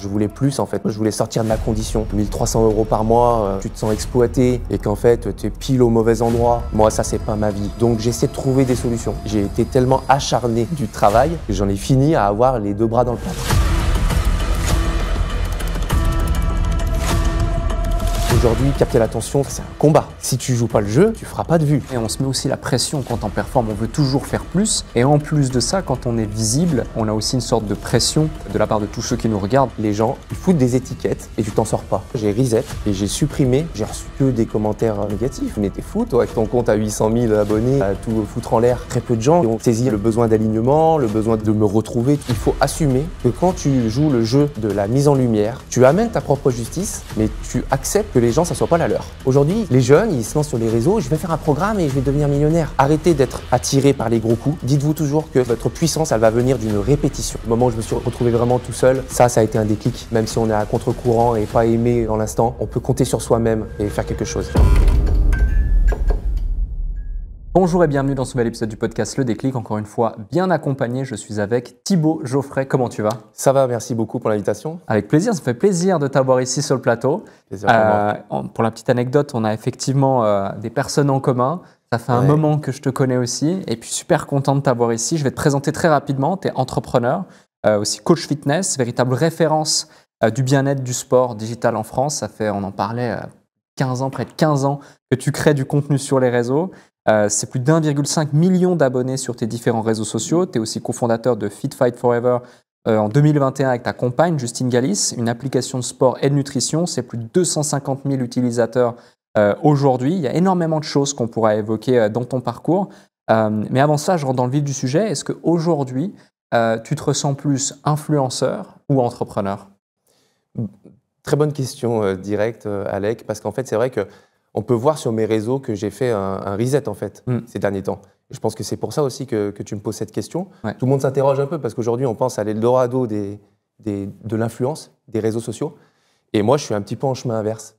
Je voulais plus en fait, je voulais sortir de ma condition. 1300 € par mois, tu te sens exploité et qu'en fait tu es pile au mauvais endroit. Moi ça c'est pas ma vie. Donc j'essaie de trouver des solutions. J'ai été tellement acharné du travail que j'en ai fini à avoir les deux bras dans le plâtre. Aujourd'hui, capter l'attention, c'est un combat. Si tu joues pas le jeu, tu feras pas de vue. Et on se met aussi la pression quand on performe, on veut toujours faire plus. Et en plus de ça, quand on est visible, on a aussi une sorte de pression de la part de tous ceux qui nous regardent. Les gens, ils foutent des étiquettes et tu t'en sors pas. J'ai reset et j'ai supprimé, j'ai reçu que des commentaires négatifs. Mais t'es fou, toi, avec ton compte à 800 000 abonnés, à tout foutre en l'air. Très peu de gens qui ont saisi le besoin d'alignement, le besoin de me retrouver. Il faut assumer que quand tu joues le jeu de la mise en lumière, tu amènes ta propre justice, mais tu acceptes que les gens, ça soit pas la leur. Aujourd'hui, les jeunes, ils se lancent sur les réseaux, je vais faire un programme et je vais devenir millionnaire. Arrêtez d'être attirés par les gros coups. Dites-vous toujours que votre puissance, elle va venir d'une répétition. Au moment où je me suis retrouvé vraiment tout seul, ça a été un déclic. Même si on est à contre-courant et pas aimé dans l'instant, on peut compter sur soi-même et faire quelque chose. Bonjour et bienvenue dans ce nouvel épisode du podcast Le Déclic. Encore une fois, bien accompagné, je suis avec Thibaut Geoffrey. Comment tu vas? Ça va, merci beaucoup pour l'invitation. Avec plaisir, ça fait plaisir de t'avoir ici sur le plateau. Plaisir pour moi. Pour la petite anecdote, on a effectivement des personnes en commun. Ça fait un moment que je te connais aussi et puis super content de t'avoir ici. Je vais te présenter très rapidement. Tu es entrepreneur, aussi coach fitness, véritable référence du bien-être, du sport digital en France. Ça fait, on en parlait, 15 ans, près de 15 ans que tu crées du contenu sur les réseaux. C'est plus d'1,5 million d'abonnés sur tes différents réseaux sociaux. Tu es aussi cofondateur de Fit Fight Forever en 2021 avec ta compagne Justine Galis, une application de sport et de nutrition. C'est plus de 250 000 utilisateurs aujourd'hui. Il y a énormément de choses qu'on pourra évoquer dans ton parcours. Mais avant ça, je rentre dans le vif du sujet. Est-ce qu'aujourd'hui, tu te ressens plus influenceur ou entrepreneur? Très bonne question directe, Alec, parce qu'en fait, c'est vrai que on peut voir sur mes réseaux que j'ai fait un reset en fait ces derniers temps. Et je pense que c'est pour ça aussi que tu me poses cette question. Ouais. Tout le monde s'interroge un peu parce qu'aujourd'hui on pense à l'Eldorado de l'influence, des réseaux sociaux. Et moi je suis un petit peu en chemin inverse.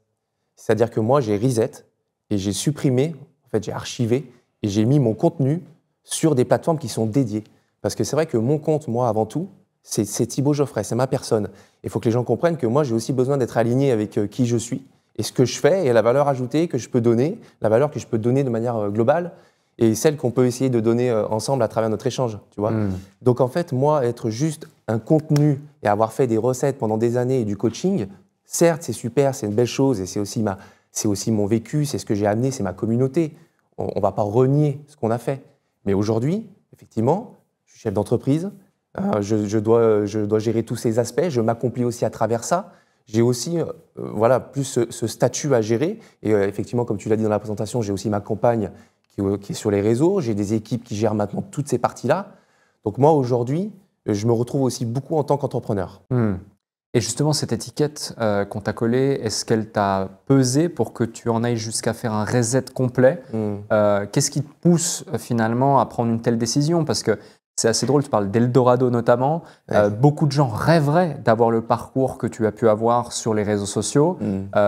C'est-à-dire que moi j'ai reset et j'ai supprimé, en fait j'ai archivé et j'ai mis mon contenu sur des plateformes qui sont dédiées. Parce que c'est vrai que mon compte, moi avant tout, c'est Thibaut Geoffrey, c'est ma personne. Il faut que les gens comprennent que moi j'ai aussi besoin d'être aligné avec qui je suis. Et ce que je fais et la valeur ajoutée que je peux donner, la valeur que je peux donner de manière globale et celle qu'on peut essayer de donner ensemble à travers notre échange, tu vois. Donc en fait, moi, être juste un contenu et avoir fait des recettes pendant des années et du coaching, certes, c'est super, c'est une belle chose et c'est aussi mon vécu, c'est ce que j'ai amené, c'est ma communauté. On ne va pas renier ce qu'on a fait. Mais aujourd'hui, effectivement, je suis chef d'entreprise, je dois gérer tous ces aspects, je m'accomplis aussi à travers ça. J'ai aussi plus ce statut à gérer. Et effectivement, comme tu l'as dit dans la présentation, j'ai aussi ma compagne qui est sur les réseaux. J'ai des équipes qui gèrent maintenant toutes ces parties-là. Donc moi, aujourd'hui, je me retrouve aussi beaucoup en tant qu'entrepreneur. Et justement, cette étiquette qu'on t'a collée, est-ce qu'elle t'a pesé pour que tu en ailles jusqu'à faire un reset complet? Qu'est-ce qui te pousse finalement à prendre une telle décision? Parce que c'est assez drôle, tu parles d'Eldorado notamment. Ouais. Beaucoup de gens rêveraient d'avoir le parcours que tu as pu avoir sur les réseaux sociaux.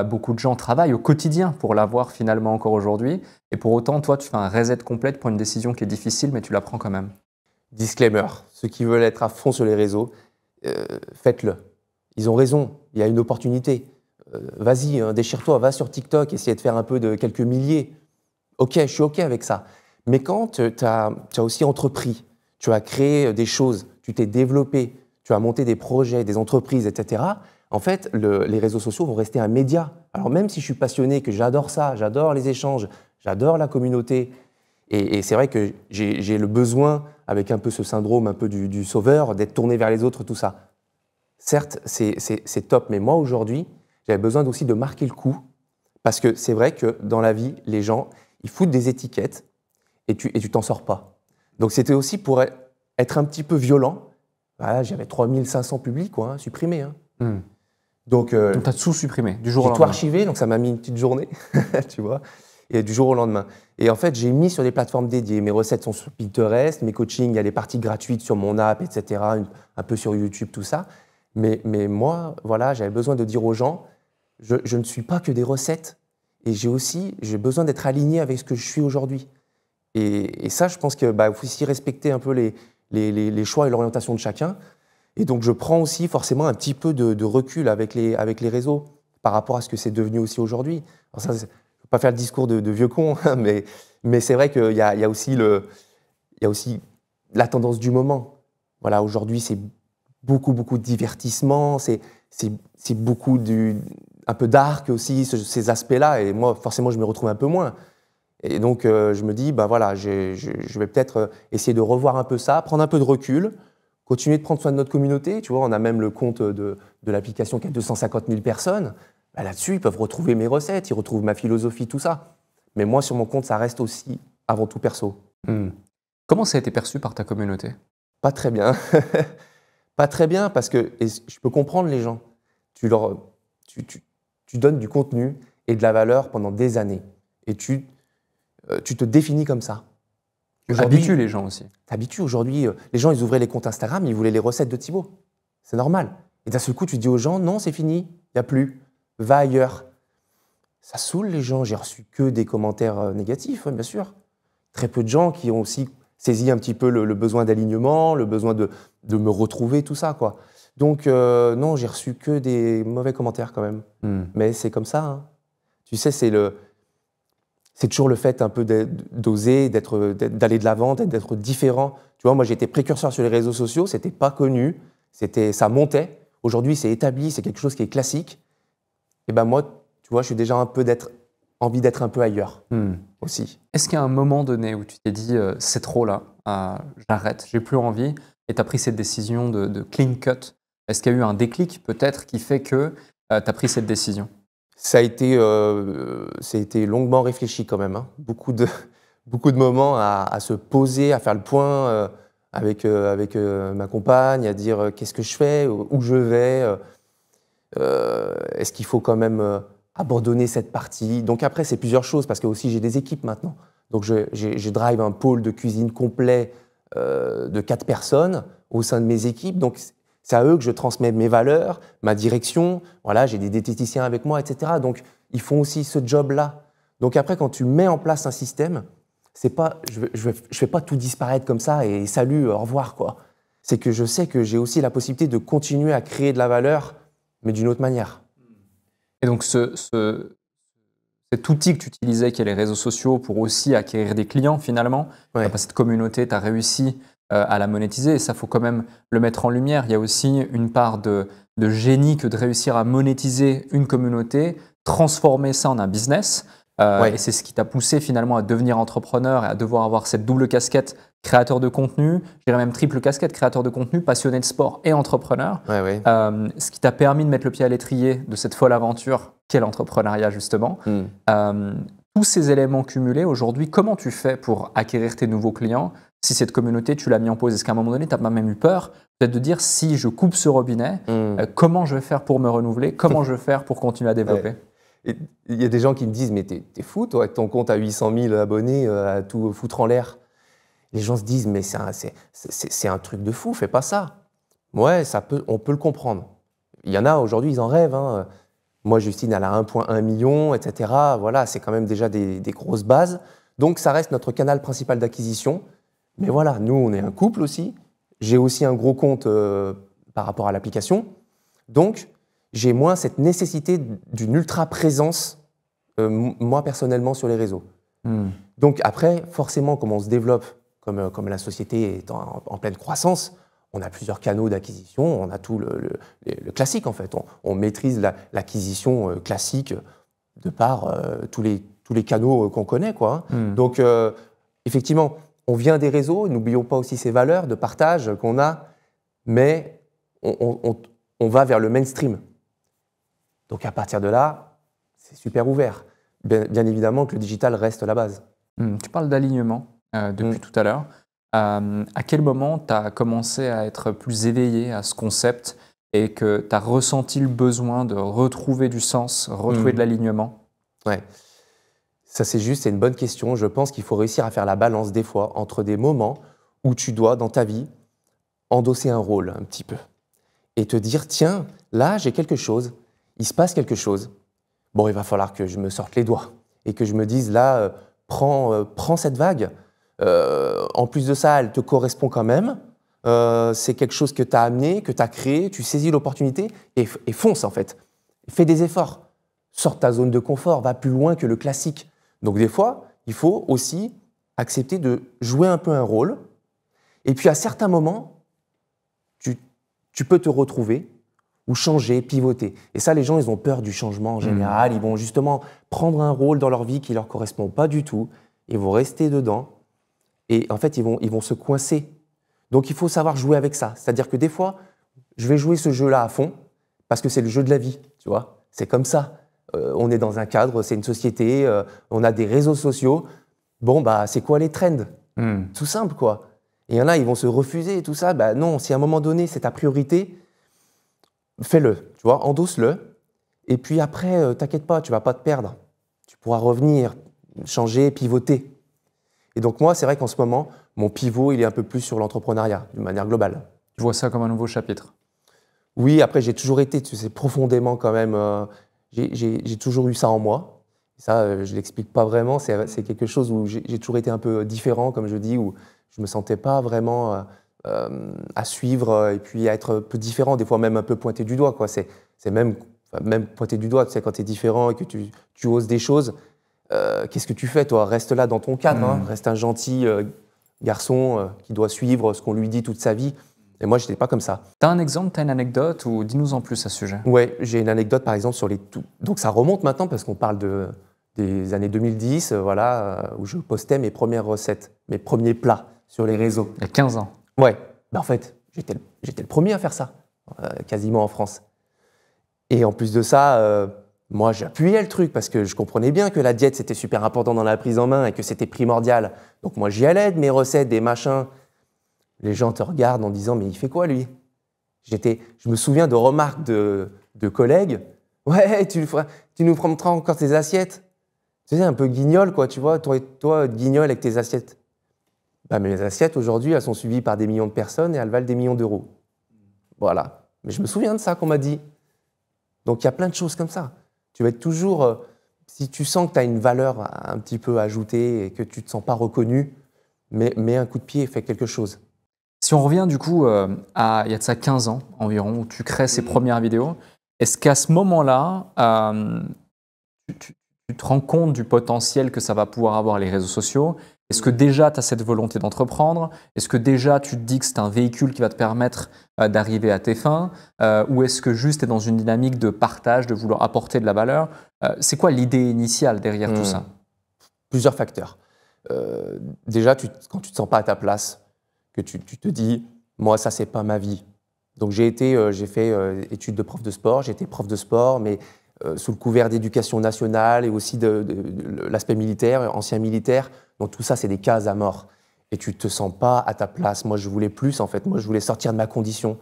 Beaucoup de gens travaillent au quotidien pour l'avoir finalement encore aujourd'hui. Et pour autant, toi, tu fais un reset complet pour une décision qui est difficile, mais tu la prends quand même. Disclaimer, ceux qui veulent être à fond sur les réseaux, faites-le. Ils ont raison, il y a une opportunité. Vas-y, déchire-toi, va sur TikTok, essaye de faire un peu de quelques milliers. Ok, je suis ok avec ça. Mais quand tu as aussi entrepris, tu as créé des choses, tu t'es développé, tu as monté des projets, des entreprises, etc. En fait, les réseaux sociaux vont rester un média. Alors même si je suis passionné, que j'adore ça, j'adore les échanges, j'adore la communauté, et c'est vrai que j'ai le besoin, avec un peu ce syndrome un peu du sauveur, d'être tourné vers les autres, tout ça. Certes, c'est top, mais moi aujourd'hui, j'avais besoin aussi de marquer le coup, parce que c'est vrai que dans la vie, les gens, ils foutent des étiquettes et tu t'en sors pas. Donc c'était aussi pour être un petit peu violent. Voilà, j'avais 3500 publics supprimés. Donc tu as tout supprimé du jour au lendemain. J'ai tout archivé, donc ça m'a mis une petite journée, tu vois, et du jour au lendemain. Et en fait, j'ai mis sur des plateformes dédiées. Mes recettes sont sur Pinterest, mes coachings, il y a les parties gratuites sur mon app, etc., un peu sur YouTube, tout ça. Mais moi, voilà, j'avais besoin de dire aux gens, je ne suis pas que des recettes, et j'ai besoin d'être aligné avec ce que je suis aujourd'hui. Et ça, je pense qu'il faut aussi respecter un peu les choix et l'orientation de chacun. Et donc, je prends aussi forcément un petit peu de recul avec les réseaux par rapport à ce que c'est devenu aussi aujourd'hui. Alors ça, je ne veux pas faire le discours de vieux con, hein, mais c'est vrai qu'il y a aussi la tendance du moment. Voilà, aujourd'hui, c'est beaucoup de divertissement, c'est beaucoup un peu dark aussi, ces aspects-là. Et moi, forcément, je me retrouve un peu moins. Et donc, je me dis, bah voilà, je vais peut-être essayer de revoir un peu ça, prendre un peu de recul, continuer de prendre soin de notre communauté. Tu vois, on a même le compte de l'application qui a 250 000 personnes. Bah, là-dessus, ils peuvent retrouver mes recettes, ils retrouvent ma philosophie, tout ça. Mais moi, sur mon compte, ça reste aussi avant tout perso. Comment ça a été perçu par ta communauté? Pas très bien. Pas très bien parce que je peux comprendre les gens. Tu donnes du contenu et de la valeur pendant des années. Et tu te définis comme ça. Tu habitues les gens aussi. T'habitues. Aujourd'hui, les gens, ils ouvraient les comptes Instagram, ils voulaient les recettes de Thibaut. C'est normal. Et d'un seul coup, tu dis aux gens, non, c'est fini, il n'y a plus. Va ailleurs. Ça saoule les gens. J'ai reçu que des commentaires négatifs, bien sûr. Très peu de gens qui ont aussi saisi un petit peu le besoin d'alignement, le besoin de me retrouver, tout ça, quoi. Donc, non, j'ai reçu que des mauvais commentaires quand même. Mais c'est comme ça. Hein. Tu sais, c'est toujours le fait un peu d'oser, d'aller de l'avant, d'être différent. Tu vois, moi, j'étais précurseur sur les réseaux sociaux, c'était pas connu, ça montait. Aujourd'hui, c'est établi, c'est quelque chose qui est classique. Et ben moi, tu vois, je suis déjà envie d'être un peu ailleurs aussi. Est-ce qu'il y a un moment donné où tu t'es dit c'est trop là, j'arrête, j'ai plus envie, et tu as pris cette décision de clean cut? Est-ce qu'il y a eu un déclic peut-être qui fait que tu as pris cette décision? Ça a été longuement réfléchi quand même. Hein. Beaucoup de moments à se poser, à faire le point avec ma compagne, à dire qu'est-ce que je fais, où je vais, est-ce qu'il faut quand même abandonner cette partie. Donc après, c'est plusieurs choses parce que aussi j'ai des équipes maintenant. Donc je drive un pôle de cuisine complet de 4 personnes au sein de mes équipes. Donc c'est à eux que je transmets mes valeurs, ma direction. Voilà, j'ai des diététiciens avec moi, etc. Donc, ils font aussi ce job-là. Donc après, quand tu mets en place un système, c'est pas, je fais pas tout disparaître comme ça et salut, au revoir, quoi. C'est que je sais que j'ai aussi la possibilité de continuer à créer de la valeur, mais d'une autre manière. Et donc, cet outil que tu utilisais, qui est les réseaux sociaux, pour aussi acquérir des clients, finalement, cette communauté, tu as réussi à la monétiser, et ça, il faut quand même le mettre en lumière. Il y a aussi une part de génie que de réussir à monétiser une communauté, transformer ça en un business. Et c'est ce qui t'a poussé finalement à devenir entrepreneur et à devoir avoir cette double casquette créateur de contenu, je dirais même triple casquette, créateur de contenu, passionné de sport et entrepreneur. Ce qui t'a permis de mettre le pied à l'étrier de cette folle aventure qu'est l'entrepreneuriat justement. Tous ces éléments cumulés, aujourd'hui, comment tu fais pour acquérir tes nouveaux clients? Si cette communauté, tu l'as mis en pause, est-ce qu'à un moment donné, tu n'as pas même eu peur peut-être de dire si je coupe ce robinet, comment je vais faire pour me renouveler? Comment je vais faire pour continuer à développer? Il y a des gens qui me disent, mais t'es fou, toi, avec ton compte à 800 000 abonnés, à tout foutre en l'air. Les gens se disent, mais c'est un truc de fou, fais pas ça. Ouais, on peut le comprendre. Il y en a aujourd'hui, ils en rêvent. Hein. Moi, Justine, elle a 1,1 million, etc. Voilà, c'est quand même déjà des grosses bases. Donc, ça reste notre canal principal d'acquisition. Mais voilà, nous, on est un couple aussi. J'ai aussi un gros compte par rapport à l'application. Donc, j'ai moins cette nécessité d'une ultra-présence, moi, personnellement, sur les réseaux. Donc, après, forcément, comme on se développe, comme la société est en pleine croissance, on a plusieurs canaux d'acquisition, on a tout le classique, en fait. On maîtrise l'acquisition classique de par tous les canaux qu'on connaît, quoi. Donc, effectivement, on vient des réseaux, n'oublions pas aussi ces valeurs de partage qu'on a, mais on va vers le mainstream. Donc à partir de là, c'est super ouvert. Bien évidemment que le digital reste la base. Tu parles d'alignement depuis tout à l'heure. À quel moment tu as commencé à être plus éveillé à ce concept et que tu as ressenti le besoin de retrouver du sens, retrouver de l'alignement? Ouais. Ça, c'est une bonne question. Je pense qu'il faut réussir à faire la balance des fois entre des moments où tu dois, dans ta vie, endosser un rôle un petit peu et te dire, tiens, là, j'ai quelque chose, il se passe quelque chose. Bon, il va falloir que je me sorte les doigts et que je me dise, là, prends cette vague. En plus de ça, elle te correspond quand même. c'est quelque chose que tu as amené, que tu as créé, tu saisis l'opportunité et fonce en fait. Fais des efforts. Sors de ta zone de confort, va plus loin que le classique. Donc des fois, il faut aussi accepter de jouer un peu un rôle. Et puis à certains moments, tu peux te retrouver ou changer, pivoter. Et ça, les gens, ils ont peur du changement en général. Ils vont justement prendre un rôle dans leur vie qui ne leur correspond pas du tout. Ils vont rester dedans. Et en fait, ils vont se coincer. Donc il faut savoir jouer avec ça. C'est-à-dire que des fois, je vais jouer ce jeu-là à fond parce que c'est le jeu de la vie, tu vois. C'est comme ça. On est dans un cadre, c'est une société, on a des réseaux sociaux. Bon, bah, c'est quoi les trends? Tout simple, quoi. Et il y en a, ils vont se refuser et tout ça. Bah non, si à un moment donné, c'est ta priorité, fais-le, tu vois, endosse-le. Et puis après, t'inquiète pas, tu vas pas te perdre. Tu pourras revenir, changer, pivoter. Et donc moi, c'est vrai qu'en ce moment, mon pivot, il est un peu plus sur l'entrepreneuriat, de manière globale. Tu vois ça comme un nouveau chapitre? Oui, après, j'ai toujours été, tu sais, profondément quand même, j'ai toujours eu ça en moi. Ça, je ne l'explique pas vraiment, c'est quelque chose où j'ai toujours été un peu différent, comme je dis, où je ne me sentais pas vraiment à suivre et puis à être un peu différent, des fois même un peu pointé du doigt, quoi. C'est même pointé du doigt, tu sais, quand tu es différent et que tu oses des choses, qu'est-ce que tu fais, toi? Reste là dans ton cadre, hein. Reste un gentil garçon qui doit suivre ce qu'on lui dit toute sa vie. Et moi, je n'étais pas comme ça. Tu as un exemple, tu as une anecdote ou dis-nous en plus à ce sujet? Oui, j'ai une anecdote par exemple sur les tout. Donc ça remonte maintenant parce qu'on parle des années 2010, voilà, où je postais mes premières recettes, mes premiers plats sur les réseaux. Il y a 15 ans. Ouais, ben en fait, j'étais le premier à faire ça, quasiment en France. Et en plus de ça, moi j'appuyais le truc parce que je comprenais bien que la diète c'était super important dans la prise en main et que c'était primordial. Donc moi j'y allais de mes recettes, des machins. Les gens te regardent en disant « mais il fait quoi lui ?» Je me souviens de remarques de collègues. « Ouais, tu nous prendras encore tes assiettes ?» Tu sais, un peu guignol, quoi, tu vois, toi guignol avec tes assiettes. Bah, mes assiettes, aujourd'hui, elles sont suivies par des millions de personnes et elles valent des millions d'euros. Voilà. Mais je me souviens de ça qu'on m'a dit. Donc, il y a plein de choses comme ça. Tu vas être toujours… si tu sens que tu as une valeur un petit peu ajoutée et que tu ne te sens pas reconnu, mets un coup de pied et fais quelque chose. Si on revient du coup à il y a de ça 15 ans environ, où tu crées ces premières vidéos, est-ce qu'à ce moment-là, tu te rends compte du potentiel que ça va pouvoir avoir les réseaux sociaux? Est-ce que déjà tu as cette volonté d'entreprendre? Est-ce que déjà tu te dis que c'est un véhicule qui va te permettre d'arriver à tes fins? Ou est-ce que juste tu es dans une dynamique de partage, de vouloir apporter de la valeur? C'est quoi l'idée initiale derrière tout ça? Plusieurs facteurs. Déjà, quand tu ne te sens pas à ta place, que tu te dis, moi, ça, c'est pas ma vie. Donc, j'ai fait études de prof de sport, j'ai été prof de sport, mais sous le couvert d'éducation nationale et aussi de l'aspect militaire, ancien militaire. Donc, tout ça, c'est des cases à mort. Et tu te sens pas à ta place. Moi, je voulais plus, en fait. Moi, je voulais sortir de ma condition.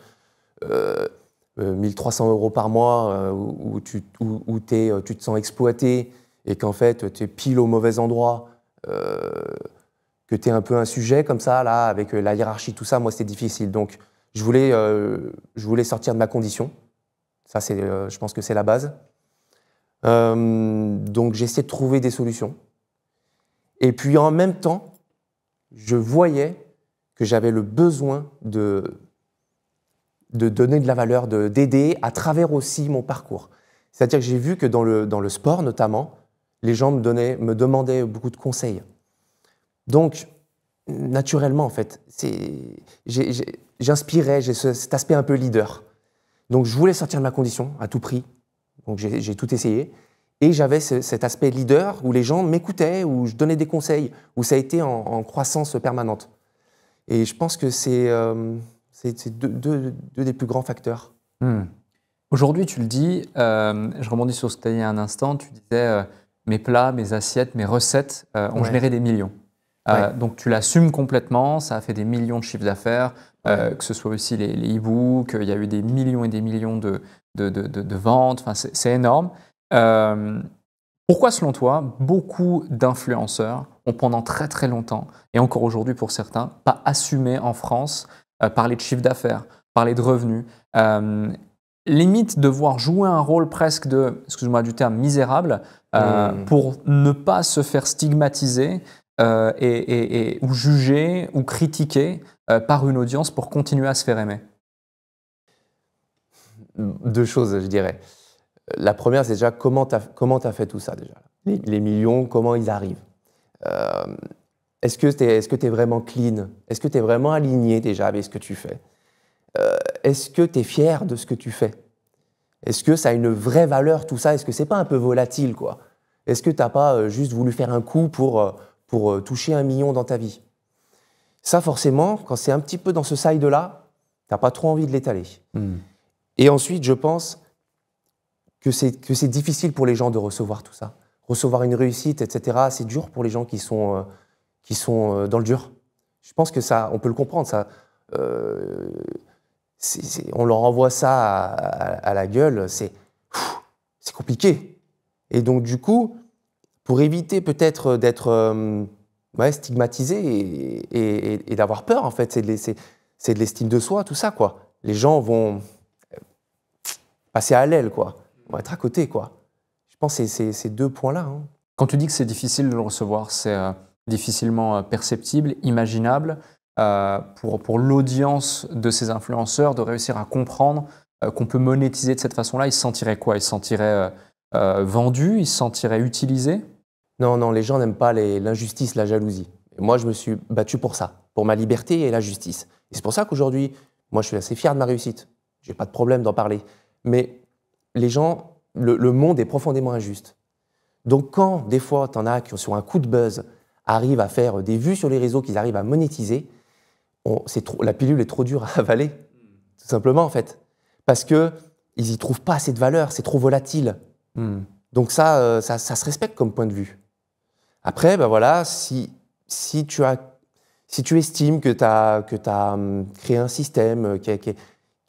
1300 € par mois, où tu te sens exploité et qu'en fait, tu es pile au mauvais endroit. Que tu es un peu un sujet comme ça, là, avec la hiérarchie, tout ça, moi, c'était difficile. Donc, je voulais sortir de ma condition. Ça, je pense que c'est la base. Donc, j'ai essayé de trouver des solutions. Et puis, en même temps, je voyais que j'avais le besoin de donner de la valeur, d'aider à travers aussi mon parcours. C'est-à-dire que j'ai vu que dans le sport, notamment, les gens me demandaient beaucoup de conseils. Donc, naturellement, en fait, j'inspirais, j'ai cet aspect un peu leader. Donc, je voulais sortir de ma condition à tout prix. Donc, j'ai tout essayé. Et j'avais cet aspect leader où les gens m'écoutaient, où je donnais des conseils, où ça a été en croissance permanente. Et je pense que c'est deux des plus grands facteurs. Aujourd'hui, tu le dis, je rebondis sur ce que tu as dit il y a un instant, tu disais mes plats, mes assiettes, mes recettes ont généré des millions. Donc tu l'assumes complètement, ça a fait des millions de chiffres d'affaires, que ce soit aussi les e-books, il y a eu des millions et des millions de ventes, enfin, c'est énorme. Pourquoi, selon toi, beaucoup d'influenceurs ont pendant très très longtemps, et encore aujourd'hui pour certains, pas assumé en France parler de chiffre d'affaires, parler de revenus, limite devoir jouer un rôle presque de, excuse-moi du terme, misérable, pour ne pas se faire stigmatiser ou juger ou critiquer par une audience pour continuer à se faire aimer? Deux choses, je dirais. La première, c'est déjà comment tu as fait tout ça déjà. Les millions, comment ils arrivent. Est-ce que tu es vraiment clean? Est-ce que tu es vraiment aligné déjà avec ce que tu fais? Est-ce que tu es fier de ce que tu fais? Est-ce que ça a une vraie valeur tout ça? Est-ce que c'est pas un peu volatile quoi? Est-ce que tu n'as pas juste voulu faire un coup pour toucher 1 million dans ta vie? Ça forcément, quand c'est un petit peu dans ce side-là, tu n'as pas trop envie de l'étaler. Et ensuite, je pense que c'est difficile pour les gens de recevoir tout ça. Recevoir une réussite, etc., c'est dur pour les gens qui sont dans le dur. Je pense que ça, on peut le comprendre. Ça, on leur envoie ça à la gueule, c'est compliqué. Et donc, du coup, pour éviter peut-être d'être stigmatisé et d'avoir peur, en fait, c'est de l'estime de soi, tout ça, quoi. Les gens vont passer à l'aile, quoi. Ils vont être à côté, quoi. Je pense que c'est ces deux points-là. Hein. Quand tu dis que c'est difficile de le recevoir, c'est difficilement perceptible, imaginable pour l'audience de ces influenceurs de réussir à comprendre qu'on peut monétiser de cette façon-là. Ils se sentiraient quoi? Ils se sentiraient vendus? Ils se sentiraient utilisés? Non, les gens n'aiment pas l'injustice, la jalousie. Et moi, je me suis battu pour ça, pour ma liberté et la justice. Et c'est pour ça qu'aujourd'hui, moi, je suis assez fier de ma réussite. Je n'ai pas de problème d'en parler. Mais les gens, le monde est profondément injuste. Donc quand, des fois, tu en as qui, sur un coup de buzz, arrivent à faire des vues sur les réseaux, qu'ils arrivent à monétiser, la pilule est trop dure à avaler, tout simplement, en fait. Parce qu'ils n'y trouvent pas assez de valeur, c'est trop volatile. Donc ça se respecte comme point de vue. Après, ben voilà, si tu estimes que tu as créé un système qui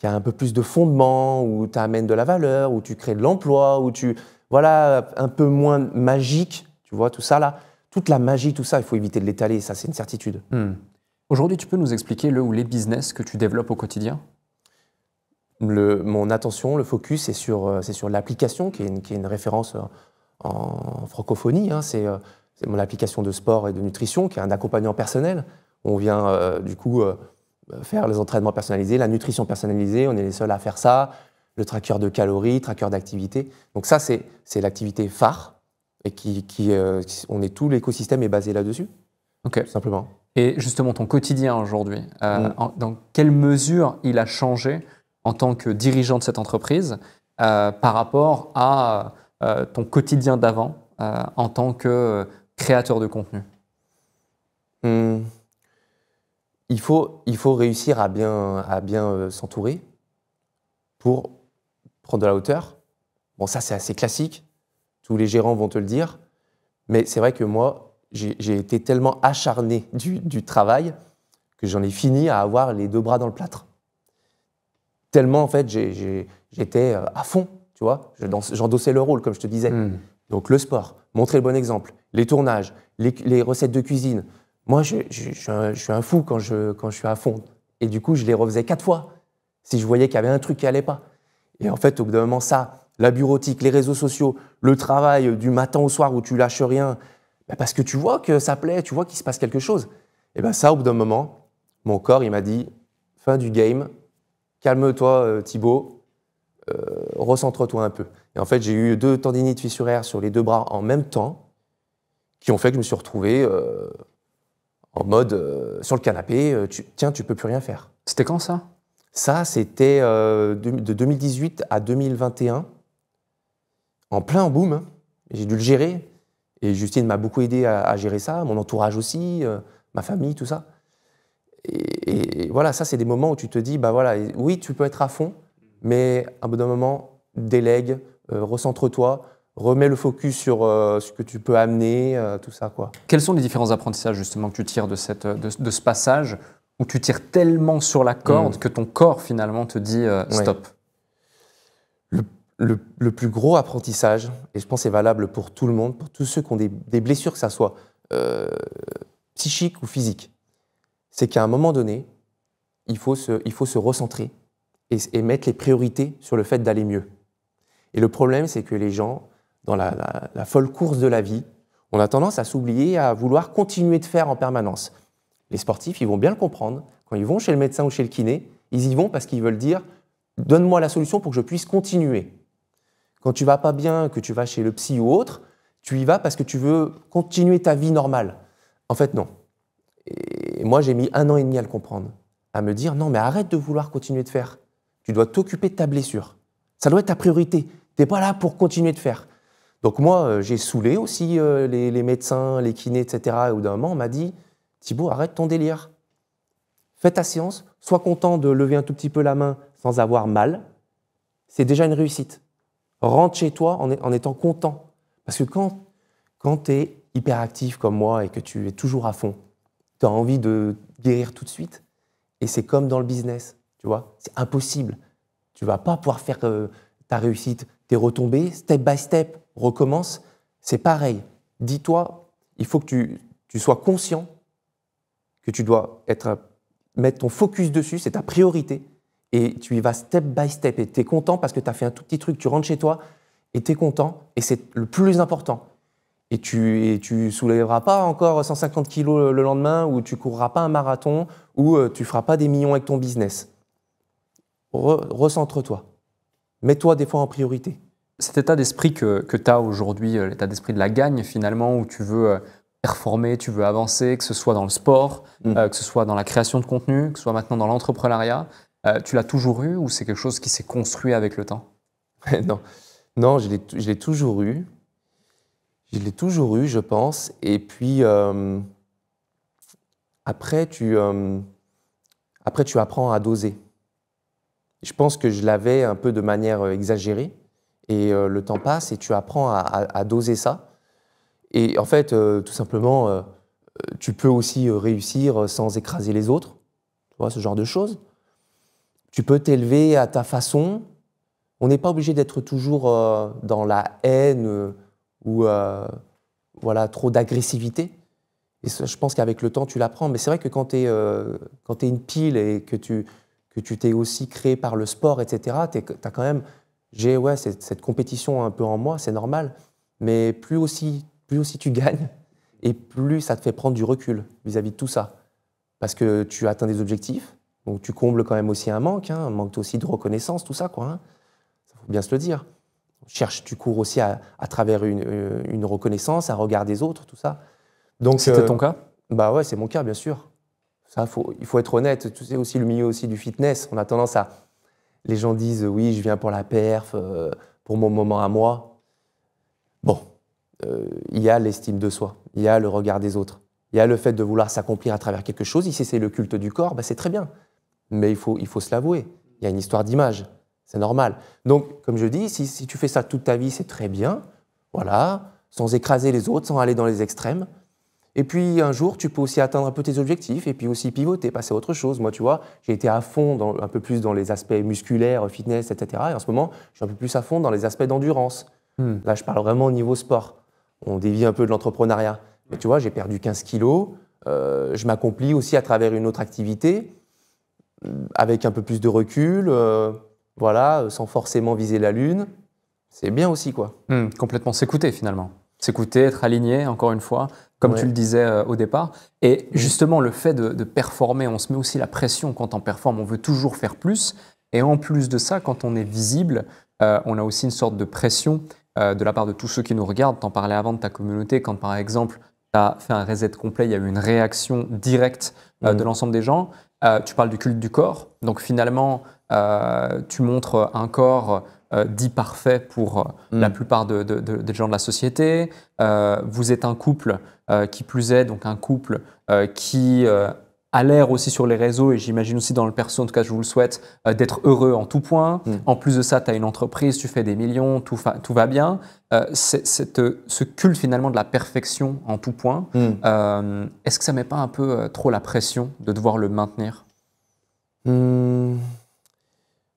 a un peu plus de fondement, où tu amènes de la valeur, où tu crées de l'emploi, où voilà, un peu moins magique, tu vois, tout ça là, toute la magie, tout ça, il faut éviter de l'étaler, ça c'est une certitude. Aujourd'hui, tu peux nous expliquer le ou les business que tu développes au quotidien? Mon attention, le focus, c'est sur l'application, qui est une référence en francophonie, hein, c'est mon application de sport et de nutrition, qui est un accompagnant personnel. On vient du coup faire les entraînements personnalisés, la nutrition personnalisée, on est les seuls à faire ça, le tracker de calories, tracker d'activité. Donc ça, c'est l'activité phare et tout l'écosystème est basé là-dessus, tout simplement. Et justement, ton quotidien aujourd'hui, dans quelle mesure il a changé en tant que dirigeant de cette entreprise par rapport à ton quotidien d'avant en tant que créateur de contenu? Il faut réussir à bien s'entourer pour prendre de la hauteur. Bon, ça, c'est assez classique. Tous les gérants vont te le dire. Mais c'est vrai que moi, j'ai été tellement acharné du travail que j'en ai fini à avoir les 2 bras dans le plâtre. Tellement, en fait, j'étais à fond, tu vois. J'endossais le rôle, comme je te disais. Donc, le sport, montrer le bon exemple, les tournages, les recettes de cuisine. Moi, je suis un fou quand je suis à fond. Et du coup, je les refaisais 4 fois si je voyais qu'il y avait un truc qui n'allait pas. Et en fait, au bout d'un moment, ça, la bureautique, les réseaux sociaux, le travail du matin au soir où tu lâches rien, parce que tu vois que ça plaît, tu vois qu'il se passe quelque chose. Et bien ça, au bout d'un moment, mon corps, il m'a dit, fin du game, calme-toi Thibaut, recentre-toi un peu. Et en fait, j'ai eu 2 tendinites fissuraires sur les 2 bras en même temps, qui ont fait que je me suis retrouvé en mode sur le canapé, tiens, tu peux plus rien faire. C'était quand ça? Ça, c'était de 2018 à 2021, en plein boom. J'ai dû le gérer. Et Justine m'a beaucoup aidé à gérer ça, mon entourage aussi, ma famille, tout ça. Et voilà, ça, c'est des moments où tu te dis, bah voilà, oui, tu peux être à fond, mais à un bout d'un moment, délègue, recentre-toi, remets le focus sur ce que tu peux amener, tout ça, quoi. Quels sont les différents apprentissages, justement, que tu tires de ce passage où tu tires tellement sur la corde que ton corps, finalement, te dit stop? Le plus gros apprentissage, et je pense que c'est valable pour tout le monde, pour tous ceux qui ont des blessures, que ça soit psychiques ou physiques, c'est qu'à un moment donné, il faut se recentrer et mettre les priorités sur le fait d'aller mieux. Et le problème, c'est que les gens, dans la folle course de la vie, on a tendance à s'oublier, à vouloir continuer de faire en permanence. Les sportifs, ils vont bien le comprendre. Quand ils vont chez le médecin ou chez le kiné, ils y vont parce qu'ils veulent dire « donne-moi la solution pour que je puisse continuer ». Quand tu vas pas bien, que tu vas chez le psy ou autre, tu y vas parce que tu veux continuer ta vie normale. En fait, non. Et moi, j'ai mis 1 an et demi à le comprendre, à me dire « non, mais arrête de vouloir continuer de faire. Tu dois t'occuper de ta blessure. Ça doit être ta priorité. Tu n'es pas là pour continuer de faire. » Donc moi, j'ai saoulé aussi les médecins, les kinés, etc. Et au bout d'un moment, on m'a dit « Thibaut, arrête ton délire. Fais ta séance, sois content de lever un tout petit peu la main sans avoir mal. C'est déjà une réussite. Rentre chez toi en étant content. » Parce que quand tu es hyperactif comme moi et que tu es toujours à fond, tu as envie de guérir tout de suite. Et c'est comme dans le business, tu vois, c'est impossible. Tu ne vas pas pouvoir faire ta réussite, tes retombées, step by step, recommence. C'est pareil. Dis-toi, il faut que tu sois conscient que tu dois mettre ton focus dessus, c'est ta priorité. Et tu y vas step by step. Et tu es content parce que tu as fait un tout petit truc, tu rentres chez toi et tu es content. Et c'est le plus important. Et tu soulèveras pas encore 150 kilos le lendemain, ou tu courras pas un marathon, ou tu feras pas des millions avec ton business. Recentre-toi. Mets-toi des fois en priorité. Cet état d'esprit que tu as aujourd'hui, l'état d'esprit de la gagne finalement, où tu veux performer, tu veux avancer, que ce soit dans le sport, que ce soit dans la création de contenu, que ce soit maintenant dans l'entrepreneuriat, tu l'as toujours eu ou c'est quelque chose qui s'est construit avec le temps? Non, je l'ai toujours eu. Je l'ai toujours eu, je pense. Et puis, après, tu apprends à doser. Je pense que je l'avais un peu de manière exagérée. Et le temps passe et tu apprends à doser ça. Et en fait, tout simplement, tu peux aussi réussir sans écraser les autres. Tu vois, ce genre de choses. Tu peux t'élever à ta façon. On n'est pas obligé d'être toujours dans la haine ou voilà, trop d'agressivité. Et ça, je pense qu'avec le temps, tu l'apprends. Mais c'est vrai que quand tu es une pile et que tu t'es aussi créé par le sport, etc., tu as quand même... J'ai cette compétition un peu en moi, c'est normal. Mais plus aussi tu gagnes, et plus ça te fait prendre du recul vis-à-vis de tout ça. Parce que tu atteins des objectifs, donc tu combles quand même aussi un manque aussi de reconnaissance, tout ça, quoi. Hein. Ça faut bien se le dire. Tu cours aussi à travers une reconnaissance, un regard des autres, tout ça. Donc, c'était ton cas? Bah ouais, c'est mon cas, bien sûr. Ça, il faut être honnête. Tu sais, aussi le milieu aussi du fitness, on a tendance à... Les gens disent oui, je viens pour la perf, pour mon moment à moi. Bon, il y a l'estime de soi, il y a le regard des autres, il y a le fait de vouloir s'accomplir à travers quelque chose. Ici, c'est le culte du corps, bah, c'est très bien. Mais il faut se l'avouer. Il y a une histoire d'image, c'est normal. Donc, comme je dis, si tu fais ça toute ta vie, c'est très bien. Voilà, sans écraser les autres, sans aller dans les extrêmes. Et puis un jour, tu peux aussi atteindre un peu tes objectifs et puis aussi pivoter, passer à autre chose. Moi, tu vois, j'ai été à fond, un peu plus dans les aspects musculaires, fitness, etc. Et en ce moment, je suis un peu plus à fond dans les aspects d'endurance. Là, je parle vraiment au niveau sport. On dévie un peu de l'entrepreneuriat. Mais tu vois, j'ai perdu 15 kilos. Je m'accomplis aussi à travers une autre activité, avec un peu plus de recul, voilà, sans forcément viser la lune. C'est bien aussi, quoi. Complètement s'écouter finalement. S'écouter, être aligné, encore une fois, comme tu le disais au départ. Et justement, le fait de performer, on se met aussi la pression quand on performe, on veut toujours faire plus. Et en plus de ça, quand on est visible, on a aussi une sorte de pression de la part de tous ceux qui nous regardent. Tu en parlais avant de ta communauté, quand par exemple, tu as fait un reset complet, il y a eu une réaction directe de l'ensemble des gens. Tu parles du culte du corps. Donc finalement, tu montres un corps dit parfait pour la plupart des gens de la société. Vous êtes un couple qui plus est, donc un couple qui a l'air aussi sur les réseaux, et j'imagine aussi dans le perso, en tout cas je vous le souhaite, d'être heureux en tout point. En plus de ça, tu as une entreprise, tu fais des millions, tout va bien. Ce culte finalement de la perfection en tout point, est-ce que ça ne met pas un peu trop la pression de devoir le maintenir?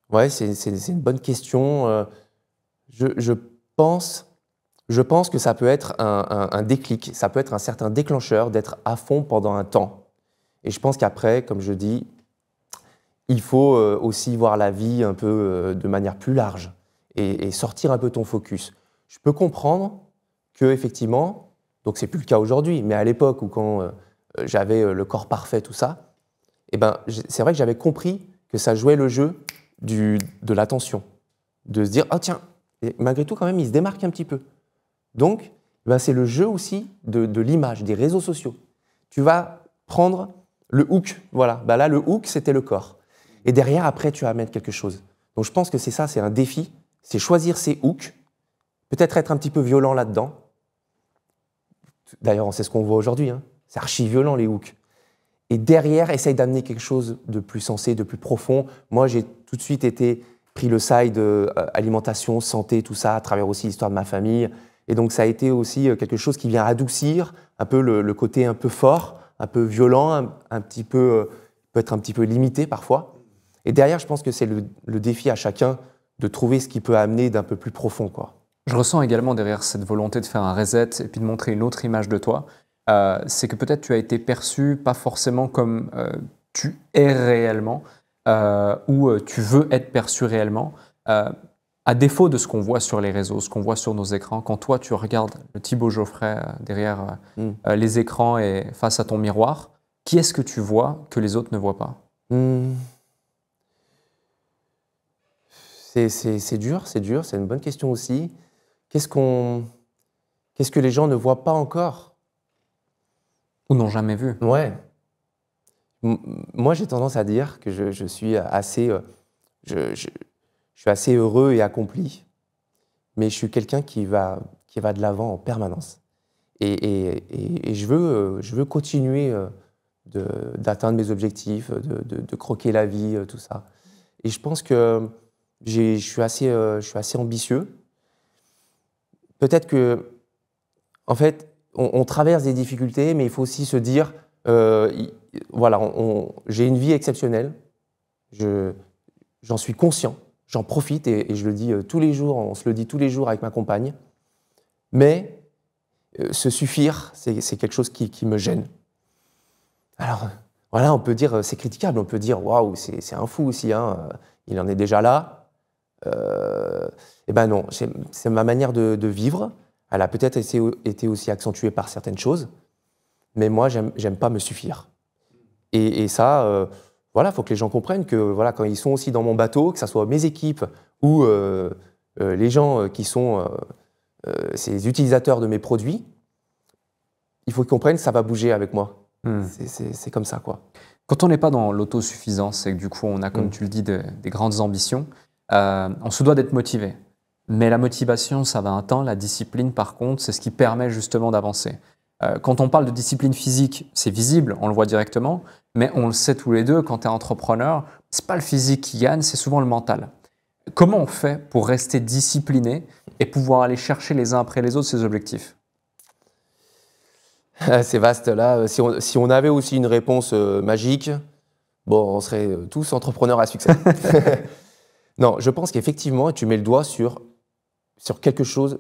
Ouais, c'est une bonne question. Je pense que ça peut être un déclic, ça peut être un certain déclencheur d'être à fond pendant un temps. Et je pense qu'après, comme je dis, il faut aussi voir la vie un peu de manière plus large et sortir un peu ton focus. Je peux comprendre que effectivement, donc c'est plus le cas aujourd'hui, mais à l'époque où quand j'avais le corps parfait, tout ça, c'est vrai que j'avais compris que ça jouait le jeu de l'attention. De se dire, oh tiens, et malgré tout, quand même, il se démarque un petit peu. Donc, c'est le jeu aussi de l'image, des réseaux sociaux. Tu vas prendre le hook. Voilà, là, le hook, c'était le corps. Et derrière, après, tu vas mettre quelque chose. Donc, je pense que c'est ça, c'est un défi. C'est choisir ses hooks, peut-être être un petit peu violent là-dedans. D'ailleurs, c'est ce qu'on voit aujourd'hui. Hein. C'est archi violent, les hooks. Et derrière, essaye d'amener quelque chose de plus sensé, de plus profond. Moi, j'ai tout de suite pris le side alimentation, santé, tout ça, à travers aussi l'histoire de ma famille. Et donc, ça a été aussi quelque chose qui vient adoucir un peu le côté un peu fort, un peu violent, un petit peu, peut être un petit peu limité parfois. Et derrière, je pense que c'est le défi à chacun de trouver ce qui peut amener d'un peu plus profond, quoi. Je ressens également derrière cette volonté de faire un reset et puis de montrer une autre image de toi. C'est que peut-être tu as été perçu pas forcément comme tu es réellement ou tu veux être perçu réellement. À défaut de ce qu'on voit sur les réseaux, ce qu'on voit sur nos écrans, quand toi tu regardes le Thibaut Geoffrey derrière les écrans et face à ton miroir, qui est-ce que tu vois que les autres ne voient pas? C'est dur, c'est une bonne question aussi. Qu'est-ce que les gens ne voient pas encore? Ou n'ont jamais vu? Ouais. Moi, j'ai tendance à dire que je suis assez, je suis assez heureux et accompli, mais je suis quelqu'un qui va de l'avant en permanence. Et je veux continuer d'atteindre mes objectifs, de croquer la vie, tout ça. Et je pense que je suis assez ambitieux. Peut-être que, en fait, on traverse des difficultés, mais il faut aussi se dire, voilà, j'ai une vie exceptionnelle, j'en suis conscient, j'en profite et je le dis tous les jours, on se le dit tous les jours avec ma compagne, mais se suffire, c'est quelque chose qui me gêne. Alors, voilà, on peut dire, c'est critiquable, on peut dire, waouh, c'est un fou aussi, hein, il en est déjà là. Eh ben non, c'est ma manière de vivre. Elle a peut-être été aussi accentuée par certaines choses, mais moi, j'aime pas me suffire. Et ça, voilà, il faut que les gens comprennent que voilà, quand ils sont aussi dans mon bateau, que ce soit mes équipes ou les gens qui sont ces utilisateurs de mes produits, il faut qu'ils comprennent que ça va bouger avec moi. C'est comme ça, quoi. Quand on n'est pas dans l'autosuffisance et que du coup, on a, comme tu le dis, des grandes ambitions, on se doit d'être motivé. Mais la motivation, ça va un temps. La discipline, par contre, c'est ce qui permet justement d'avancer. Quand on parle de discipline physique, c'est visible, on le voit directement, mais on le sait tous les deux, quand tu es entrepreneur, c'est pas le physique qui gagne, c'est souvent le mental. Comment on fait pour rester discipliné et pouvoir aller chercher les uns après les autres ces objectifs? C'est vaste là. Si on avait aussi une réponse magique, bon, on serait tous entrepreneurs à succès. Non, je pense qu'effectivement, tu mets le doigt sur quelque chose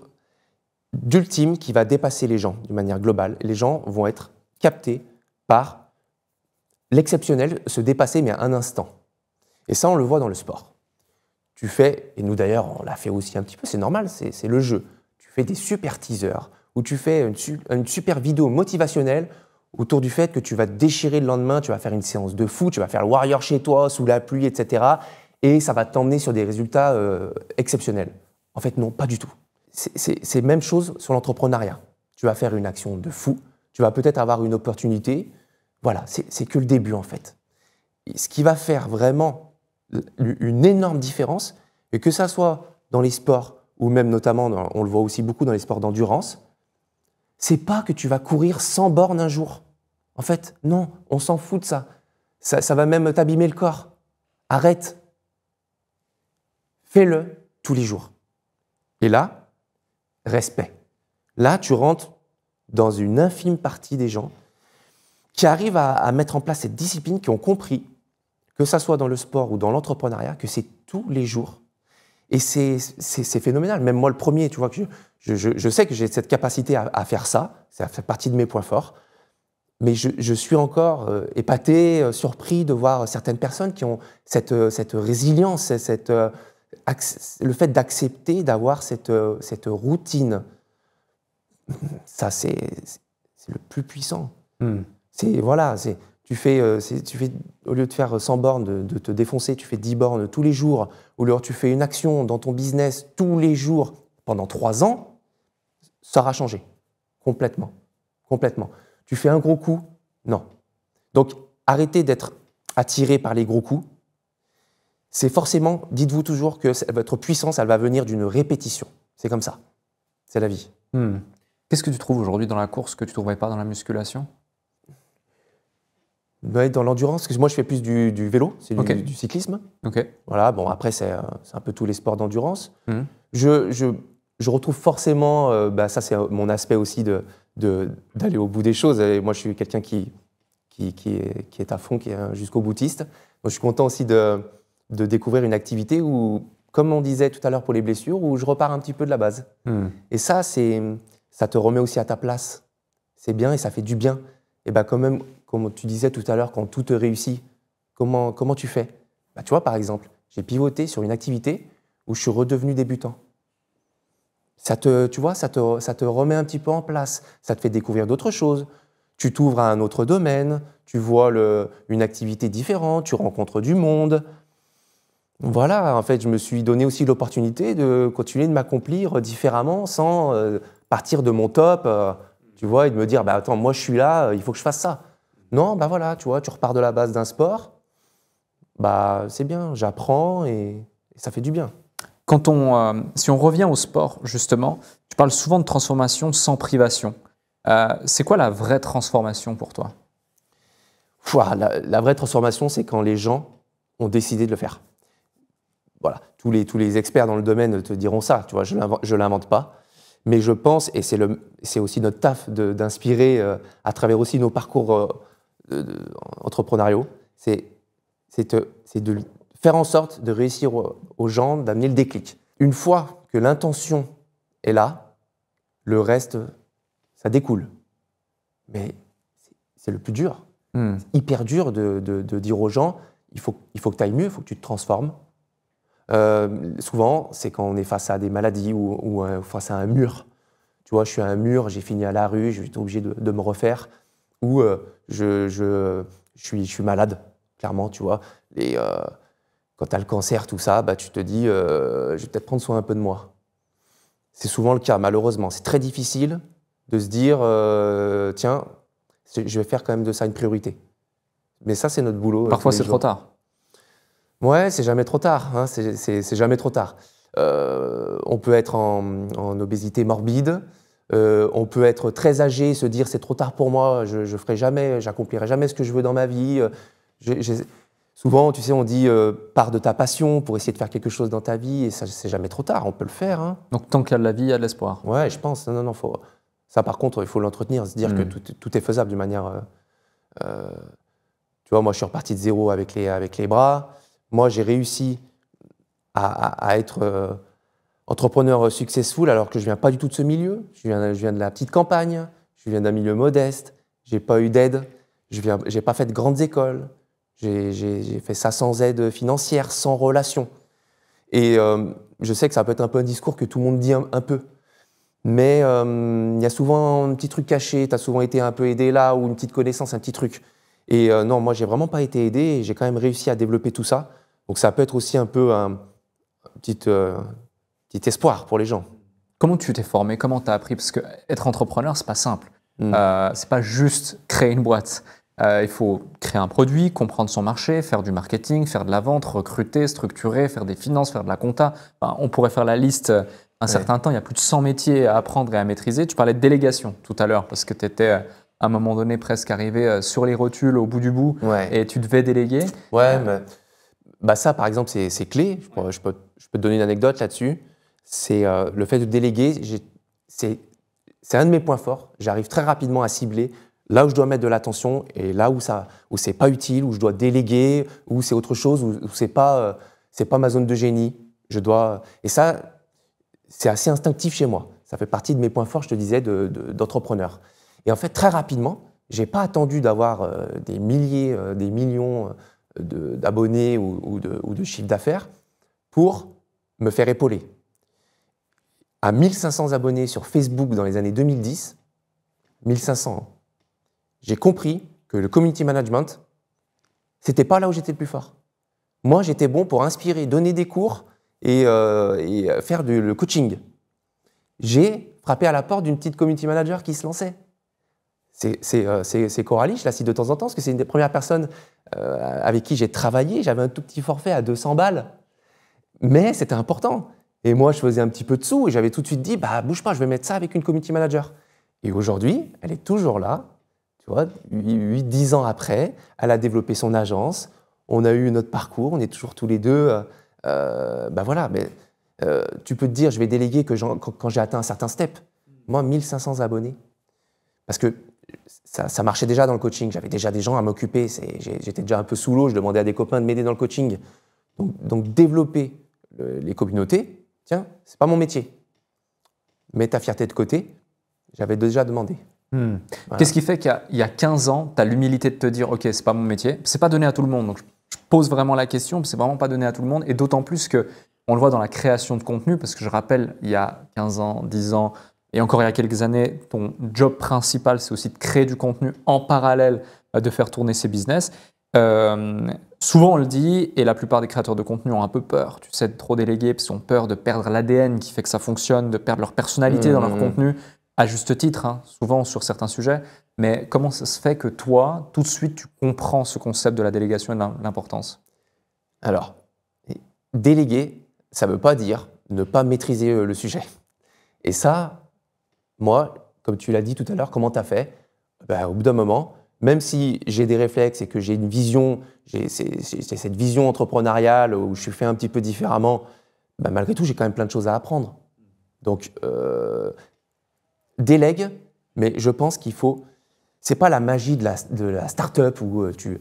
d'ultime qui va dépasser les gens d'une manière globale. Les gens vont être captés par l'exceptionnel, se dépasser, mais à un instant. Et ça, on le voit dans le sport. Tu fais, et nous d'ailleurs, on l'a fait aussi un petit peu, c'est normal, c'est le jeu. Tu fais des super teasers, ou tu fais une super vidéo motivationnelle autour du fait que tu vas te déchirer le lendemain, tu vas faire une séance de foot, tu vas faire le warrior chez toi, sous la pluie, etc. Et ça va t'emmener sur des résultats exceptionnels. En fait, non, pas du tout. C'est la même chose sur l'entrepreneuriat. Tu vas faire une action de fou, tu vas peut-être avoir une opportunité. Voilà, c'est que le début, en fait. Et ce qui va faire vraiment une énorme différence, et que ça soit dans les sports, ou même notamment, on le voit aussi beaucoup dans les sports d'endurance, c'est pas que tu vas courir 100 bornes un jour. En fait, non, on s'en fout de ça. Ça va même t'abîmer le corps. Arrête. Fais-le tous les jours. Et là, respect. Là, tu rentres dans une infime partie des gens qui arrivent à mettre en place cette discipline, qui ont compris, que ça soit dans le sport ou dans l'entrepreneuriat, que c'est tous les jours. Et c'est phénoménal. Même moi, le premier, tu vois, que je sais que j'ai cette capacité à faire ça. Ça fait partie de mes points forts. Mais je suis encore épaté, surpris de voir certaines personnes qui ont cette résilience, le fait d'accepter d'avoir cette routine. Ça, c'est le plus puissant. Voilà, au lieu de faire 100 bornes, de te défoncer, tu fais 10 bornes tous les jours, ou alors tu fais une action dans ton business tous les jours pendant 3 ans, ça aura changé. Complètement. Complètement. Tu fais un gros coup? Non. Donc, arrêtez d'être attiré par les gros coups. C'est forcément, dites-vous toujours que votre puissance, elle va venir d'une répétition. C'est comme ça. C'est la vie. Qu'est-ce que tu trouves aujourd'hui dans la course que tu ne trouverais pas dans la musculation? Dans l'endurance, parce que moi je fais plus du vélo, c'est du cyclisme. Voilà, bon après c'est un peu tous les sports d'endurance. Je retrouve forcément, ça c'est mon aspect aussi d'aller au bout des choses. Et moi je suis quelqu'un qui est à fond, qui est jusqu'au boutiste. Donc je suis content aussi de découvrir une activité où, comme on disait tout à l'heure pour les blessures, où je repars un petit peu de la base. Et ça te remet aussi à ta place. C'est bien et ça fait du bien. Et quand même, comme tu disais tout à l'heure, quand tout te réussit, comment tu fais? Tu vois, par exemple, j'ai pivoté sur une activité où je suis redevenu débutant. Tu vois, ça te remet un petit peu en place. Ça te fait découvrir d'autres choses. Tu t'ouvres à un autre domaine, tu vois une activité différente, tu rencontres du monde. Voilà, en fait, je me suis donné aussi l'opportunité de continuer de m'accomplir différemment sans partir de mon top, tu vois, et de me dire, attends, moi je suis là, il faut que je fasse ça. Non, voilà, tu vois, tu repars de la base d'un sport, c'est bien, j'apprends et ça fait du bien. Si on revient au sport, justement, tu parles souvent de transformation sans privation. C'est quoi la vraie transformation pour toi? La vraie transformation, c'est quand les gens ont décidé de le faire. Voilà, tous les experts dans le domaine te diront ça, tu vois, je ne l'invente pas. Mais je pense, et c'est aussi notre taf d'inspirer à travers aussi nos parcours entrepreneuriaux, c'est de faire en sorte de réussir aux gens, d'amener le déclic. Une fois que l'intention est là, le reste, ça découle. Mais c'est le plus dur. C'est hyper dur de dire aux gens, il faut que tu ailles mieux, il faut que tu te transformes. Souvent, c'est quand on est face à des maladies ou face à un mur. Tu vois, je suis à un mur, j'ai fini à la rue, je suis obligé de me refaire. Ou je suis malade, clairement, tu vois. Et quand tu as le cancer, tout ça, tu te dis, je vais peut-être prendre soin un peu de moi. C'est souvent le cas, malheureusement. C'est très difficile de se dire, tiens, je vais faire quand même de ça une priorité. Mais ça, c'est notre boulot. Parfois, c'est trop tard. Ouais, c'est jamais trop tard. Hein, c'est jamais trop tard. On peut être en obésité morbide. On peut être très âgé et se dire c'est trop tard pour moi, je ferai jamais, j'accomplirai jamais ce que je veux dans ma vie. Souvent, tu sais, on dit pars de ta passion pour essayer de faire quelque chose dans ta vie et ça, c'est jamais trop tard, on peut le faire. Hein. Donc tant qu'il y a de la vie, il y a de l'espoir. Ouais, je pense. Non, ça par contre, il faut l'entretenir, se dire que tout est faisable d'une manière. Tu vois, moi, je suis reparti de zéro avec les bras. Moi, j'ai réussi à être entrepreneur successful alors que je ne viens pas du tout de ce milieu. Je viens de la petite campagne, je viens d'un milieu modeste, je n'ai pas eu d'aide, je n'ai pas fait de grandes écoles, j'ai fait ça sans aide financière, sans relation. Et je sais que ça peut être un peu un discours que tout le monde dit un peu. Mais il y a souvent un petit truc caché, tu as souvent été un peu aidé là, ou une petite connaissance, un petit truc. Et non, moi, j'ai vraiment pas été aidé et j'ai quand même réussi à développer tout ça. Donc, ça peut être aussi un peu un petit espoir pour les gens. Comment tu t'es formé? Comment tu as appris? Parce qu'être entrepreneur, c'est pas simple. C'est pas juste créer une boîte. Il faut créer un produit, comprendre son marché, faire du marketing, faire de la vente, recruter, structurer, faire des finances, faire de la compta. Enfin, on pourrait faire la liste un certain temps. Il y a plus de 100 métiers à apprendre et à maîtriser. Tu parlais de délégation tout à l'heure parce que tu étais... à un moment donné, presque arrivé sur les rotules, au bout du bout, et tu devais déléguer. Ouais, mais ça, par exemple, c'est clé. Je peux te donner une anecdote là-dessus. C'est le fait de déléguer, c'est un de mes points forts. J'arrive très rapidement à cibler là où je dois mettre de l'attention et là où c'est pas utile, où je dois déléguer, où c'est autre chose, où c'est pas ma zone de génie. Et ça, c'est assez instinctif chez moi. Ça fait partie de mes points forts, je te disais, d'entrepreneur. Et en fait, très rapidement, je n'ai pas attendu d'avoir des milliers, des millions d'abonnés ou de chiffre d'affaires pour me faire épauler. À 1500 abonnés sur Facebook dans les années 2010, 1500, j'ai compris que le community management, c'était pas là où j'étais le plus fort. Moi, j'étais bon pour inspirer, donner des cours et faire le coaching. J'ai frappé à la porte d'une petite community manager qui se lançait. C'est Coralie, je la cite de temps en temps, parce que c'est une des premières personnes avec qui j'ai travaillé. J'avais un tout petit forfait à 200 balles. Mais c'était important. Et moi, je faisais un petit peu de sous et j'avais tout de suite dit, bah, bouge pas, je vais mettre ça avec une community manager. Et aujourd'hui, elle est toujours là, tu vois, 8-10 ans après, elle a développé son agence, on a eu notre parcours, on est toujours tous les deux, bah voilà, mais tu peux te dire, je vais déléguer quand j'ai atteint un certain step. Moi, 1500 abonnés. Parce que ça marchait déjà dans le coaching, j'avais déjà des gens à m'occuper, j'étais déjà un peu sous l'eau, je demandais à des copains de m'aider dans le coaching. Donc développer les communautés, tiens, c'est pas mon métier. Mets ta fierté de côté, j'avais déjà demandé. Voilà. Qu'est-ce qui fait qu'il y a 15 ans, tu as l'humilité de te dire, ok, c'est pas mon métier, c'est pas donné à tout le monde. Donc je pose vraiment la question, c'est vraiment pas donné à tout le monde, et d'autant plus que on le voit dans la création de contenu, parce que je rappelle, il y a 15 ans, 10 ans, et encore il y a quelques années, ton job principal, c'est aussi de créer du contenu en parallèle de faire tourner ses business. Souvent on le dit, et la plupart des créateurs de contenu ont un peu peur, tu sais, de trop déléguer, parce qu'ils ont peur de perdre l'ADN qui fait que ça fonctionne, de perdre leur personnalité dans leur contenu, à juste titre, hein, souvent sur certains sujets. Mais comment ça se fait que toi, tout de suite, tu comprends ce concept de la délégation et de l'importance? Alors, déléguer, ça ne veut pas dire ne pas maîtriser le sujet. Et ça, moi, comme tu l'as dit tout à l'heure, comment tu as fait? Au bout d'un moment, même si j'ai des réflexes et que j'ai une vision, j'ai cette vision entrepreneuriale où je suis fait un petit peu différemment, malgré tout, j'ai quand même plein de choses à apprendre. Donc, délègue, mais je pense qu'il faut... C'est pas la magie de la start-up où tu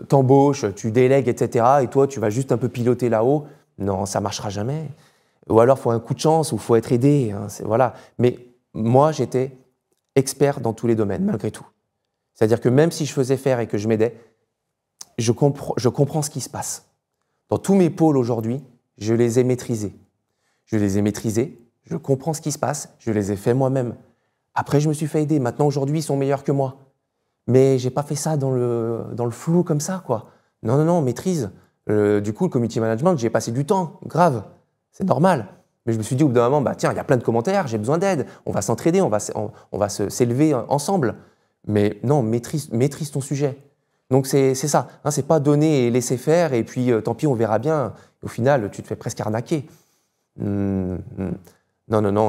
t'embauches, tu délègues, etc. Et toi, tu vas juste un peu piloter là-haut. Non, ça marchera jamais. Ou alors, il faut un coup de chance ou il faut être aidé. Hein, voilà. Mais moi, j'étais expert dans tous les domaines, malgré tout. C'est-à-dire que même si je faisais faire et que je m'aidais, je comprends ce qui se passe. Dans tous mes pôles aujourd'hui, je les ai maîtrisés. Je comprends ce qui se passe, je les ai faits moi-même. Après, je me suis fait aider. Maintenant, aujourd'hui, ils sont meilleurs que moi. Mais je n'ai pas fait ça dans le flou comme ça, quoi. Non, maîtrise. Du coup, le community management, j'y ai passé du temps, grave. C'est normal. Mais je me suis dit au bout d'un moment, tiens, il y a plein de commentaires, j'ai besoin d'aide. On va s'entraider, on va s'élever ensemble. Mais non, maîtrise ton sujet. Donc c'est ça. Hein, c'est pas donner et laisser faire et puis tant pis, on verra bien. Au final, tu te fais presque arnaquer. Non,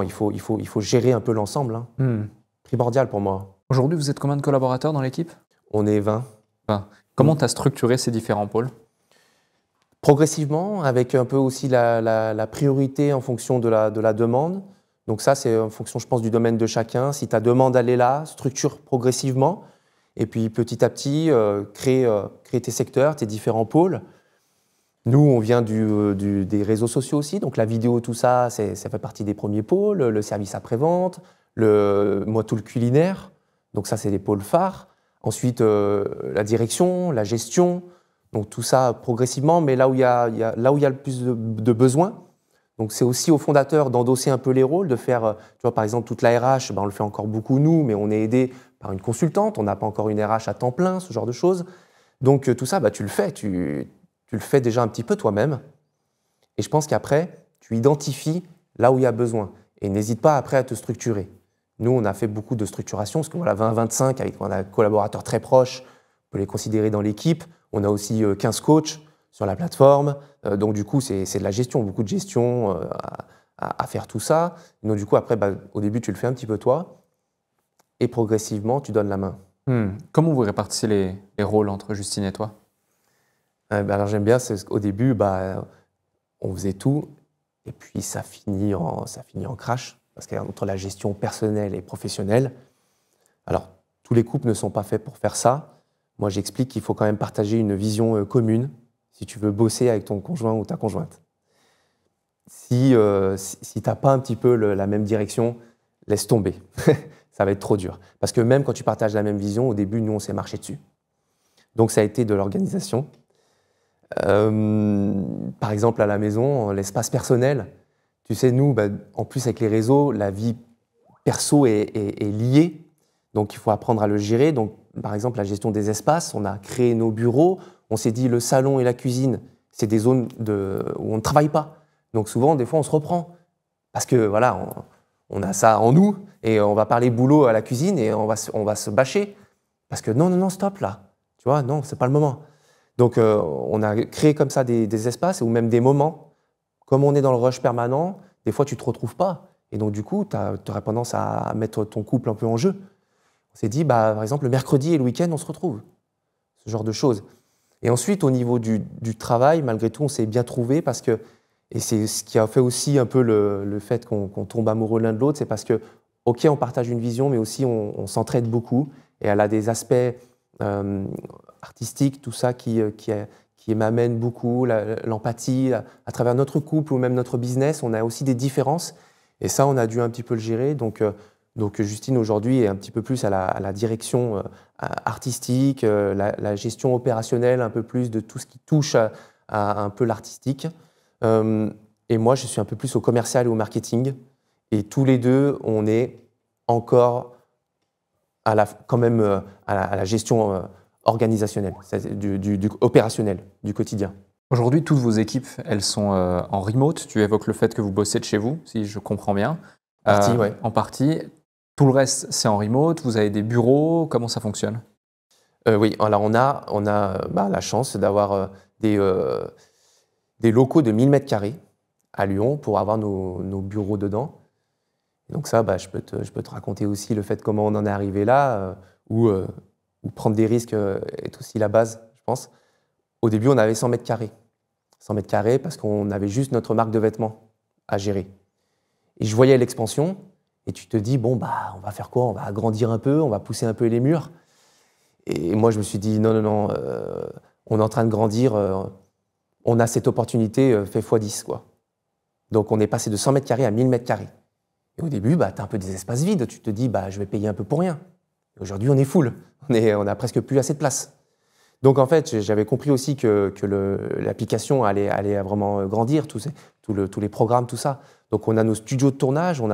il faut gérer un peu l'ensemble. Hein. Primordial pour moi. Aujourd'hui, vous êtes combien de collaborateurs dans l'équipe? On est 20. Comment tu as structuré ces différents pôles? Progressivement, avec un peu aussi la priorité en fonction de la demande. Donc ça, c'est en fonction, je pense, du domaine de chacun. Si ta demande, elle est là, structure progressivement. Et puis, petit à petit, créer tes secteurs, tes différents pôles. Nous, on vient des réseaux sociaux aussi. Donc la vidéo, tout ça, ça fait partie des premiers pôles. Le service après-vente, tout le culinaire. Donc ça, c'est les pôles phares. Ensuite, la direction, la gestion. Donc tout ça progressivement, mais là où il y a le plus de besoins. Donc c'est aussi aux fondateurs d'endosser un peu les rôles, de faire, tu vois, par exemple, toute la RH, on le fait encore beaucoup nous, mais on est aidé par une consultante, on n'a pas encore une RH à temps plein, ce genre de choses. Donc tout ça, tu le fais, tu le fais déjà un petit peu toi-même. Et je pense qu'après, tu identifies là où il y a besoin. Et n'hésite pas après à te structurer. Nous, on a fait beaucoup de structuration, parce que voilà, 20-25, on a des collaborateurs très proches, on peut les considérer dans l'équipe. On a aussi 15 coachs sur la plateforme. Donc, du coup, c'est de la gestion, beaucoup de gestion à faire tout ça. Donc, du coup, après, au début, tu le fais un petit peu toi. Et progressivement, tu donnes la main. Comment vous répartissez les rôles entre Justine et toi? Alors, j'aime bien, au début, on faisait tout. Et puis, ça finit en crash. Parce qu'entre la gestion personnelle et professionnelle, alors, tous les couples ne sont pas faits pour faire ça. Moi, j'explique qu'il faut quand même partager une vision commune si tu veux bosser avec ton conjoint ou ta conjointe. Si tu n'as pas un petit peu la même direction, laisse tomber. Ça va être trop dur. Parce que même quand tu partages la même vision, au début, nous, on s'est marché dessus. Donc, ça a été de l'organisation. Par exemple, à la maison, l'espace personnel. Tu sais, nous, en plus, avec les réseaux, la vie perso est liée. Donc, il faut apprendre à le gérer. Donc, par exemple, la gestion des espaces, on a créé nos bureaux, On s'est dit le salon et la cuisine, c'est des zones où on ne travaille pas. Donc souvent, des fois, on se reprend. Parce que voilà, on a ça en nous et on va parler boulot à la cuisine et on va se bâcher. Parce que non, stop là. Tu vois, non, c'est pas le moment. Donc on a créé comme ça des espaces ou même des moments. Comme on est dans le rush permanent, des fois, tu ne te retrouves pas. Et donc, du coup, tu aurais tendance à mettre ton couple un peu en jeu. On s'est dit, par exemple, le mercredi et le week-end, on se retrouve. Ce genre de choses. Et ensuite, au niveau du travail, malgré tout, on s'est bien trouvé parce que, et c'est ce qui a fait aussi un peu le fait qu'on tombe amoureux l'un de l'autre, c'est parce que, OK, on partage une vision, mais aussi on s'entraide beaucoup. Et elle a des aspects artistiques, tout ça, qui m'amène beaucoup, l'empathie. À travers notre couple ou même notre business, on a aussi des différences. Et ça, on a dû un petit peu le gérer. Donc Justine, aujourd'hui, est un petit peu plus à la direction artistique, la gestion opérationnelle, un peu plus de tout ce qui touche à un peu l'artistique. Et moi, je suis un peu plus au commercial et au marketing. Et tous les deux, on est encore quand même à la gestion organisationnelle, du opérationnel, du quotidien. Aujourd'hui, toutes vos équipes, elles sont en remote. Tu évoques le fait que vous bossez de chez vous, si je comprends bien. Ouais. En partie. Tout le reste, c'est en remote. Vous avez des bureaux. Comment ça fonctionne? Oui, alors on a la chance d'avoir des locaux de 1000 m² à Lyon pour avoir nos bureaux dedans. Et donc ça, je peux te raconter aussi le fait comment on en est arrivé là, où prendre des risques est aussi la base, je pense. Au début, on avait 100 m². 100 m² parce qu'on avait juste notre marque de vêtements à gérer. Et je voyais l'expansion et tu te dis, bon, on va faire quoi? On va agrandir un peu, on va pousser un peu les murs. Et moi, je me suis dit, non, on est en train de grandir, on a cette opportunité fait x10, quoi. Donc, on est passé de 100 m² à 1000 m². Et au début, tu as un peu des espaces vides. Tu te dis, je vais payer un peu pour rien. Aujourd'hui, on est full. On a presque plus assez de place. Donc, en fait, j'avais compris aussi que l'application allait vraiment grandir, tous les programmes, tout ça. Donc, on a nos studios de tournage, on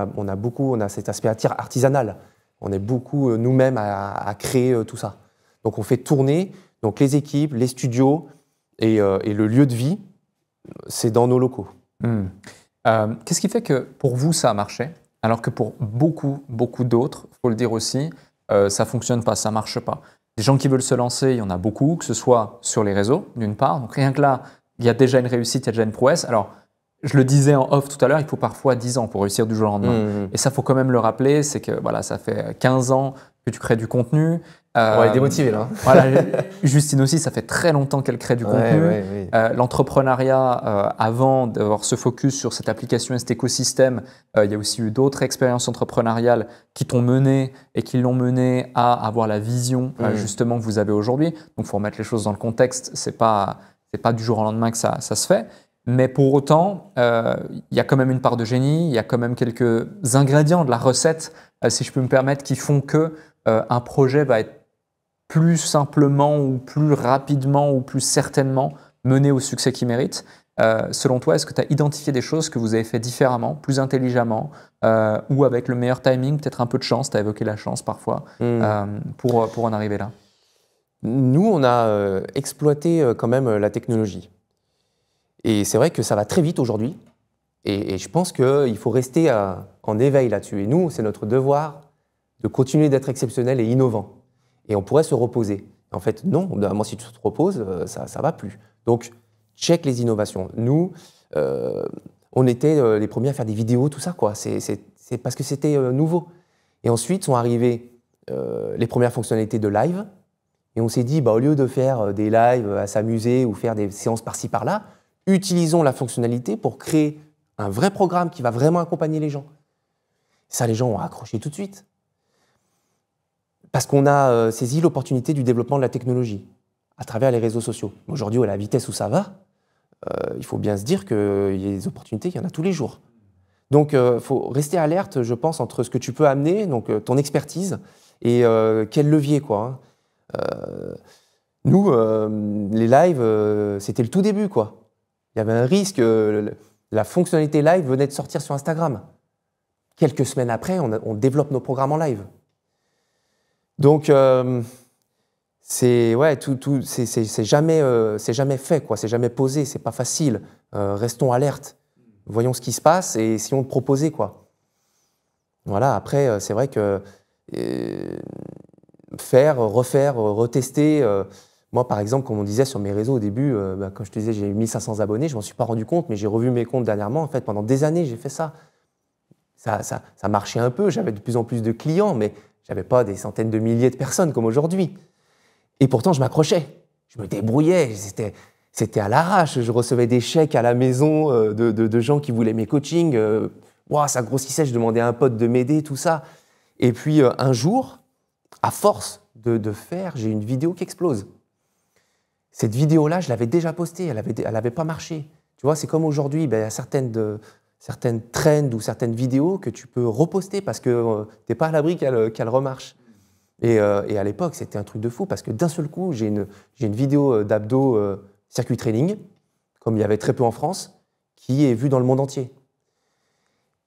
a cet aspect artisanal. On est beaucoup nous-mêmes à créer tout ça. Donc, on fait tourner donc les équipes, les studios et le lieu de vie, c'est dans nos locaux. Qu'est-ce qui fait que pour vous, ça a marché, alors que pour beaucoup d'autres, il faut le dire aussi, ça ne fonctionne pas, ça ne marche pas? Des gens qui veulent se lancer, il y en a beaucoup, que ce soit sur les réseaux, d'une part. Donc rien que là, il y a déjà une réussite, il y a déjà une prouesse. Alors, je le disais en off tout à l'heure, il faut parfois 10 ans pour réussir du jour au lendemain. Et ça, il faut quand même le rappeler, c'est que voilà, ça fait 15 ans que tu crées du contenu. On est démotivé là. Voilà, Justine aussi, ça fait très longtemps qu'elle crée du contenu. Ouais. L'entrepreneuriat, avant d'avoir ce focus sur cette application et cet écosystème, il y a aussi eu d'autres expériences entrepreneuriales qui t'ont mené et qui l'ont mené à avoir la vision justement que vous avez aujourd'hui. Donc, il faut remettre les choses dans le contexte. C'est pas du jour au lendemain que ça se fait. Mais pour autant, il y a quand même une part de génie, il y a quand même quelques ingrédients de la recette, si je peux me permettre, qui font que un projet va être plus simplement ou plus rapidement ou plus certainement mené au succès qu'il mérite. Selon toi, est-ce que tu as identifié des choses que vous avez fait différemment, plus intelligemment ou avec le meilleur timing, peut-être un peu de chance, tu as évoqué la chance parfois, pour en arriver là? Nous, on a exploité quand même la technologie. Et c'est vrai que ça va très vite aujourd'hui. Et je pense qu'il faut rester en éveil là-dessus. Et nous, c'est notre devoir de continuer d'être exceptionnel et innovant. Et on pourrait se reposer. En fait, non, moi, si tu te reposes, ça ne va plus. Donc, check les innovations. Nous, on était les premiers à faire des vidéos, tout ça, quoi. C'est parce que c'était nouveau. Et ensuite, sont arrivées les premières fonctionnalités de live. Et on s'est dit, au lieu de faire des lives à s'amuser ou faire des séances par-ci, par-là, utilisons la fonctionnalité pour créer un vrai programme qui va vraiment accompagner les gens. Ça, les gens ont accroché tout de suite. Parce qu'on a saisi l'opportunité du développement de la technologie à travers les réseaux sociaux. Aujourd'hui, à la vitesse où ça va, il faut bien se dire qu'il y a des opportunités, il y en a tous les jours. Donc, il faut rester alerte, je pense, entre ce que tu peux amener, donc ton expertise, et quel levier, quoi. Nous, les lives, c'était le tout début, quoi. Il y avait un risque, la fonctionnalité live venait de sortir sur Instagram. Quelques semaines après, on développe nos programmes en live. Donc, c'est jamais fait, quoi. C'est jamais posé, c'est pas facile. Restons alertes, voyons ce qui se passe et essayons de proposer, quoi. Voilà. Après, c'est vrai que faire, refaire, retester. Moi, par exemple, comme on disait sur mes réseaux au début, comme je te disais, j'ai eu 1500 abonnés, je m'en suis pas rendu compte, mais j'ai revu mes comptes dernièrement. En fait, pendant des années, j'ai fait ça. Ça marchait un peu, j'avais de plus en plus de clients, mais j'avais pas des centaines de milliers de personnes comme aujourd'hui. Et pourtant, je m'accrochais, je me débrouillais, c'était à l'arrache. Je recevais des chèques à la maison de gens qui voulaient mes coachings. Ça grossissait, je demandais à un pote de m'aider, tout ça. Et puis, un jour, à force de faire, j'ai une vidéo qui explose. Cette vidéo-là, je l'avais déjà postée, elle avait pas marché. Tu vois, c'est comme aujourd'hui, il y a certaines trends ou certaines vidéos que tu peux reposter parce que tu n'es pas à l'abri qu'elles remarchent. Et à l'époque, c'était un truc de fou parce que d'un seul coup, j'ai une vidéo d'abdos circuit training, comme il y avait très peu en France, qui est vue dans le monde entier.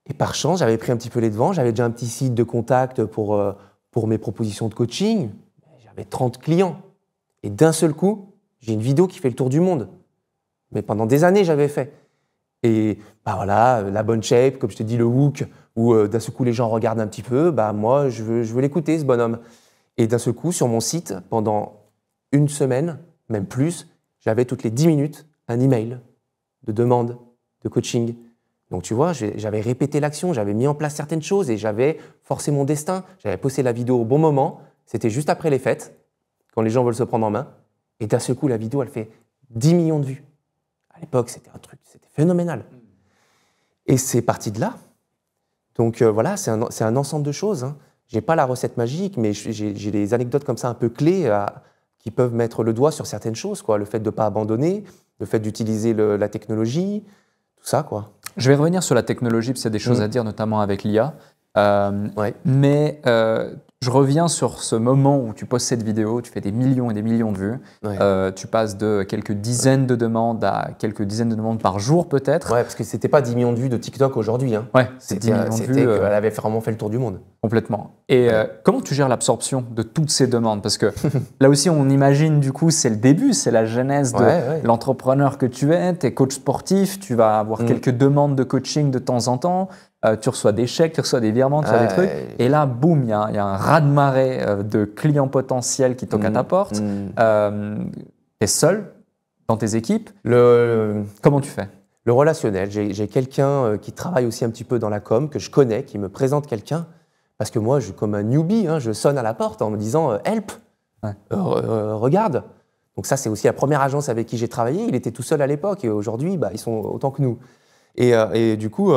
Et par chance, j'avais pris un petit peu les devants, j'avais déjà un petit site de contact pour mes propositions de coaching, j'avais 30 clients. Et d'un seul coup, j'ai une vidéo qui fait le tour du monde. Mais pendant des années, j'avais fait. Et voilà, la bonne shape, comme je t'ai dit, le hook, où d'un seul coup les gens regardent un petit peu, moi je veux l'écouter ce bonhomme. Et d'un seul coup, sur mon site, pendant une semaine, même plus, j'avais toutes les 10 minutes un email de demande de coaching. Donc tu vois, j'avais répété l'action, j'avais mis en place certaines choses et j'avais forcé mon destin. J'avais posté la vidéo au bon moment, c'était juste après les fêtes, quand les gens veulent se prendre en main. Et d'un seul coup, la vidéo, elle fait 10 millions de vues. À l'époque, c'était phénoménal. Et c'est parti de là. Donc voilà, c'est un ensemble de choses. Hein. Je n'ai pas la recette magique, mais j'ai des anecdotes comme ça un peu clés qui peuvent mettre le doigt sur certaines choses, quoi. Le fait de ne pas abandonner, le fait d'utiliser la technologie, tout ça, quoi. Je vais revenir sur la technologie, parce qu'il y a des choses à dire, notamment avec l'IA. Mais je reviens sur ce moment où tu postes cette vidéo, tu fais des millions et des millions de vues. Tu passes de quelques dizaines de demandes à quelques dizaines de demandes par jour peut-être. Ouais, parce que c'était pas 10 millions de vues de TikTok aujourd'hui. Hein. Ouais, c'est 10 millions de vues. Elle avait vraiment fait le tour du monde. Complètement. Et comment tu gères l'absorption de toutes ces demandes? Parce que là aussi, on imagine du coup, c'est le début, c'est la genèse de l'entrepreneur que tu es. Tu es coach sportif, tu vas avoir quelques demandes de coaching de temps en temps. Tu reçois des chèques, tu reçois des virements, tu reçois des trucs. Et là, boum, il y a un raz-de-marée de clients potentiels qui toquent à ta porte. Tu es seul dans tes équipes. Comment tu fais? Le relationnel. J'ai quelqu'un qui travaille aussi un petit peu dans la com, que je connais, qui me présente quelqu'un. Parce que moi, comme un newbie, je sonne à la porte en me disant « Help, regarde ». Donc ça, c'est aussi la première agence avec qui j'ai travaillé. Il était tout seul à l'époque et aujourd'hui, ils sont autant que nous. Et du coup…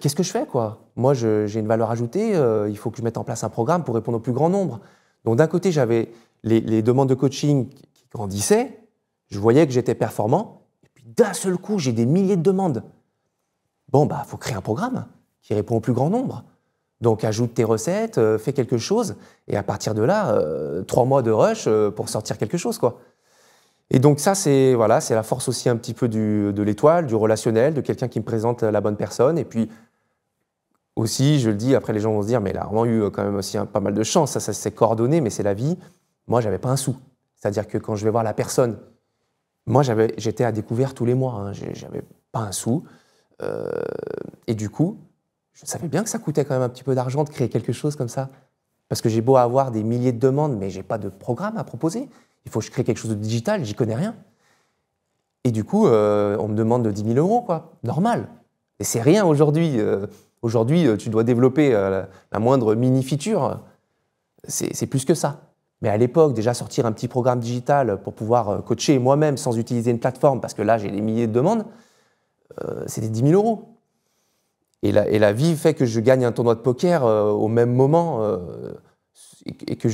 qu'est-ce que je fais, quoi? Moi, j'ai une valeur ajoutée, il faut que je mette en place un programme pour répondre au plus grand nombre. Donc d'un côté, j'avais les demandes de coaching qui grandissaient, je voyais que j'étais performant, et puis d'un seul coup, j'ai des milliers de demandes. Bon, faut créer un programme qui répond au plus grand nombre. Donc ajoute tes recettes, fais quelque chose, et à partir de là, 3 mois de rush pour sortir quelque chose, quoi. Et donc ça, c'est la force aussi un petit peu de l'étoile, du relationnel, de quelqu'un qui me présente la bonne personne. Et puis aussi, je le dis, après les gens vont se dire, mais il a vraiment eu quand même aussi pas mal de chance, ça s'est coordonné, mais c'est la vie. Moi, j'avais pas un sou. C'est-à-dire que quand je vais voir la personne, moi, j'étais à découvert tous les mois, j'avais pas un sou. Et du coup, je savais bien que ça coûtait quand même un petit peu d'argent de créer quelque chose comme ça. Parce que j'ai beau avoir des milliers de demandes, mais j'ai pas de programme à proposer. Il faut que je crée quelque chose de digital, j'y connais rien. Et du coup, on me demande de 10 000 €, quoi. Normal. Et c'est rien aujourd'hui. Aujourd'hui, tu dois développer la moindre mini-feature. C'est plus que ça. Mais à l'époque, déjà sortir un petit programme digital pour pouvoir coacher moi-même sans utiliser une plateforme, parce que là, j'ai des milliers de demandes, c'était 10 000 €. Et la vie fait que je gagne un tournoi de poker au même moment et que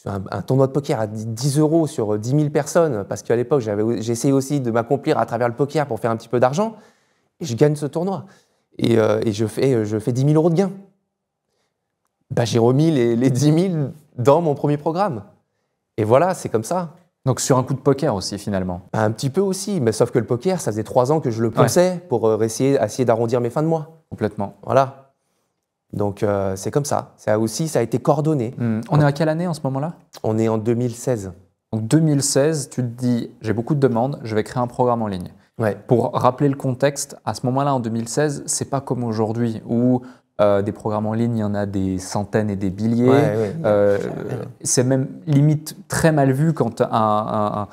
un tournoi de poker à 10 € sur 10 000 personnes, parce qu'à l'époque, j'ai essayé aussi de m'accomplir à travers le poker pour faire un petit peu d'argent, et je gagne ce tournoi. Et je fais 10 000 € de gains. J'ai remis les 10 000 dans mon premier programme. Et voilà, c'est comme ça. Donc sur un coup de poker aussi, finalement. Un petit peu aussi, mais sauf que le poker, ça faisait 3 ans que je le ponçais pour essayer d'arrondir mes fins de mois. Complètement. Voilà. Donc, c'est comme ça. Ça a été coordonné. On est à quelle année en ce moment-là? On est en 2016. Donc 2016, tu te dis, j'ai beaucoup de demandes, je vais créer un programme en ligne. Ouais. Pour rappeler le contexte, à ce moment-là, en 2016, c'est pas comme aujourd'hui où des programmes en ligne, il y en a des centaines et des milliers. C'est même limite très mal vu quand un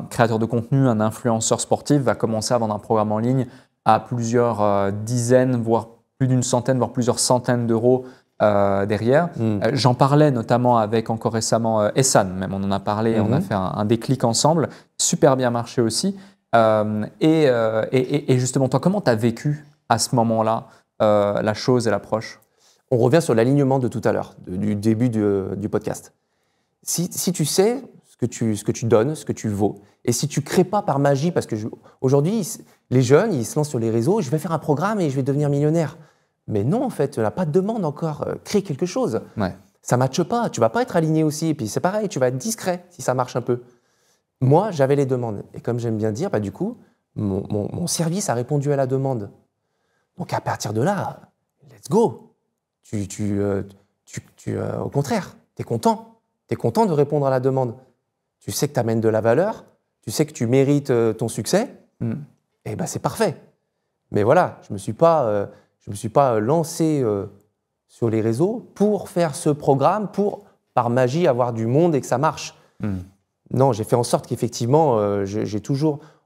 créateur de contenu, un influenceur sportif va commencer à vendre un programme en ligne à plusieurs dizaines, voire plus d'une centaine, voire plusieurs centaines d'euros derrière. J'en parlais notamment avec encore récemment Essan, même on en a parlé, on a fait un déclic ensemble, super bien marché aussi. Et justement, toi, comment tu as vécu à ce moment-là la chose et l'approche? On revient sur l'alignement de tout à l'heure, du début du podcast. Si tu sais ce que tu donnes, ce que tu vaux, et si tu ne crées pas par magie, parce que aujourd'hui, les jeunes, ils se lancent sur les réseaux, je vais faire un programme et je vais devenir millionnaire. Mais non, en fait, tu n'as pas de demande encore. Crée quelque chose. Ouais. Ça ne matche pas. Tu ne vas pas être aligné aussi. Et puis c'est pareil, tu vas être discret si ça marche un peu. Moi, j'avais les demandes. Et comme j'aime bien dire, du coup, mon service a répondu à la demande. Donc à partir de là, let's go. Au contraire, tu es content. Tu es content de répondre à la demande. Tu sais que tu amènes de la valeur. Tu sais que tu mérites ton succès. Et ben c'est parfait. Mais voilà, je me suis pas lancé sur les réseaux pour faire ce programme, pour, par magie, avoir du monde et que ça marche. Non, j'ai fait en sorte qu'effectivement,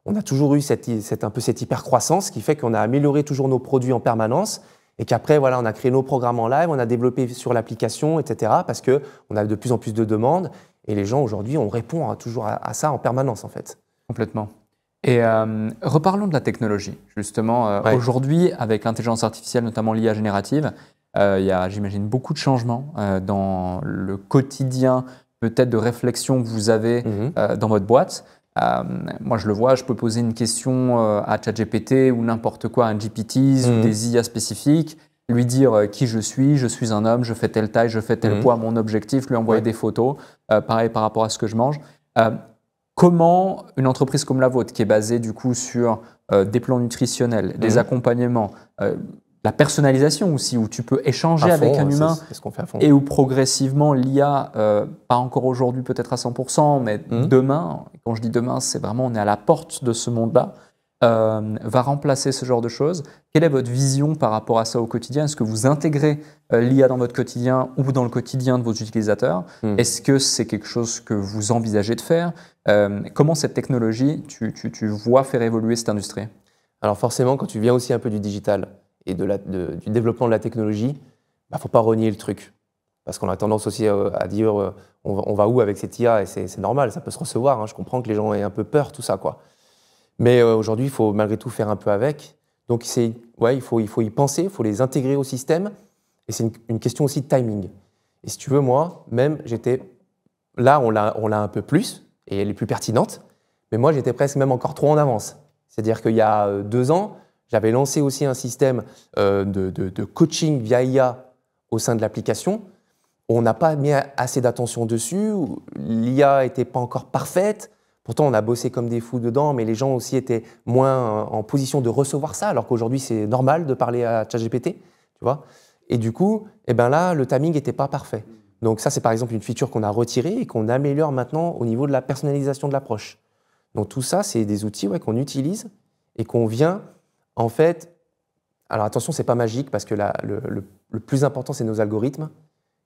on a toujours eu cette hyper-croissance qui fait qu'on a amélioré toujours nos produits en permanence et qu'après, voilà, on a créé nos programmes en live, on a développé sur l'application, etc. parce qu'on a de plus en plus de demandes et les gens, aujourd'hui, on répond toujours à ça en permanence, en fait. Complètement. Et reparlons de la technologie, justement. Aujourd'hui, avec l'intelligence artificielle, notamment l'IA générative, il y a, j'imagine, beaucoup de changements dans le quotidien, peut-être de réflexion que vous avez dans votre boîte. Moi, je le vois, je peux poser une question à ChatGPT ou n'importe quoi, un GPT ou des IA spécifiques, lui dire qui je suis un homme, je fais telle taille, je fais tel poids, mon objectif, lui envoyer des photos, pareil par rapport à ce que je mange. Comment une entreprise comme la vôtre, qui est basée du coup sur des plans nutritionnels, des accompagnements, la personnalisation aussi, où tu peux échanger avec un humain, c'est ce qu'on fait à fond. Et où progressivement l'IA, pas encore aujourd'hui peut-être à 100%, mais demain, quand je dis demain, c'est vraiment on est à la porte de ce monde-là, va remplacer ce genre de choses. Quelle est votre vision par rapport à ça au quotidien? Est-ce que vous intégrez l'IA dans votre quotidien ou dans le quotidien de vos utilisateurs? Est-ce que c'est quelque chose que vous envisagez de faire? Comment cette technologie, tu vois faire évoluer cette industrie? Alors forcément, quand tu viens aussi un peu du digital et du développement de la technologie, il ne faut pas renier le truc. Parce qu'on a tendance aussi à dire on va où avec cette IA? Et c'est normal, ça peut se recevoir. Hein. Je comprends que les gens aient un peu peur, tout ça, quoi. Mais aujourd'hui, il faut malgré tout faire un peu avec. Donc, il faut y penser, il faut les intégrer au système. Et c'est une question aussi de timing. Et si tu veux, moi, même, là, on l'a un peu plus, et elle est plus pertinente. Mais moi, j'étais presque même encore trop en avance. C'est-à-dire qu'il y a 2 ans, j'avais lancé aussi un système de coaching via IA au sein de l'application. On n'a pas mis assez d'attention dessus. L'IA n'était pas encore parfaite. Pourtant, on a bossé comme des fous dedans, mais les gens aussi étaient moins en position de recevoir ça, alors qu'aujourd'hui, c'est normal de parler à ChatGPT, tu vois. Et du coup, là, le timing n'était pas parfait. Donc ça, c'est par exemple une feature qu'on a retirée et qu'on améliore maintenant au niveau de la personnalisation de l'approche. Donc tout ça, c'est des outils qu'on utilise et qu'on vient, en fait... Alors attention, c'est pas magique parce que le plus important, c'est nos algorithmes.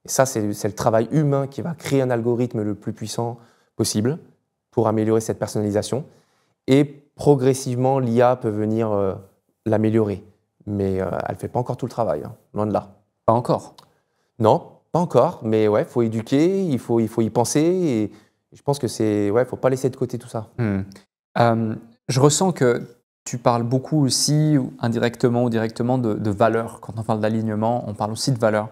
Et ça, c'est le travail humain qui va créer un algorithme le plus puissant possible pour améliorer cette personnalisation. Et progressivement, l'IA peut venir l'améliorer. Mais elle ne fait pas encore tout le travail, hein, loin de là. Pas encore? Non, pas encore. Mais ouais, il faut éduquer, il faut y penser. Et je pense que il ne faut pas laisser de côté tout ça. Je ressens que tu parles beaucoup aussi, indirectement ou directement, de valeurs. Quand on parle d'alignement, on parle aussi de valeurs.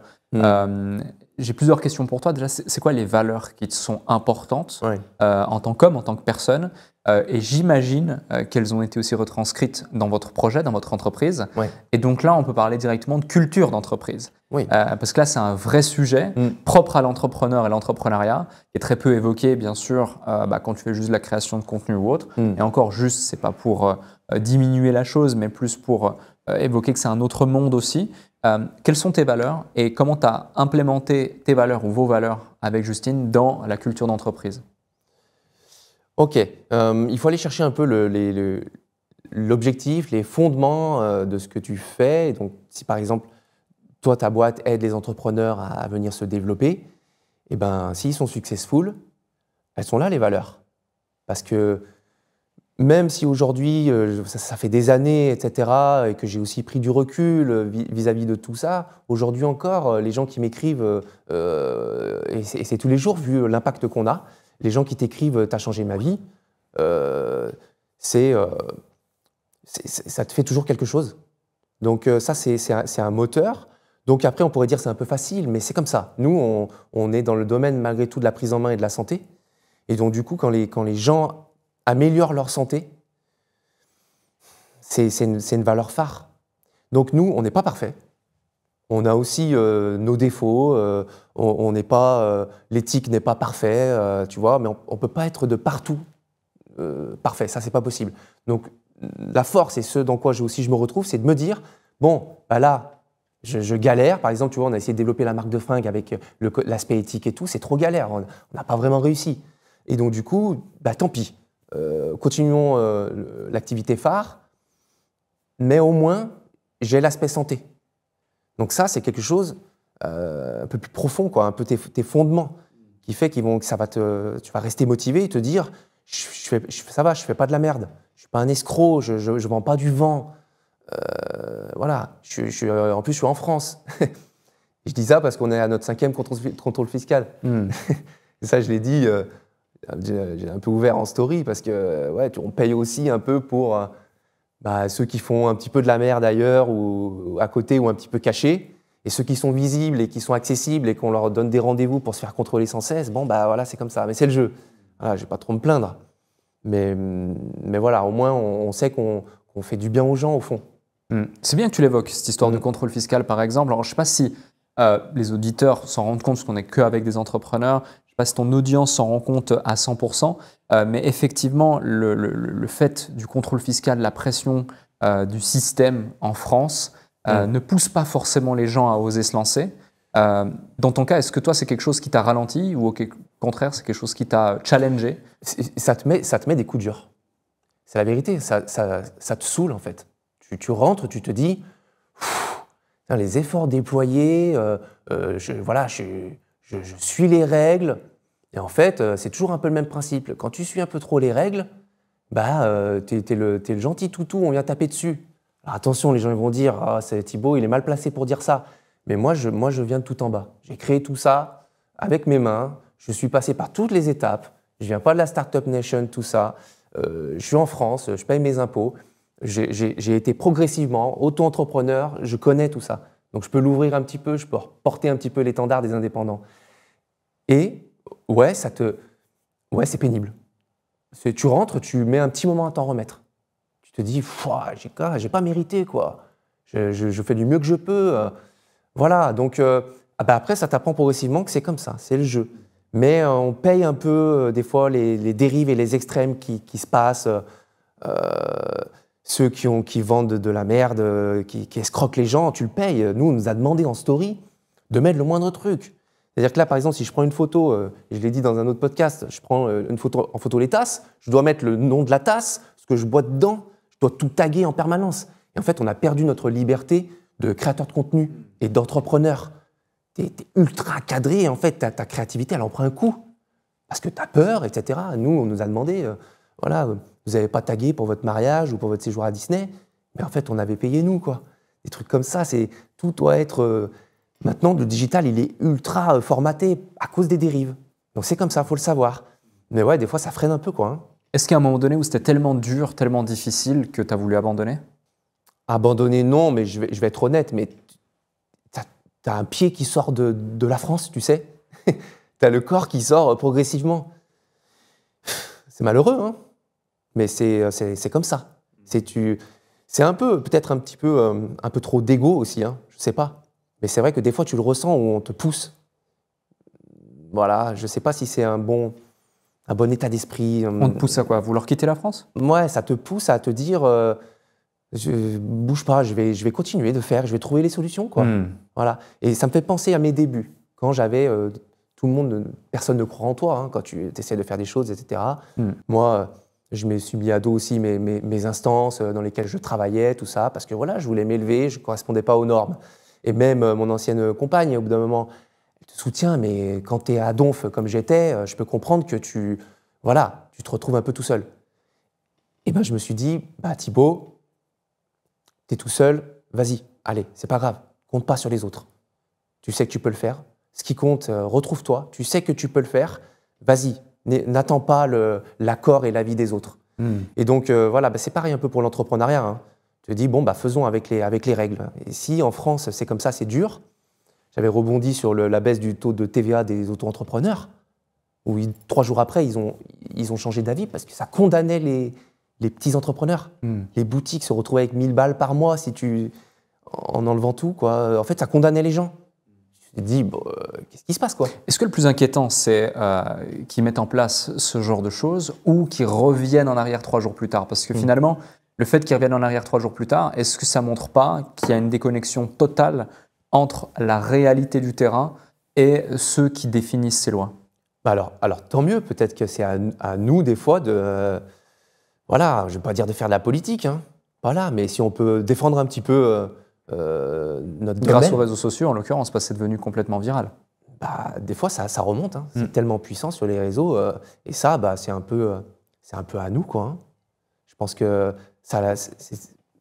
J'ai plusieurs questions pour toi. Déjà, c'est quoi les valeurs qui te sont importantes en tant qu'homme, en tant que personne? Et j'imagine qu'elles ont été aussi retranscrites dans votre projet, dans votre entreprise. Et donc là, on peut parler directement de culture d'entreprise. Parce que là, c'est un vrai sujet propre à l'entrepreneur et l'entrepreneuriat, qui est très peu évoqué, bien sûr, quand tu fais juste de la création de contenu ou autre. Et encore, juste, c'est pas pour diminuer la chose, mais plus pour évoquer que c'est un autre monde aussi. Quelles sont tes valeurs et comment tu as implémenté tes valeurs ou vos valeurs avec Justine dans la culture d'entreprise? Ok, il faut aller chercher un peu l'objectif, les fondements de ce que tu fais. Et donc, si par exemple, toi, ta boîte aide les entrepreneurs à venir se développer, eh ben, s'ils sont successful, elles sont là, les valeurs. Parce que même si aujourd'hui, ça fait des années, etc., et que j'ai aussi pris du recul vis-à-vis de tout ça, aujourd'hui encore, les gens qui m'écrivent, et c'est tous les jours, vu l'impact qu'on a, les gens qui t'écrivent « t'as changé ma vie », ça te fait toujours quelque chose. Donc ça, c'est un moteur. Donc après, on pourrait dire c'est un peu facile, mais c'est comme ça. Nous, on est dans le domaine malgré tout de la prise en main et de la santé. Et donc du coup, quand les gens améliorent leur santé, c'est une valeur phare. Donc nous, on n'est pas parfait. On a aussi nos défauts. On n'est pas, l'éthique n'est pas parfait, tu vois. Mais on peut pas être de partout parfait. Ça, c'est pas possible. Donc la force et ce dans quoi je me retrouve, c'est de me dire bon, bah là. Je galère, par exemple, tu vois, on a essayé de développer la marque de fringues avec l'aspect éthique et tout, c'est trop galère, on n'a pas vraiment réussi. Et donc du coup, bah, tant pis, continuons l'activité phare, mais au moins, j'ai l'aspect santé. Donc ça, c'est quelque chose un peu plus profond, quoi, un peu tes fondements, qui fait que tu vas rester motivé et te dire, ça va, je fais pas de la merde, je suis pas un escroc, je vends pas du vent. Voilà, en plus je suis en France. Je dis ça parce qu'on est à notre 5e contrôle fiscal. Ça, je l'ai dit, j'ai un peu ouvert en story parce que ouais, on paye aussi un peu pour ceux qui font un petit peu de la merde ailleurs ou à côté ou un petit peu cachés. Et ceux qui sont visibles et qui sont accessibles et qu'on leur donne des rendez-vous pour se faire contrôler sans cesse, bon, bah voilà, c'est comme ça. Mais c'est le jeu. Voilà, je vais pas trop me plaindre. Mais voilà, au moins, on sait qu'on fait du bien aux gens, au fond. C'est bien que tu l'évoques, cette histoire de contrôle fiscal, par exemple. Alors, je ne sais pas si les auditeurs s'en rendent compte, parce qu'on n'est qu'avec des entrepreneurs. Je ne sais pas si ton audience s'en rend compte à 100%. Mais effectivement, le fait du contrôle fiscal, la pression du système en France ne pousse pas forcément les gens à oser se lancer. Dans ton cas, est-ce que toi, c'est quelque chose qui t'a ralenti ou au contraire, c'est quelque chose qui t'a challengé? Ça te met des coups durs. C'est la vérité. Ça te saoule, en fait. Tu rentres, tu te dis, les efforts déployés, je suis les règles. Et en fait, c'est toujours un peu le même principe. Quand tu suis un peu trop les règles, t'es le gentil toutou, on vient taper dessus. Alors attention, les gens vont dire, c'est Thibaut, il est mal placé pour dire ça. Mais moi, je viens de tout en bas. J'ai créé tout ça avec mes mains. Je suis passé par toutes les étapes. Je viens pas de la Startup Nation, tout ça. Je suis en France, je paye mes impôts. J'ai été progressivement auto-entrepreneur, je connais tout ça. Donc je peux l'ouvrir un petit peu, je peux porter un petit peu l'étendard des indépendants. Et ouais, c'est pénible. Tu rentres, tu mets un petit moment à t'en remettre. Tu te dis, j'ai pas mérité, quoi. Je fais du mieux que je peux. Voilà, donc après, ça t'apprend progressivement que c'est comme ça, c'est le jeu. Mais on paye un peu, des fois, les dérives et les extrêmes qui se passent. Ceux qui vendent de la merde, qui escroquent les gens, tu le payes. Nous, on nous a demandé en story de mettre le moindre truc. C'est-à-dire que là, par exemple, si je prends une photo, je l'ai dit dans un autre podcast, je prends une photo en photo les tasses, je dois mettre le nom de la tasse, ce que je bois dedans, je dois tout taguer en permanence. Et en fait, on a perdu notre liberté de créateur de contenu et d'entrepreneur. T'es ultra cadré et en fait, ta créativité, elle en prend un coup. Parce que t'as peur, etc. Nous, on nous a demandé, vous n'avez pas tagué pour votre mariage ou pour votre séjour à Disney, mais en fait, on avait payé nous, quoi. Des trucs comme ça, tout doit être... maintenant, le digital, il est ultra formaté à cause des dérives. Donc c'est comme ça, il faut le savoir. Mais ouais, des fois, ça freine un peu, quoi. Est-ce qu'il y a un moment donné où c'était tellement dur, tellement difficile que tu as voulu abandonner? Abandonner, non, mais je vais être honnête, mais tu as un pied qui sort de la France, tu sais. Tu as le corps qui sort progressivement. C'est malheureux, hein. Mais c'est comme ça. C'est un peu, peut-être un peu trop d'égo aussi, hein, je ne sais pas. Mais c'est vrai que des fois, tu le ressens où on te pousse. Voilà, je ne sais pas si c'est un bon état d'esprit. On te pousse à quoi? À vouloir quitter la France? Ouais, ça te pousse à te dire je bouge pas, je vais continuer de faire, je vais trouver les solutions, quoi. Voilà. Et ça me fait penser à mes débuts, quand j'avais tout le monde, personne ne croit en toi, hein, quand tu essaies de faire des choses, etc. Moi, je me suis mis à dos aussi mes instances dans lesquelles je travaillais, tout ça, parce que voilà, je voulais m'élever, je ne correspondais pas aux normes. Et même mon ancienne compagne, au bout d'un moment, elle te soutient, mais quand tu es à donf comme j'étais, je peux comprendre que tu te retrouves un peu tout seul. Et ben, je me suis dit, Thibaut, tu es tout seul, vas-y, allez, c'est pas grave, compte pas sur les autres. Tu sais que tu peux le faire. Ce qui compte, retrouve-toi, tu sais que tu peux le faire, vas-y, n'attends pas l'accord et l'avis des autres. Et donc, c'est pareil un peu pour l'entrepreneuriat. Hein. Tu te dis, faisons avec les règles. Et si en France, c'est comme ça, c'est dur. J'avais rebondi sur la baisse du taux de TVA des auto-entrepreneurs, où 3 jours après, ils ont changé d'avis parce que ça condamnait les petits entrepreneurs. Les boutiques se retrouvaient avec 1000 balles par mois en enlevant tout, quoi. En fait, ça condamnait les gens. Je me dis, qu'est-ce qui se passe, quoi? Est-ce que le plus inquiétant, c'est qu'ils mettent en place ce genre de choses ou qu'ils reviennent en arrière 3 jours plus tard? Parce que finalement, le fait qu'ils reviennent en arrière 3 jours plus tard, est-ce que ça ne montre pas qu'il y a une déconnexion totale entre la réalité du terrain et ceux qui définissent ces lois? Alors, tant mieux. Peut-être que c'est à nous, des fois, je ne vais pas dire de faire de la politique, hein, voilà, mais si on peut défendre un petit peu notre domaine. Grâce aux réseaux sociaux, en l'occurrence, parce que c'est devenu complètement viral. Des fois, ça remonte. Hein. C'est tellement puissant sur les réseaux. Et ça, c'est un peu à nous, quoi. Hein. Je pense que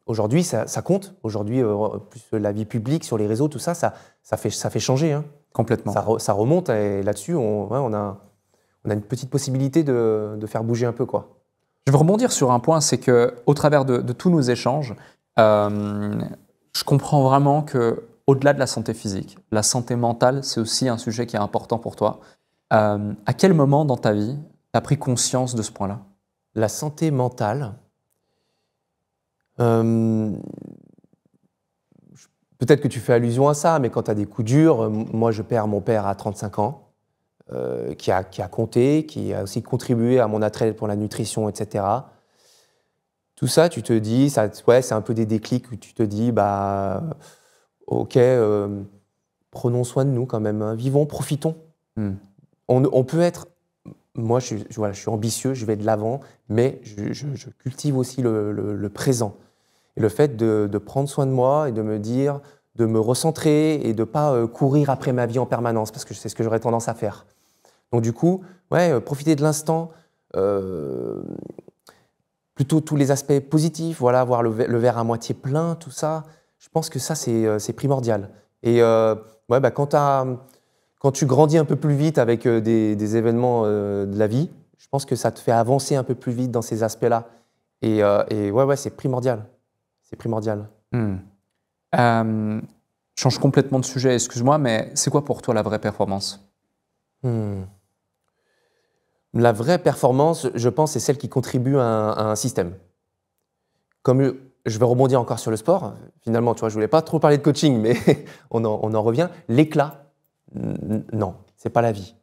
aujourd'hui, ça compte. Aujourd'hui, plus la vie publique sur les réseaux, tout ça, ça fait changer. Hein. Complètement. Ça remonte et là-dessus, on a une petite possibilité de faire bouger un peu, quoi. Je veux rebondir sur un point, c'est qu'au travers de tous nos échanges, je comprends vraiment qu'au-delà de la santé physique, la santé mentale, c'est aussi un sujet qui est important pour toi. À quel moment dans ta vie tu as pris conscience de ce point-là? La santé mentale, peut-être que tu fais allusion à ça, mais quand tu as des coups durs, moi je perds mon père à 35 ans, qui a compté, qui a aussi contribué à mon attrait pour la nutrition, etc. Tout ça, tu te dis, c'est un peu des déclics où tu te dis, ok, prenons soin de nous quand même, hein, vivons, profitons. On peut être, moi je suis ambitieux, je vais de l'avant, mais je cultive aussi le présent. Et le fait de prendre soin de moi et de me dire, de me recentrer et de ne pas courir après ma vie en permanence, parce que c'est ce que j'aurais tendance à faire. Donc du coup, profiter de l'instant, plutôt tous les aspects positifs, voir le verre à moitié plein, tout ça, je pense que ça, c'est primordial. Et quand tu grandis un peu plus vite avec des événements de la vie, je pense que ça te fait avancer un peu plus vite dans ces aspects-là. Et c'est primordial. C'est primordial. Je change complètement de sujet, excuse-moi, mais c'est quoi pour toi la vraie performance? La vraie performance, je pense, c'est celle qui contribue à un système. Comme je vais rebondir encore sur le sport, finalement, tu vois, je voulais pas trop parler de coaching, mais on en revient. L'éclat, non, c'est pas la vie.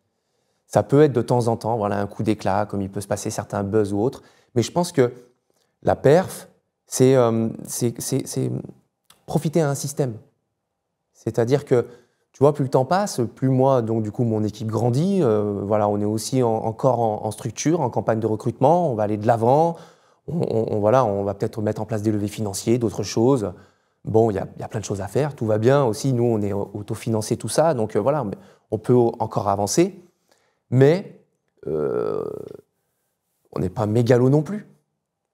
Ça peut être de temps en temps, un coup d'éclat, comme il peut se passer certains buzz ou autres. Mais je pense que la perf, c'est profiter à un système. C'est-à-dire que, tu vois, plus le temps passe, plus moi, donc du coup, mon équipe grandit. On est aussi encore en structure, en campagne de recrutement. On va aller de l'avant. On va peut-être mettre en place des levées financiers, d'autres choses. Bon, il y a plein de choses à faire. Tout va bien aussi. Nous, on est autofinancé, tout ça. Donc on peut encore avancer. Mais on n'est pas mégalo non plus.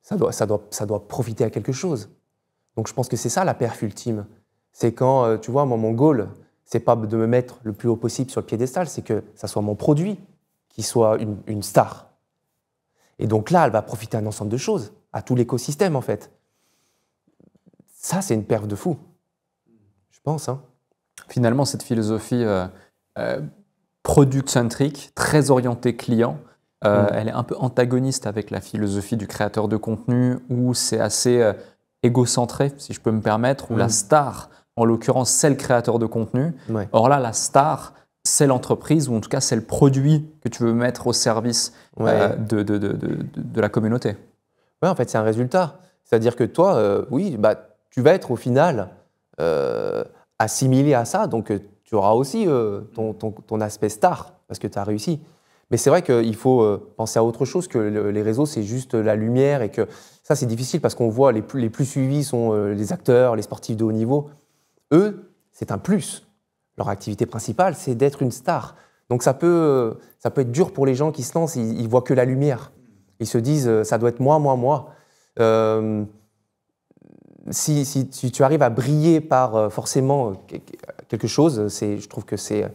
Ça doit profiter à quelque chose. Donc je pense que c'est ça la perf ultime. C'est quand, tu vois, moi, mon goal, c'est pas de me mettre le plus haut possible sur le piédestal, c'est que ça soit mon produit qui soit une star. Et donc là, elle va profiter à un ensemble de choses, à tout l'écosystème en fait. Ça, c'est une perf de fou, je pense. Hein. Finalement, cette philosophie product-centrique, très orientée client, elle est un peu antagoniste avec la philosophie du créateur de contenu où c'est assez égocentré, si je peux me permettre, où la star, en l'occurrence, c'est le créateur de contenu. Ouais. Or là, la star, c'est l'entreprise, ou en tout cas, c'est le produit que tu veux mettre au service de la communauté. Oui, en fait, c'est un résultat. C'est-à-dire que toi, oui, bah, tu vas être au final assimilé à ça, donc tu auras aussi ton aspect star, parce que tu as réussi. Mais c'est vrai qu'il faut penser à autre chose, que les réseaux, c'est juste la lumière, et que ça, c'est difficile, parce qu'on voit les plus suivis sont les acteurs, les sportifs de haut niveau. Eux, c'est un plus. Leur activité principale, c'est d'être une star. Donc ça peut être dur pour les gens qui se lancent, ils voient que la lumière. Ils se disent, ça doit être moi, moi, moi. Si tu arrives à briller par forcément quelque chose, je trouve que c'est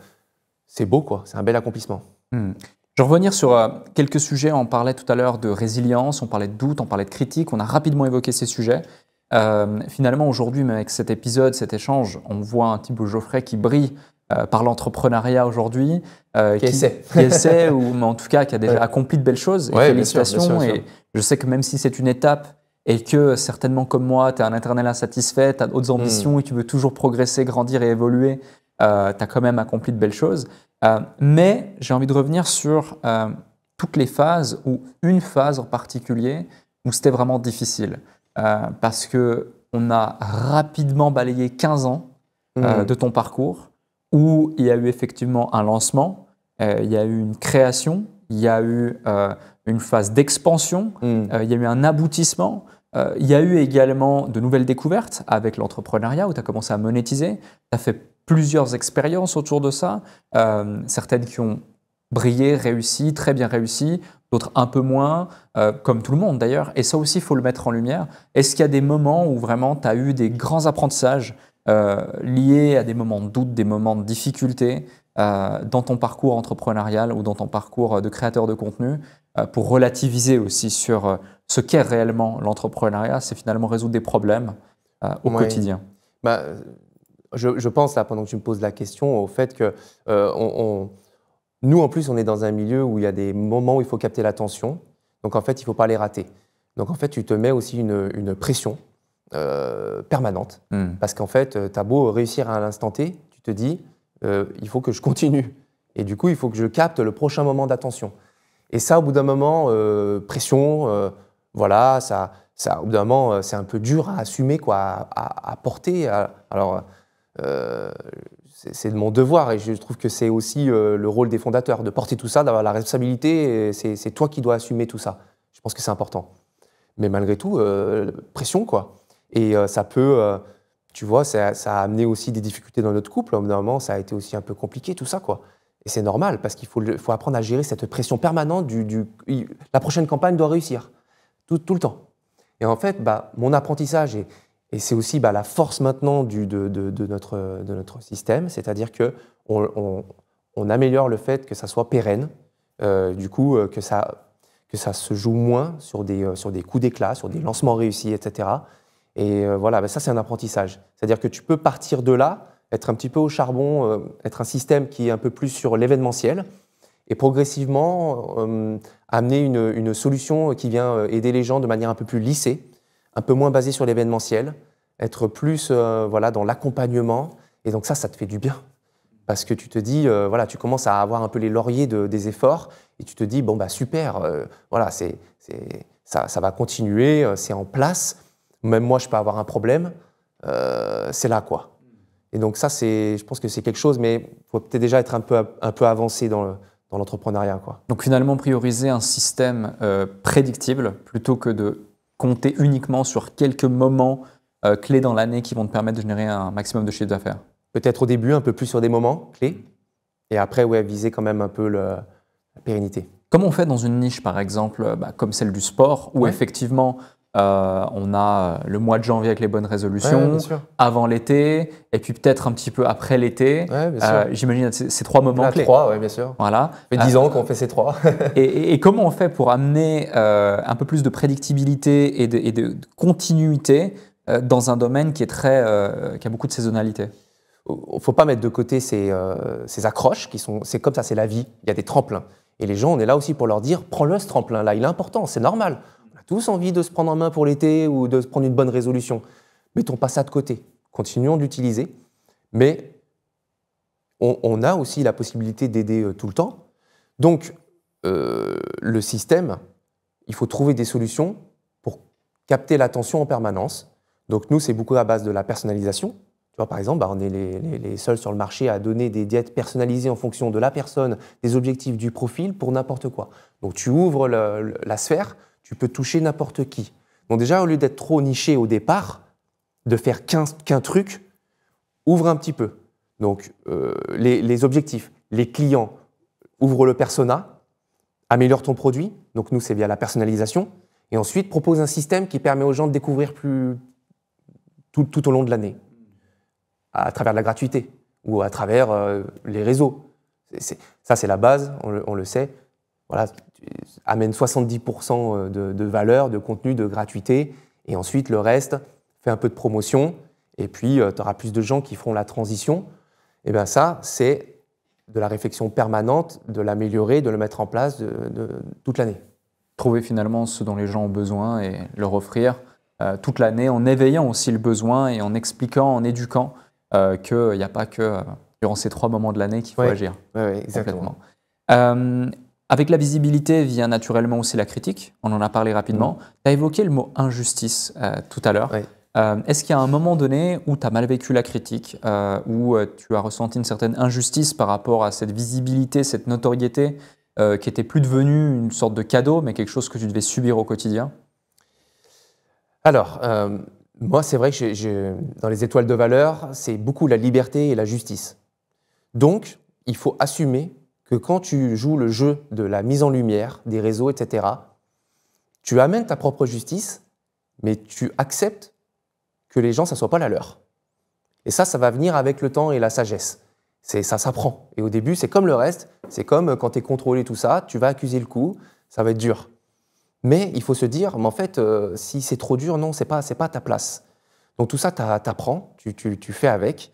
beau, quoi. C'est un bel accomplissement. Je vais revenir sur quelques sujets. On parlait tout à l'heure de résilience, on parlait de doute, on parlait de critique. On a rapidement évoqué ces sujets. Finalement, aujourd'hui, même avec cet épisode, cet échange, on voit un Thibaut Geoffrey qui brille par l'entrepreneuriat aujourd'hui, qui essaie, ou en tout cas qui a déjà accompli de belles choses. Et félicitations. Bien sûr. Et je sais que même si c'est une étape et que certainement comme moi, tu es un éternel insatisfait, tu as d'autres ambitions et tu veux toujours progresser, grandir et évoluer, tu as quand même accompli de belles choses. Mais j'ai envie de revenir sur toutes les phases, ou une phase en particulier où c'était vraiment difficile. Parce qu'on a rapidement balayé 15 ans de ton parcours, où il y a eu effectivement un lancement, il y a eu une création, il y a eu une phase d'expansion, il y a eu un aboutissement, il y a eu également de nouvelles découvertes avec l'entrepreneuriat, où tu as commencé à monétiser, tu as fait plusieurs expériences autour de ça, certaines qui ont brillé, réussi, très bien réussi, d'autres un peu moins, comme tout le monde d'ailleurs. Et ça aussi, il faut le mettre en lumière. Est-ce qu'il y a des moments où vraiment tu as eu des grands apprentissages liés à des moments de doute, des moments de difficulté dans ton parcours entrepreneurial ou dans ton parcours de créateur de contenu, pour relativiser aussi sur ce qu'est réellement l'entrepreneuriat? C'est finalement résoudre des problèmes au quotidien. Bah, je pense, là, pendant que tu me poses la question, au fait que nous, en plus, on est dans un milieu où il y a des moments où il faut capter l'attention. Donc, en fait, il ne faut pas les rater. Donc, en fait, tu te mets aussi une pression permanente. Parce qu'en fait, tu as beau réussir à l'instant T, tu te dis, il faut que je continue. Et du coup, il faut que je capte le prochain moment d'attention. Et ça, au bout d'un moment, pression, voilà, au bout d'un moment, c'est un peu dur à assumer, quoi, à porter. Alors, c'est de mon devoir, et je trouve que c'est aussi le rôle des fondateurs, de porter tout ça, d'avoir la responsabilité, c'est toi qui dois assumer tout ça. Je pense que c'est important. Mais malgré tout, pression, quoi. Et ça peut, tu vois, ça a amené aussi des difficultés dans notre couple. Au bout d'un moment, ça a été aussi un peu compliqué, tout ça, quoi. Et c'est normal, parce qu'il faut apprendre à gérer cette pression permanente la prochaine campagne doit réussir, tout le temps. Et en fait, mon apprentissage, et c'est aussi la force maintenant de notre système, c'est-à-dire qu'on améliore le fait que ça soit pérenne, du coup, que ça se joue moins sur des coups d'éclat, sur des lancements réussis, etc. Et voilà, ça c'est un apprentissage. C'est-à-dire que tu peux partir de là, être un petit peu au charbon, être un système qui est un peu plus sur l'événementiel, et progressivement amener une solution qui vient aider les gens de manière un peu plus lissée, un peu moins basée sur l'événementiel, être plus dans l'accompagnement. Et donc ça te fait du bien. Parce que tu te dis, tu commences à avoir un peu les lauriers des efforts, et tu te dis, super, ça va continuer, c'est en place. Même moi, je peux avoir un problème. C'est là, quoi. Et donc ça, je pense que c'est quelque chose, mais il faut peut-être déjà être un peu avancé dans l'entrepreneuriat, quoi. Donc finalement, prioriser un système prédictible plutôt que de compter uniquement sur quelques moments clés dans l'année qui vont te permettre de générer un maximum de chiffre d'affaires. Peut-être au début, un peu plus sur des moments clés, et après, viser quand même un peu la pérennité. Comment on fait dans une niche, par exemple, comme celle du sport, où effectivement, on a le mois de janvier avec les bonnes résolutions, avant l'été, et puis peut-être un petit peu après l'été. J'imagine ces trois moments clés. 3, bien sûr. Voilà. Ça fait 10 ans qu'on fait ces 3. et comment on fait pour amener un peu plus de prédictibilité et de continuité dans un domaine qui a beaucoup de saisonnalité? Il ne faut pas mettre de côté ces accroches, c'est comme ça, c'est la vie. Il y a des tremplins. Et les gens, on est là aussi pour leur dire, prends-le ce tremplin-là, il est important, c'est normal. On a tous envie de se prendre en main pour l'été ou de se prendre une bonne résolution. Mettons pas ça de côté. Continuons de l'utiliser. Mais on a aussi la possibilité d'aider tout le temps. Donc, le système, il faut trouver des solutions pour capter l'attention en permanence. Donc nous, c'est beaucoup à base de la personnalisation. Tu vois, par exemple, on est les seuls sur le marché à donner des diètes personnalisées en fonction de la personne, des objectifs, du profil, pour n'importe quoi. Donc tu ouvres la sphère, tu peux toucher n'importe qui. Donc déjà, au lieu d'être trop niché au départ, de faire qu'un truc, ouvre un petit peu. Donc les objectifs, les clients, ouvre le persona, améliore ton produit. Donc nous, c'est via la personnalisation. Et ensuite, propose un système qui permet aux gens de découvrir tout au long de l'année, à travers la gratuité ou à travers les réseaux. Ça, c'est la base, on le sait. Voilà, amène 70% de valeur, de contenu, de gratuité. Et ensuite, le reste, fais un peu de promotion. Et puis, tu auras plus de gens qui feront la transition. Et bien ça, c'est de la réflexion permanente, de l'améliorer, de le mettre en place toute l'année. Trouver finalement ce dont les gens ont besoin et leur offrir toute l'année, en éveillant aussi le besoin et en expliquant, en éduquant qu'il n'y a pas que durant ces 3 moments de l'année qu'il faut agir. Oui, exactement. Avec la visibilité vient naturellement aussi la critique. On en a parlé rapidement. Tu as évoqué le mot injustice tout à l'heure. Est-ce qu'il y a un moment donné où tu as mal vécu la critique, où tu as ressenti une certaine injustice par rapport à cette visibilité, cette notoriété qui était plus devenue une sorte de cadeau, mais quelque chose que tu devais subir au quotidien? Alors, moi, c'est vrai que dans les étoiles de valeur, c'est beaucoup la liberté et la justice. Donc, il faut assumer que quand tu joues le jeu de la mise en lumière, des réseaux, etc., tu amènes ta propre justice, mais tu acceptes que les gens, ça ne soit pas la leur. Et ça va venir avec le temps et la sagesse. Ça s'apprend. Et au début, c'est comme le reste. C'est comme quand tu es contrôlé, tout ça, tu vas accuser le coup, ça va être dur. Mais il faut se dire, mais en fait, si c'est trop dur, non, c'est pas ta place. Donc tout ça, tu apprends, tu fais avec.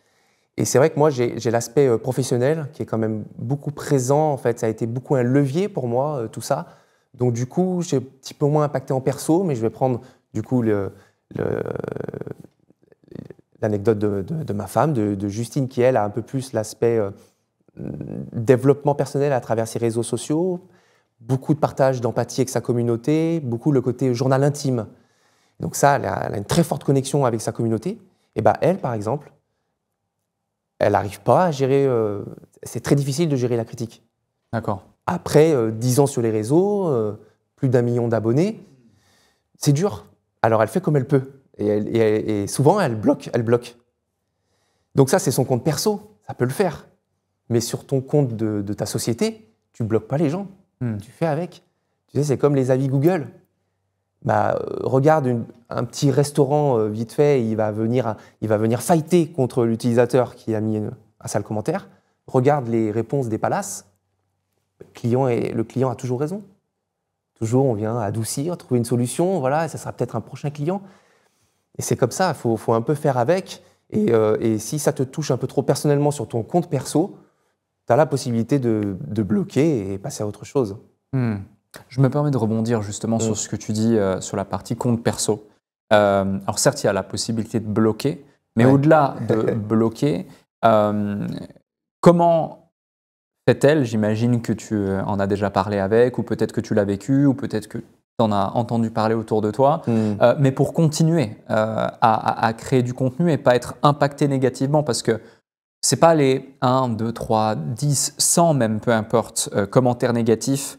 Et c'est vrai que moi, j'ai l'aspect professionnel qui est quand même beaucoup présent. En fait, ça a été beaucoup un levier pour moi, tout ça. Donc du coup, j'ai un petit peu moins impacté en perso, mais je vais prendre du coup l'anecdote de ma femme, de Justine, qui elle a un peu plus l'aspect développement personnel à travers ses réseaux sociaux, beaucoup de partage d'empathie avec sa communauté, beaucoup le côté journal intime. Donc ça, elle a une très forte connexion avec sa communauté. Et ben elle, par exemple, elle n'arrive pas à gérer. C'est très difficile de gérer la critique. D'accord. Après 10 ans sur les réseaux, plus d'1 million d'abonnés, c'est dur. Alors elle fait comme elle peut. Et souvent, elle bloque. Donc ça, c'est son compte perso. Ça peut le faire. Mais sur ton compte de ta société, tu ne bloques pas les gens. Tu fais avec. Tu sais, c'est comme les avis Google. Regarde un petit restaurant vite fait, il va venir fighter contre l'utilisateur qui a mis un sale commentaire. Regarde les réponses des palaces. Le client a toujours raison. Toujours, on vient adoucir, trouver une solution. Voilà, ça sera peut-être un prochain client. Et c'est comme ça, il faut un peu faire avec. Et si ça te touche un peu trop personnellement sur ton compte perso, tu as la possibilité de bloquer et passer à autre chose. Je me permets de rebondir justement sur ce que tu dis sur la partie compte perso. Alors certes, il y a la possibilité de bloquer, mais au-delà de bloquer, comment fait-elle? J'imagine que tu en as déjà parlé avec, ou peut-être que tu l'as vécu, ou peut-être que tu en as entendu parler autour de toi, mais pour continuer à créer du contenu et pas être impacté négativement, parce que c'est pas les 1, 2, 3, 10, 100 même, peu importe, commentaires négatifs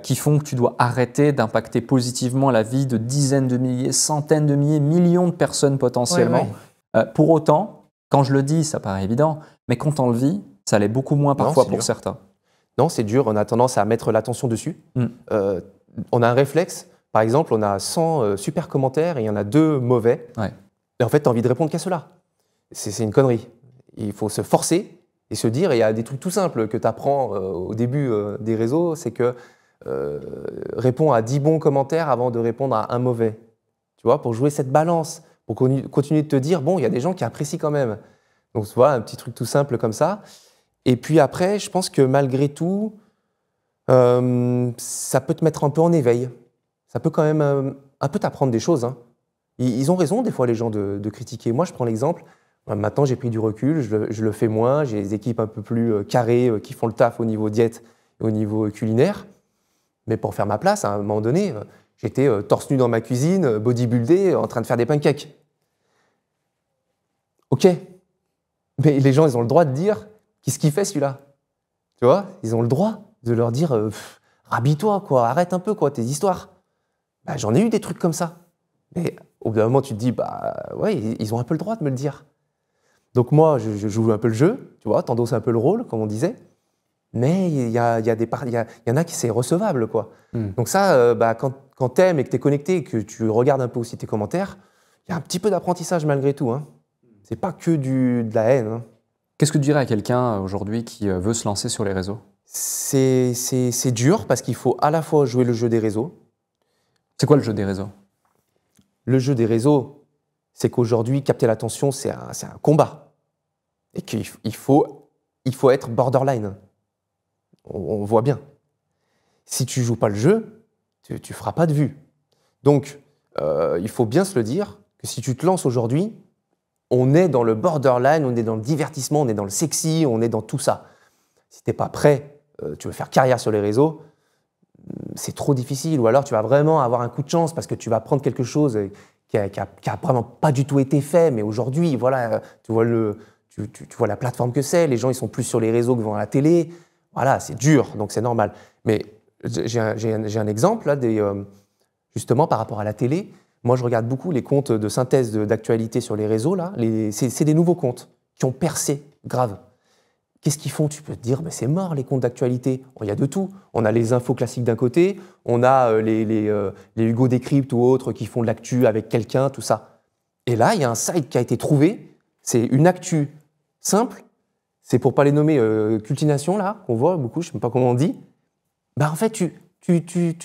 qui font que tu dois arrêter d'impacter positivement la vie de dizaines de milliers, centaines de milliers, millions de personnes potentiellement. Pour autant, quand je le dis, ça paraît évident, mais quand on le vit, ça l'est beaucoup moins parfois pour certains. Non, c'est dur, on a tendance à mettre l'attention dessus. On a un réflexe, par exemple, on a 100 super commentaires et il y en a 2 mauvais. Et en fait, tu as envie de répondre qu'à cela. C'est une connerie. Il faut se forcer et se dire, et il y a des trucs tout simples que tu apprends au début des réseaux, c'est que réponds à 10 bons commentaires avant de répondre à un mauvais. Tu vois, pour jouer cette balance, pour continuer de te dire, bon, il y a des gens qui apprécient quand même. Donc, tu vois, un petit truc tout simple comme ça. Et puis après, je pense que malgré tout, ça peut te mettre un peu en éveil. Ça peut quand même un peu t'apprendre des choses. Ils ont raison, des fois, les gens, de critiquer. Moi, je prends l'exemple. Maintenant, j'ai pris du recul, je le fais moins. J'ai des équipes un peu plus carrées qui font le taf au niveau diète et au niveau culinaire. Mais pour faire ma place, à un moment donné, J'étais torse nu dans ma cuisine, bodybuildé, en train de faire des pancakes. Ok, mais les gens, ils ont le droit de dire « Qu'est-ce qu'il fait celui-là ?» Tu vois, ils ont le droit de leur dire « Rhabille-toi, quoi, arrête un peu quoi, tes histoires. » Bah, j'en ai eu des trucs comme ça. Mais au bout d'un moment, tu te dis « Bah ouais, ils ont un peu le droit de me le dire. » Donc moi, je joue un peu le jeu, tu vois, t'endosses un peu le rôle, comme on disait. Mais il y en a qui c'est recevable, quoi. Donc ça, quand t'aimes et que t'es connecté et que tu regardes un peu aussi tes commentaires, il y a un petit peu d'apprentissage malgré tout. Hein. C'est pas que de la haine. Hein. Qu'est-ce que tu dirais à quelqu'un aujourd'hui qui veut se lancer sur les réseaux? C'est dur parce qu'il faut à la fois jouer le jeu des réseaux. C'est quoi le jeu des réseaux? Le jeu des réseaux, c'est qu'aujourd'hui, capter l'attention, c'est un combat. Et qu'il faut être borderline. On voit bien. Si tu joues pas le jeu, tu feras pas de vues. Donc, il faut bien se le dire que si tu te lances aujourd'hui, on est dans le borderline, on est dans le divertissement, on est dans le sexy, on est dans tout ça. Si tu n'es pas prêt, tu veux faire carrière sur les réseaux, c'est trop difficile. Ou alors tu vas vraiment avoir un coup de chance parce que tu vas prendre quelque chose qui a vraiment pas du tout été fait. Mais aujourd'hui, voilà, tu vois la plateforme que c'est. Les gens, ils sont plus sur les réseaux que devant la télé. Voilà, c'est dur, donc c'est normal. Mais j'ai un exemple là, justement par rapport à la télé. Moi, je regarde beaucoup les comptes de synthèse d'actualité sur les réseaux. Là. C'est des nouveaux comptes qui ont percé grave. Qu'est-ce qu'ils font? Tu peux te dire, mais c'est mort les comptes d'actualité. Il y a de tout. On a les infos classiques d'un côté, on a les Hugo Décrypte ou autres qui font de l'actu avec quelqu'un, tout ça. Et là, il y a un site qui a été trouvé. C'est une actu simple. C'est pour pas les nommer Cultination, là, qu'on voit beaucoup, je ne sais pas comment on dit. Bah, en fait, tu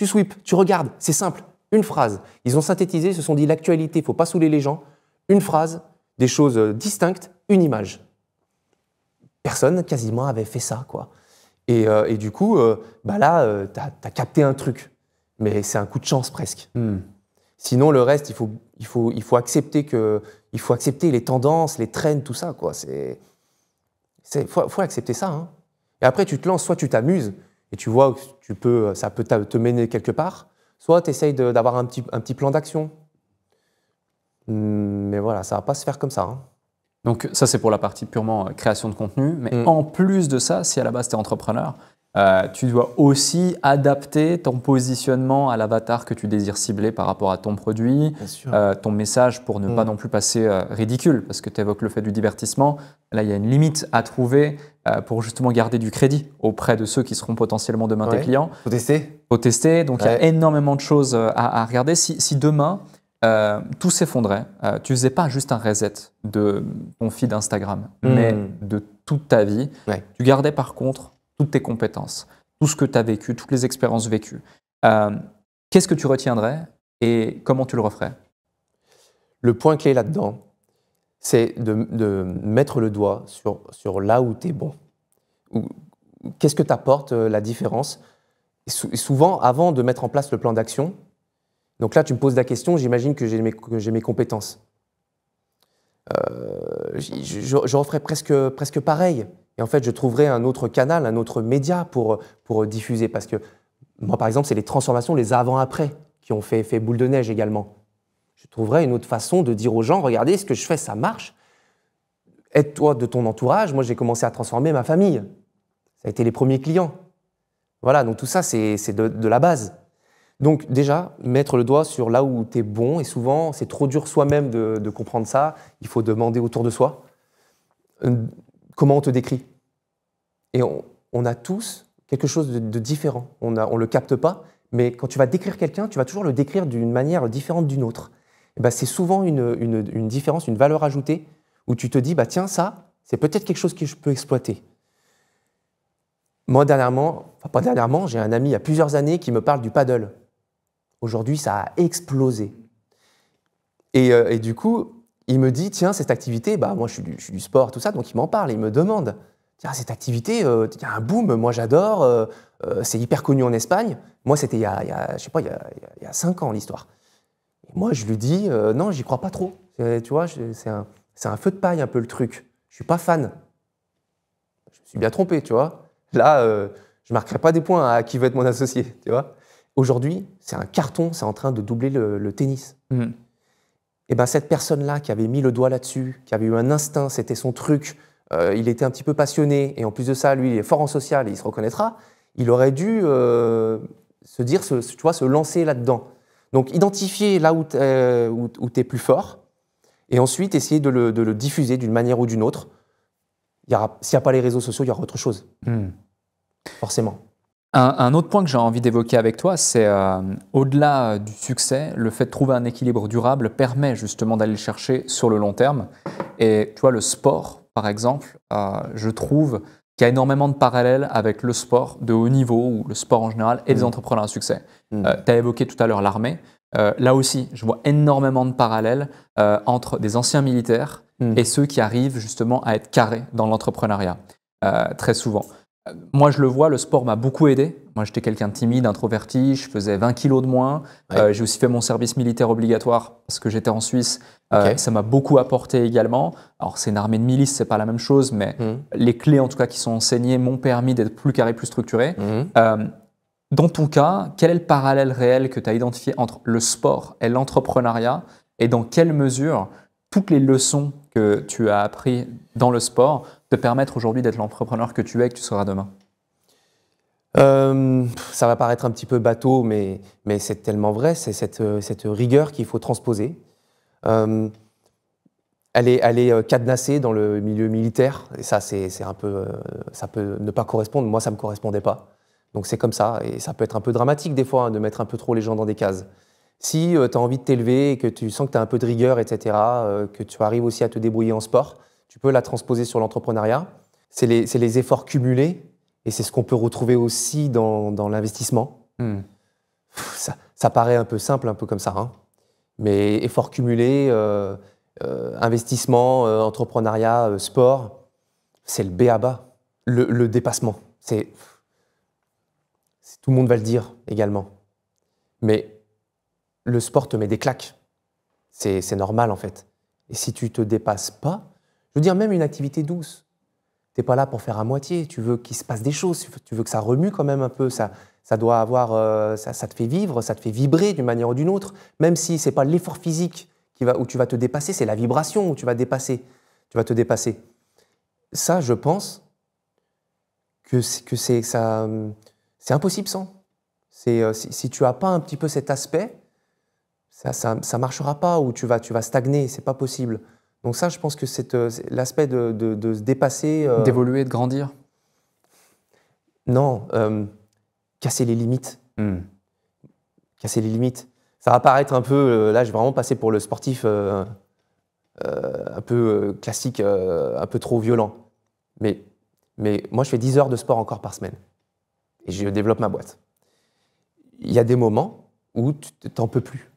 sweeps, tu regardes, c'est simple. Une phrase. Ils ont synthétisé, ils se sont dit l'actualité, il ne faut pas saouler les gens. Une phrase, des choses distinctes, une image. Personne quasiment avait fait ça, quoi. Et du coup, là, tu as capté un truc. Mais c'est un coup de chance presque. Sinon, le reste, il faut accepter les tendances, les trends, tout ça, quoi. Faut accepter ça. Hein. Et après, tu te lances, soit tu t'amuses et tu vois que ça peut te mener quelque part, soit tu essayes d'avoir un petit plan d'action. Mais voilà, ça ne va pas se faire comme ça. Hein. Donc ça, c'est pour la partie purement création de contenu. Mais en plus de ça, si à la base, tu es entrepreneur, tu dois aussi adapter ton positionnement à l'avatar que tu désires cibler par rapport à ton produit, ton message pour ne pas non plus passer ridicule, parce que tu évoques le fait du divertissement. Là, il y a une limite à trouver pour justement garder du crédit auprès de ceux qui seront potentiellement demain tes clients. Faut tester. Faut tester. Donc, il y a énormément de choses à regarder. Si demain, tout s'effondrait, tu faisais pas juste un reset de ton feed Instagram, mais de toute ta vie. Tu gardais par contre toutes tes compétences, tout ce que tu as vécu, toutes les expériences vécues. Qu'est-ce que tu retiendrais et comment tu le referais? Le point clé là-dedans, c'est de mettre le doigt sur là où tu es bon. Qu'est-ce que t'apporte la différence? Et souvent, avant de mettre en place le plan d'action, donc là, tu me poses la question, j'imagine que j'ai mes compétences. Je referais presque pareil. Et en fait, je trouverais un autre canal, un autre média pour diffuser. Parce que moi, par exemple, c'est les transformations, les avant-après qui ont fait effet boule de neige également. Je trouverais une autre façon de dire aux gens, regardez, ce que je fais, ça marche. Aide-toi de ton entourage. Moi, j'ai commencé à transformer ma famille. Ça a été les premiers clients. Voilà, donc tout ça, c'est de la base. Donc déjà, mettre le doigt sur là où tu es bon, et souvent, c'est trop dur soi-même de comprendre ça. Il faut demander autour de soi. Comment on te décrit? Et on a tous quelque chose de différent. On ne le capte pas, mais quand tu vas décrire quelqu'un, tu vas toujours le décrire d'une manière différente d'une autre. Et ben, c'est souvent une différence, une valeur ajoutée, où tu te dis, bah, tiens, ça, c'est peut-être quelque chose que je peux exploiter. Moi, pas dernièrement, j'ai un ami il y a plusieurs années qui me parle du paddle. Aujourd'hui, ça a explosé. Et du coup, il me dit, tiens, cette activité, bah, moi je suis du sport, tout ça, donc il m'en parle, il me demande, tiens, cette activité, il y a un boom, moi j'adore, c'est hyper connu en Espagne. Moi, c'était il y a 5 ans l'histoire. Et moi, je lui dis, non, j'y crois pas trop. Tu vois, c'est un feu de paille un peu le truc. Je suis pas fan. Je me suis bien trompé, tu vois. Là, je marquerai pas des points à qui veut être mon associé, tu vois. aujourd'hui, c'est un carton, c'est en train de doubler le tennis. Et ben cette personne-là qui avait mis le doigt là-dessus, qui avait eu un instinct, c'était son truc, il était un petit peu passionné, et en plus de ça, lui, il est fort en social, et il se reconnaîtra, il aurait dû se dire, tu vois, se lancer là-dedans. Donc, identifier là où tu es plus fort, et ensuite essayer de le diffuser d'une manière ou d'une autre. S'il n'y a pas les réseaux sociaux, il y aura autre chose. Forcément. Un autre point que j'ai envie d'évoquer avec toi, c'est au-delà du succès, le fait de trouver un équilibre durable permet justement d'aller le chercher sur le long terme. Et tu vois, le sport, par exemple, je trouve qu'il y a énormément de parallèles avec le sport de haut niveau ou le sport en général et les entrepreneurs à succès. Tu as évoqué tout à l'heure l'armée. Là aussi, je vois énormément de parallèles entre des anciens militaires et ceux qui arrivent justement à être carrés dans l'entrepreneuriat, très souvent. Moi, je le vois, le sport m'a beaucoup aidé. Moi, j'étais quelqu'un de timide, introverti, je faisais 20 kilos de moins. J'ai aussi fait mon service militaire obligatoire parce que j'étais en Suisse. Ça m'a beaucoup apporté également. Alors, c'est une armée de milice, c'est pas la même chose, mais les clés, en tout cas, qui sont enseignées m'ont permis d'être plus carré, plus structuré. Dans ton cas, quel est le parallèle réel que tu as identifié entre le sport et l'entrepreneuriat et dans quelle mesure toutes les leçons que tu as apprises dans le sport te permettent aujourd'hui d'être l'entrepreneur que tu es et que tu seras demain? Ça va paraître un petit peu bateau, mais c'est tellement vrai, c'est cette rigueur qu'il faut transposer. Elle est cadenassée dans le milieu militaire, et ça, c'est un peu, ça peut ne pas correspondre. Moi, ça ne me correspondait pas. Donc c'est comme ça, et ça peut être un peu dramatique des fois, de mettre un peu trop les gens dans des cases. Si tu as envie de t'élever et que tu sens que tu as un peu de rigueur, etc., que tu arrives aussi à te débrouiller en sport, tu peux la transposer sur l'entrepreneuriat. C'est les efforts cumulés, et c'est ce qu'on peut retrouver aussi dans l'investissement. Ça paraît un peu simple, un peu comme ça, hein. Mais efforts cumulés, investissement, entrepreneuriat, sport, c'est le b.a.-ba. Le dépassement, tout le monde va le dire également. Mais le sport te met des claques. C'est normal en fait. Et si tu ne te dépasses pas, je veux dire même une activité douce, tu n'es pas là pour faire à moitié, tu veux qu'il se passe des choses, tu veux que ça remue quand même un peu, ça doit avoir, ça te fait vivre, ça te fait vibrer d'une manière ou d'une autre, même si ce n'est pas l'effort physique où tu vas te dépasser, c'est la vibration où tu vas te dépasser. Ça, je pense que c'est impossible sans. Si tu n'as pas un petit peu cet aspect, ça ne marchera pas, ou tu vas stagner, c'est pas possible. Donc ça, je pense que c'est l'aspect de se dépasser. D'évoluer, de grandir. Non, casser les limites. Casser les limites. Ça va paraître un peu, là je vais vraiment passer pour le sportif un peu classique, un peu trop violent. Mais moi je fais 10 heures de sport encore par semaine. Et je développe ma boîte. Il y a des moments où tu t'en peux plus.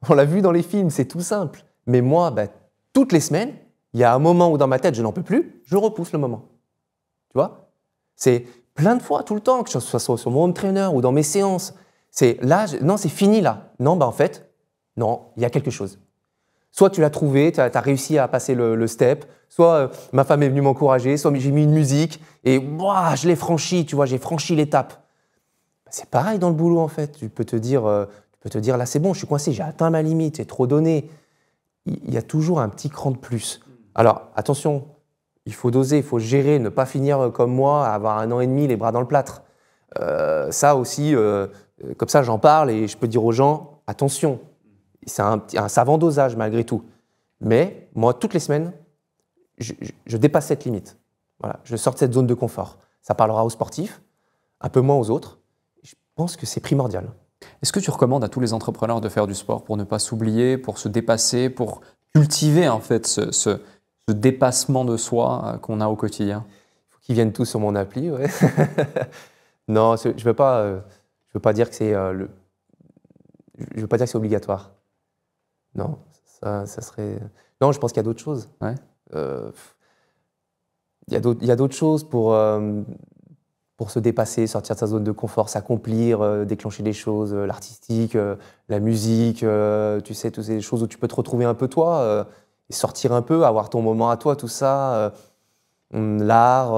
On l'a vu dans les films, c'est tout simple. Mais moi, toutes les semaines, il y a un moment où dans ma tête, je n'en peux plus, je repousse le moment. Tu vois? C'est plein de fois, tout le temps, que ce soit sur mon home trainer ou dans mes séances. C'est là, non, c'est fini là. Non, en fait, non, il y a quelque chose. Soit tu l'as trouvé, tu as réussi à passer le step, soit ma femme est venue m'encourager, soit j'ai mis une musique et je l'ai franchi, tu vois, j'ai franchi l'étape. C'est pareil dans le boulot en fait. Tu peux te dire là c'est bon, je suis coincé, j'ai atteint ma limite, j'ai trop donné. Il y a toujours un petit cran de plus. Alors attention, il faut doser, il faut gérer, ne pas finir comme moi, à avoir 1 an et demi les bras dans le plâtre. Ça aussi, comme ça j'en parle et je peux dire aux gens, attention, c'est un savant dosage malgré tout. Mais moi, toutes les semaines, je dépasse cette limite. Voilà, je sors de cette zone de confort. Ça parlera aux sportifs, un peu moins aux autres. Je pense que c'est primordial. Est-ce que tu recommandes à tous les entrepreneurs de faire du sport pour ne pas s'oublier, pour se dépasser, pour cultiver en fait ce dépassement de soi qu'on a au quotidien? Il faut qu'ils viennent tous sur mon appli, ouais. Non, je veux pas dire que c'est je veux pas dire que c'est obligatoire. Non, ça serait. Non, je pense qu'il y a d'autres choses. Ouais. Il y a d'autres choses pour se dépasser, sortir de sa zone de confort, s'accomplir, déclencher des choses, l'artistique, la musique, tu sais, toutes ces choses où tu peux te retrouver un peu toi, et sortir un peu, avoir ton moment à toi, tout ça, l'art,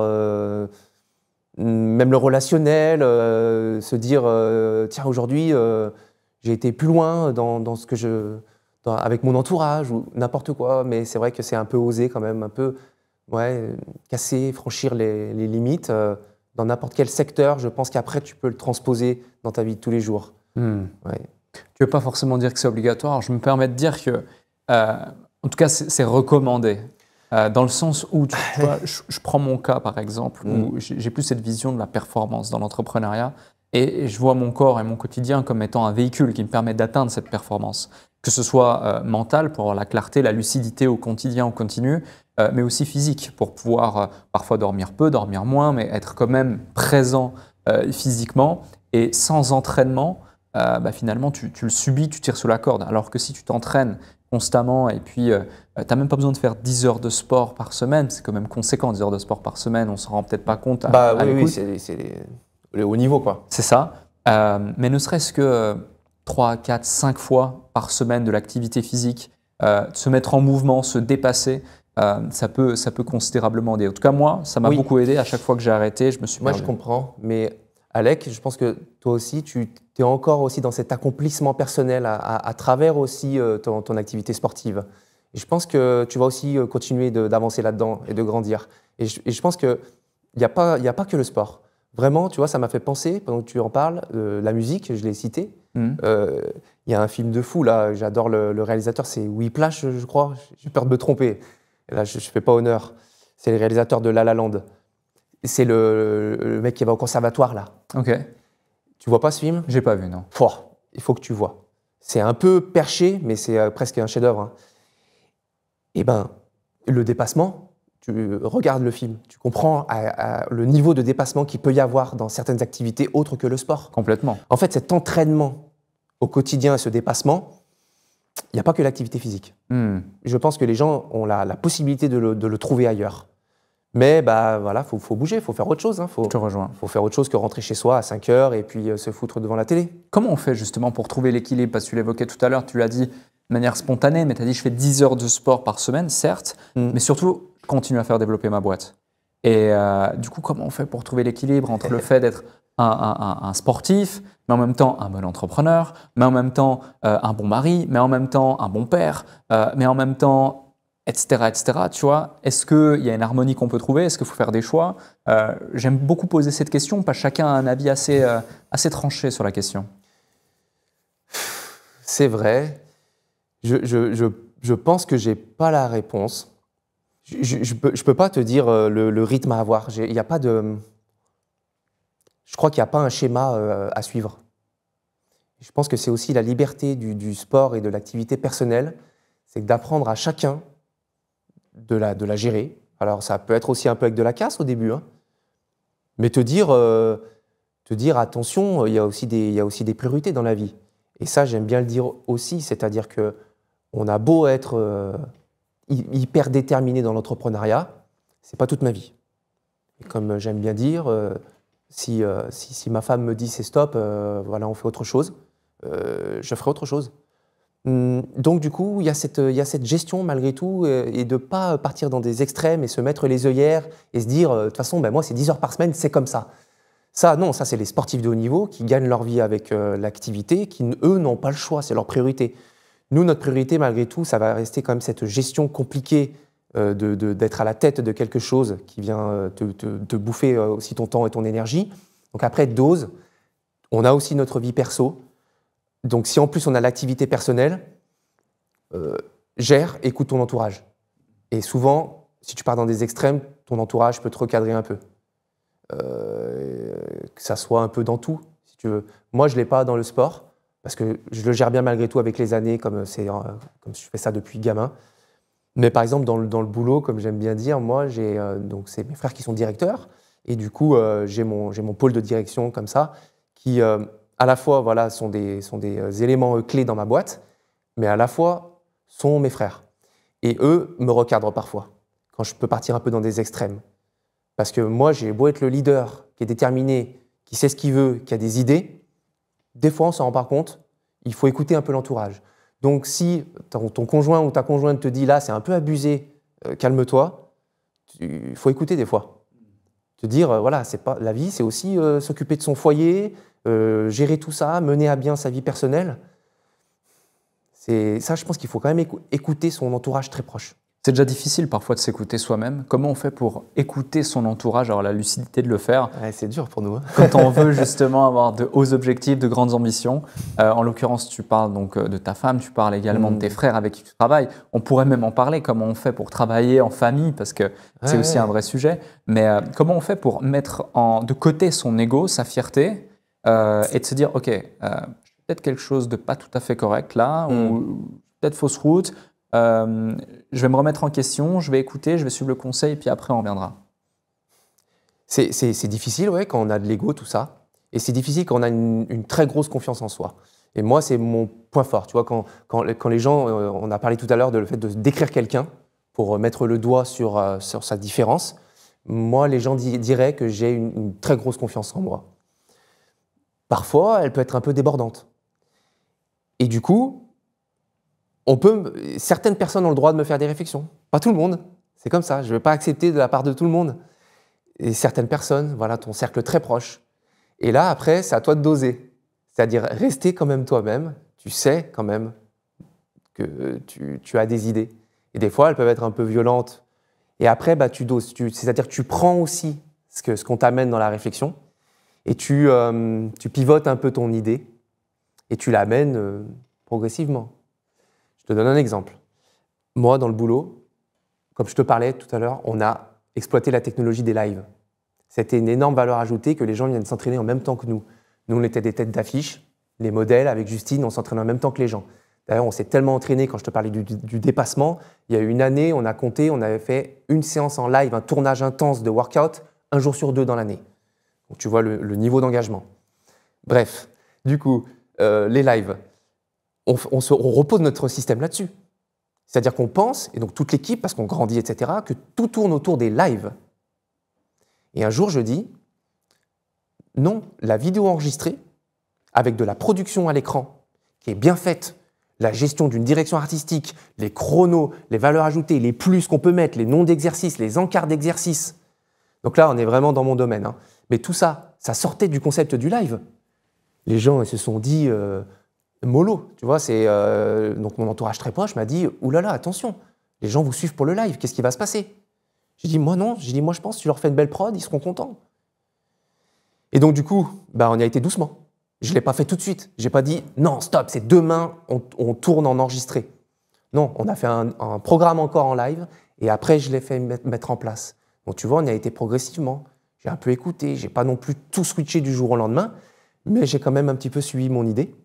même le relationnel, se dire tiens, aujourd'hui, j'ai été plus loin dans ce que avec mon entourage ou n'importe quoi. Mais c'est vrai que c'est un peu osé quand même, un peu casser, franchir les limites. Dans n'importe quel secteur, je pense qu'après, tu peux le transposer dans ta vie de tous les jours. Ouais. Tu ne veux pas forcément dire que c'est obligatoire. Je me permets de dire que, en tout cas, c'est recommandé. Dans le sens où, tu vois, je prends mon cas par exemple, où j'ai plus cette vision de la performance dans l'entrepreneuriat et je vois mon corps et mon quotidien comme étant un véhicule qui me permet d'atteindre cette performance. Que ce soit mental pour avoir la clarté, la lucidité au quotidien, au continu, mais aussi physique pour pouvoir parfois dormir peu, dormir moins, mais être quand même présent physiquement. Et sans entraînement, finalement, tu le subis, tu tires sous la corde. Alors que si tu t'entraînes constamment et puis tu n'as même pas besoin de faire 10 heures de sport par semaine, c'est quand même conséquent, 10 heures de sport par semaine, on ne s'en rend peut-être pas compte à l'écoute. Oui, c'est le haut niveau, quoi. C'est ça, mais ne serait-ce que 3, 4, 5 fois par semaine de l'activité physique, se mettre en mouvement, se dépasser, ça peut considérablement aider. En tout cas, moi, ça m'a beaucoup aidé. À chaque fois que j'ai arrêté, je me suis perdu. Moi, je comprends, mais Alec, je pense que toi aussi, tu es encore aussi dans cet accomplissement personnel à travers aussi ton activité sportive. Et je pense que tu vas aussi continuer d'avancer là-dedans et de grandir. Et je pense qu'il n'y a pas que le sport. Vraiment, tu vois, ça m'a fait penser, pendant que tu en parles, la musique, je l'ai cité. Il y a un film de fou, là, j'adore le réalisateur, c'est Whiplash, je crois. J'ai peur de me tromper. Et là, je ne fais pas honneur. C'est le réalisateur de La La Land. C'est le mec qui va au conservatoire, là. Ok. Tu vois pas ce film? J'ai pas vu, non. Il faut que tu vois. C'est un peu perché, mais c'est presque un chef-d'œuvre. Hein. Eh ben, le dépassement, tu regardes le film, tu comprends le niveau de dépassement qu'il peut y avoir dans certaines activités autres que le sport. Complètement. En fait, cet entraînement au quotidien et ce dépassement, il n'y a pas que l'activité physique. Je pense que les gens ont la possibilité de le trouver ailleurs. Mais voilà, faut bouger, il faut faire autre chose. Hein. Je te rejoins. Faut faire autre chose que rentrer chez soi à 5 heures et puis se foutre devant la télé. Comment on fait justement pour trouver l'équilibre? Parce que tu l'évoquais tout à l'heure, tu l'as dit de manière spontanée, mais tu as dit je fais 10 heures de sport par semaine, certes, mais surtout, je continue à faire développer ma boîte. Et du coup, comment on fait pour trouver l'équilibre entre le fait d'être un sportif, mais en même temps un bon entrepreneur, mais en même temps un bon mari, mais en même temps un bon père, mais en même temps... etc., tu vois. Est-ce qu'il y a une harmonie qu'on peut trouver? Est-ce qu'il faut faire des choix? J'aime beaucoup poser cette question, parce que chacun a un avis assez tranché sur la question. C'est vrai. Je pense que je n'ai pas la réponse. Je peux pas te dire le rythme à avoir. Il y a pas de... Je crois qu'il n'y a pas un schéma à suivre. Je pense que c'est aussi la liberté du sport et de l'activité personnelle, c'est d'apprendre à chacun de la gérer. Alors ça peut être aussi un peu avec de la casse au début, hein. Mais te dire attention, il y a aussi des priorités dans la vie. Et ça, j'aime bien le dire aussi, c'est-à-dire qu'on a beau être hyper déterminé dans l'entrepreneuriat, c'est pas toute ma vie. Et comme j'aime bien dire, si ma femme me dit c'est stop, voilà, on fait autre chose, je ferai autre chose. Donc du coup, il y a cette gestion malgré tout et de ne pas partir dans des extrêmes et se mettre les œillères et se dire de toute façon, moi c'est 10 heures par semaine, c'est comme ça. Ça, non, ça c'est les sportifs de haut niveau qui gagnent leur vie avec l'activité, qui eux n'ont pas le choix, c'est leur priorité. Nous, notre priorité malgré tout, ça va rester quand même cette gestion compliquée d'être à la tête de quelque chose qui vient te bouffer aussi ton temps et ton énergie. Donc après, dose, on a aussi notre vie perso. Donc, si en plus on a l'activité personnelle, gère, écoute ton entourage. Et souvent, si tu pars dans des extrêmes, ton entourage peut te recadrer un peu. Que ça soit un peu dans tout, si tu veux. Moi, je ne l'ai pas dans le sport, parce que je le gère bien malgré tout avec les années, comme je fais ça depuis gamin. Mais par exemple, dans le boulot, comme j'aime bien dire, moi, donc c'est mes frères qui sont directeurs, et du coup, j'ai mon pôle de direction comme ça, qui... à la fois voilà, sont des éléments clés dans ma boîte, mais à la fois sont mes frères. Et eux me recadrent parfois, quand je peux partir un peu dans des extrêmes. Parce que moi, j'ai beau être le leader, qui est déterminé, qui sait ce qu'il veut, qui a des idées, des fois on s'en rend pas compte, il faut écouter un peu l'entourage. Donc si ton conjoint ou ta conjointe te dit là, c'est un peu abusé, calme-toi, il faut écouter des fois. Te dire, voilà, c'est pas la vie, c'est aussi s'occuper de son foyer, gérer tout ça, mener à bien sa vie personnelle. Ça, je pense qu'il faut quand même écouter son entourage très proche. C'est déjà difficile parfois de s'écouter soi-même. Comment on fait pour écouter son entourage, avoir la lucidité de le faire? Ouais, c'est dur pour nous. Hein. Quand on veut justement avoir de hauts objectifs, de grandes ambitions. En l'occurrence, tu parles donc de ta femme, tu parles également de tes frères avec qui tu travailles. On pourrait même en parler, comment on fait pour travailler en famille, parce que c'est aussi un vrai sujet. Mais comment on fait pour mettre de côté son ego, sa fierté, et de se dire, OK, peut-être quelque chose de pas tout à fait correct là, ou peut-être fausse route. Je vais me remettre en question, je vais écouter, je vais suivre le conseil, et puis après on reviendra. C'est difficile, ouais, quand on a de l'ego, tout ça. Et c'est difficile quand on a une très grosse confiance en soi. Et moi, c'est mon point fort. Tu vois, quand les gens, on a parlé tout à l'heure de le fait de décrire quelqu'un pour mettre le doigt sur sa différence. Moi, les gens diraient que j'ai une très grosse confiance en moi. Parfois, elle peut être un peu débordante. Et du coup, certaines personnes ont le droit de me faire des réflexions. Pas tout le monde, c'est comme ça. Je ne vais pas accepter de la part de tout le monde. Et certaines personnes, voilà, ton cercle très proche. Et là, après, c'est à toi de doser. C'est-à-dire rester quand même toi-même. Tu sais quand même que tu as des idées. Et des fois, elles peuvent être un peu violentes. Et après, bah, tu doses. C'est-à-dire que tu prends aussi ce qu'on t'amène dans la réflexion et tu pivotes un peu ton idée et tu l'amènes progressivement. Je te donne un exemple. Moi, dans le boulot, comme je te parlais tout à l'heure, on a exploité la technologie des lives. C'était une énorme valeur ajoutée que les gens viennent s'entraîner en même temps que nous. Nous, on était des têtes d'affiche. Les modèles, avec Justine, on s'entraînait en même temps que les gens. D'ailleurs, on s'est tellement entraîné, quand je te parlais du dépassement, il y a eu une année, on a compté, on avait fait une séance en live, un tournage intense de workout, 1 jour sur 2 dans l'année. Donc tu vois le niveau d'engagement. Bref, du coup, les lives, on repose notre système là-dessus. C'est-à-dire qu'on pense, et donc toute l'équipe, parce qu'on grandit, etc., que tout tourne autour des lives. Et un jour, je dis, non, la vidéo enregistrée, avec de la production à l'écran, qui est bien faite, la gestion d'une direction artistique, les chronos, les valeurs ajoutées, les plus qu'on peut mettre, les noms d'exercices, les encarts d'exercices. Donc là, on est vraiment dans mon domaine. Hein. Mais tout ça, ça sortait du concept du live. Les gens ils se sont dit, mollo, tu vois, donc mon entourage très proche m'a dit, oulala, attention, les gens vous suivent pour le live, qu'est-ce qui va se passer? J'ai dit, moi non, moi je pense que tu leur fais une belle prod, ils seront contents. Et donc du coup, bah, on y a été doucement. Je ne l'ai pas fait tout de suite. Je n'ai pas dit, non, stop, c'est demain, on tourne en enregistré. Non, on a fait un programme encore en live et après, je l'ai fait mettre en place. Donc tu vois, on y a été progressivement. J'ai un peu écouté, je n'ai pas non plus tout switché du jour au lendemain, mais j'ai quand même un petit peu suivi mon idée.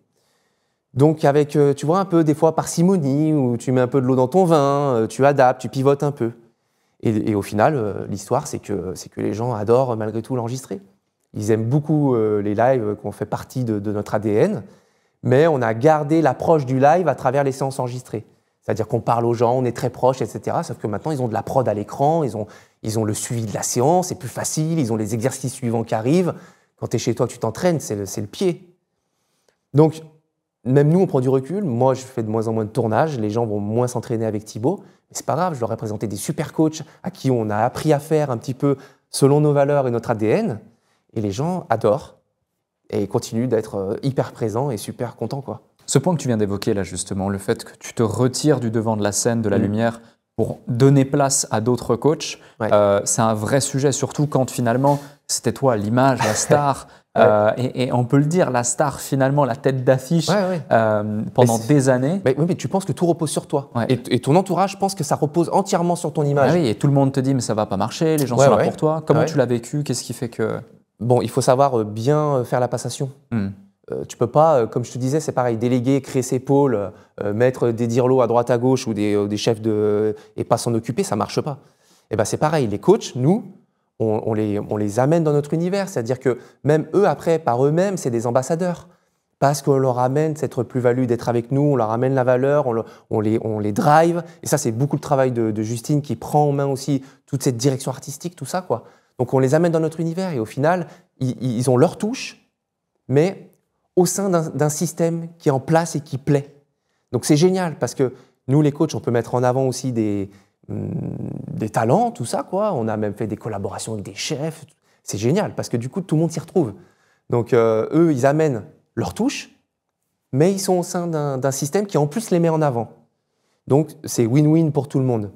Donc avec, tu vois, un peu des fois parcimonie, où tu mets un peu de l'eau dans ton vin, tu adaptes, tu pivotes un peu. Et au final, l'histoire, c'est que les gens adorent malgré tout l'enregistrer. Ils aiment beaucoup les lives qu'on fait partie de notre ADN, mais on a gardé l'approche du live à travers les séances enregistrées. C'est-à-dire qu'on parle aux gens, on est très proches, etc. Sauf que maintenant, ils ont de la prod à l'écran, ils ont le suivi de la séance, c'est plus facile, ils ont les exercices suivants qui arrivent. Quand tu es chez toi, que tu t'entraînes, c'est le pied. Donc, même nous, on prend du recul. Moi, je fais de moins en moins de tournages, les gens vont moins s'entraîner avec Thibaut. Mais c'est pas grave, je leur ai présenté des super coachs à qui on a appris à faire un petit peu selon nos valeurs et notre ADN. Et les gens adorent et continuent d'être hyper présents et super contents, quoi. Ce point que tu viens d'évoquer là justement, le fait que tu te retires du devant de la scène, de la lumière, pour donner place à d'autres coachs, c'est un vrai sujet, surtout quand finalement c'était toi l'image, la star, et on peut le dire, la star finalement, la tête d'affiche pendant des années. Oui, mais tu penses que tout repose sur toi. Et ton entourage pense que ça repose entièrement sur ton image. Oui, et tout le monde te dit mais ça va pas marcher, les gens sont là pour toi. Comment tu l'as vécu? Qu'est-ce qui fait que… Bon, il faut savoir bien faire la passation. Tu peux pas, comme je te disais, c'est pareil, déléguer, créer ses pôles, mettre des dirlots à droite à gauche ou des chefs et pas s'en occuper, ça marche pas. Et ben c'est pareil, les coachs, nous, on les amène dans notre univers, c'est-à-dire que même eux après, par eux-mêmes, c'est des ambassadeurs. Parce qu'on leur amène cette plus-value d'être avec nous, on leur amène la valeur, on les drive. Et ça, c'est beaucoup le travail de Justine qui prend en main aussi toute cette direction artistique, tout ça, quoi. Donc on les amène dans notre univers et au final, ils ont leur touche, mais au sein d'un système qui est en place et qui plaît. Donc c'est génial parce que nous, les coachs, on peut mettre en avant aussi des talents, tout ça, quoi. On a même fait des collaborations avec des chefs, C'est génial parce que du coup, tout le monde s'y retrouve. Donc, eux, ils amènent leur touche, mais ils sont au sein d'un système qui, en plus, les met en avant. Donc, c'est win-win pour tout le monde.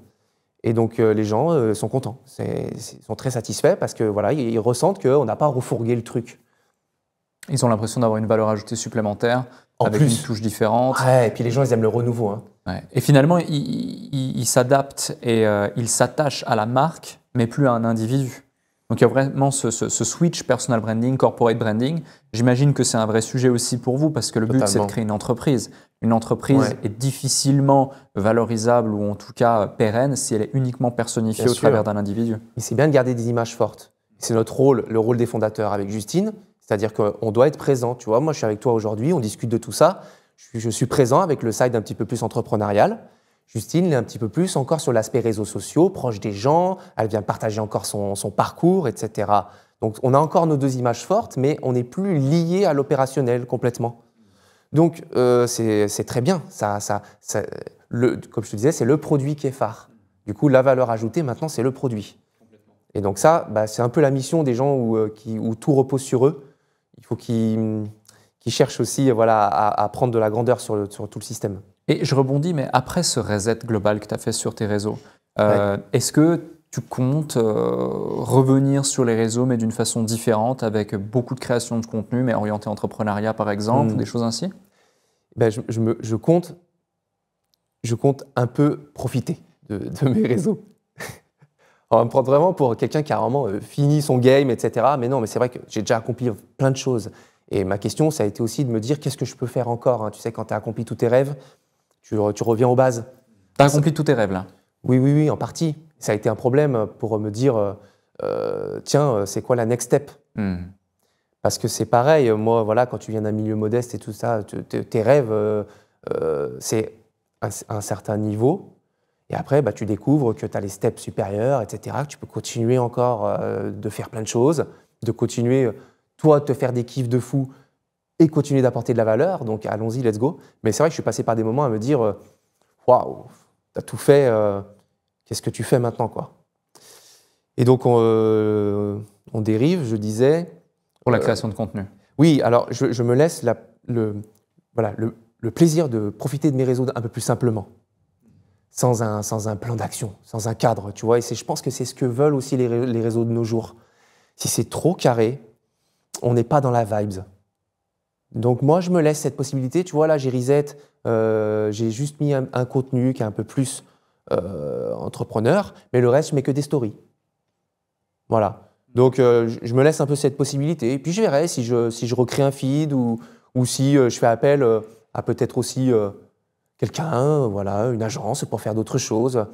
Et donc, les gens sont contents. Ils sont très satisfaits parce que voilà, ils ressentent qu'on n'a pas refourgué le truc. Ils ont l'impression d'avoir une valeur ajoutée supplémentaire, avec une touche différente. Ouais, et puis les gens, ils aiment le renouveau. Hein. Ouais. Et finalement, ils s'adaptent et ils s'attachent à la marque, mais plus à un individu. Donc il y a vraiment ce switch personal branding, corporate branding. J'imagine que c'est un vrai sujet aussi pour vous, parce que le but, c'est de créer une entreprise. Une entreprise est difficilement valorisable, ou en tout cas pérenne, si elle est uniquement personnifiée au travers d'un individu. Et c'est bien de garder des images fortes. C'est notre rôle, le rôle des fondateurs avec Justine. C'est-à-dire qu'on doit être présent. Tu vois, moi, je suis avec toi aujourd'hui, on discute de tout ça. Je suis présent avec le side un petit peu plus entrepreneurial. Justine, elle est un petit peu plus encore sur l'aspect réseaux sociaux, proche des gens. Elle vient partager encore son parcours, etc. Donc, on a encore nos deux images fortes, mais on n'est plus lié à l'opérationnel complètement. Donc, c'est très bien. Comme je te disais, c'est le produit qui est phare. Du coup, la valeur ajoutée, maintenant, c'est le produit. Et donc ça, c'est un peu la mission des gens où tout repose sur eux. Il faut qu'ils cherchent aussi à prendre de la grandeur sur tout le système. Et je rebondis, mais après ce reset global que tu as fait sur tes réseaux, est-ce que tu comptes revenir sur les réseaux, mais d'une façon différente, avec beaucoup de création de contenu, mais orienté entrepreneuriat par exemple, ou des choses ainsi? Je compte un peu profiter de mes réseaux. On va me prendre vraiment pour quelqu'un qui a vraiment fini son game, etc. Mais non, mais c'est vrai que j'ai déjà accompli plein de choses. Et ma question, ça a été aussi de me dire qu'est-ce que je peux faire encore. Hein. Tu sais, quand tu as accompli tous tes rêves, tu reviens aux bases. Tu as accompli tous tes rêves, là? Oui, en partie. Ça a été un problème pour me dire, tiens, c'est quoi la next step? Parce que c'est pareil, moi, voilà, quand tu viens d'un milieu modeste et tout ça, tes rêves, c'est un certain niveau. Et après, tu découvres que tu as les steps supérieurs, etc., que tu peux continuer encore de faire plein de choses, de continuer, toi, de te faire des kiffs de fou et continuer d'apporter de la valeur. Donc, allons-y, let's go. Mais c'est vrai que je suis passé par des moments à me dire waouh, tu as tout fait, qu'est-ce que tu fais maintenant, quoi? Et donc, on dérive, je disais. Pour la création de contenu. Oui, alors je me laisse le plaisir de profiter de mes réseaux un peu plus simplement. Sans un plan d'action, sans un cadre, tu vois. Et je pense que c'est ce que veulent aussi les réseaux de nos jours. Si c'est trop carré, on n'est pas dans la vibes. Donc moi, je me laisse cette possibilité. Tu vois, là, j'ai reset, j'ai juste mis un contenu qui est un peu plus entrepreneur, mais le reste, je mets que des stories. Voilà. Donc, je me laisse un peu cette possibilité. Et puis, je verrai si je recrée un feed ou si je fais appel à peut-être aussi quelqu'un, voilà, une agence pour faire d'autres choses.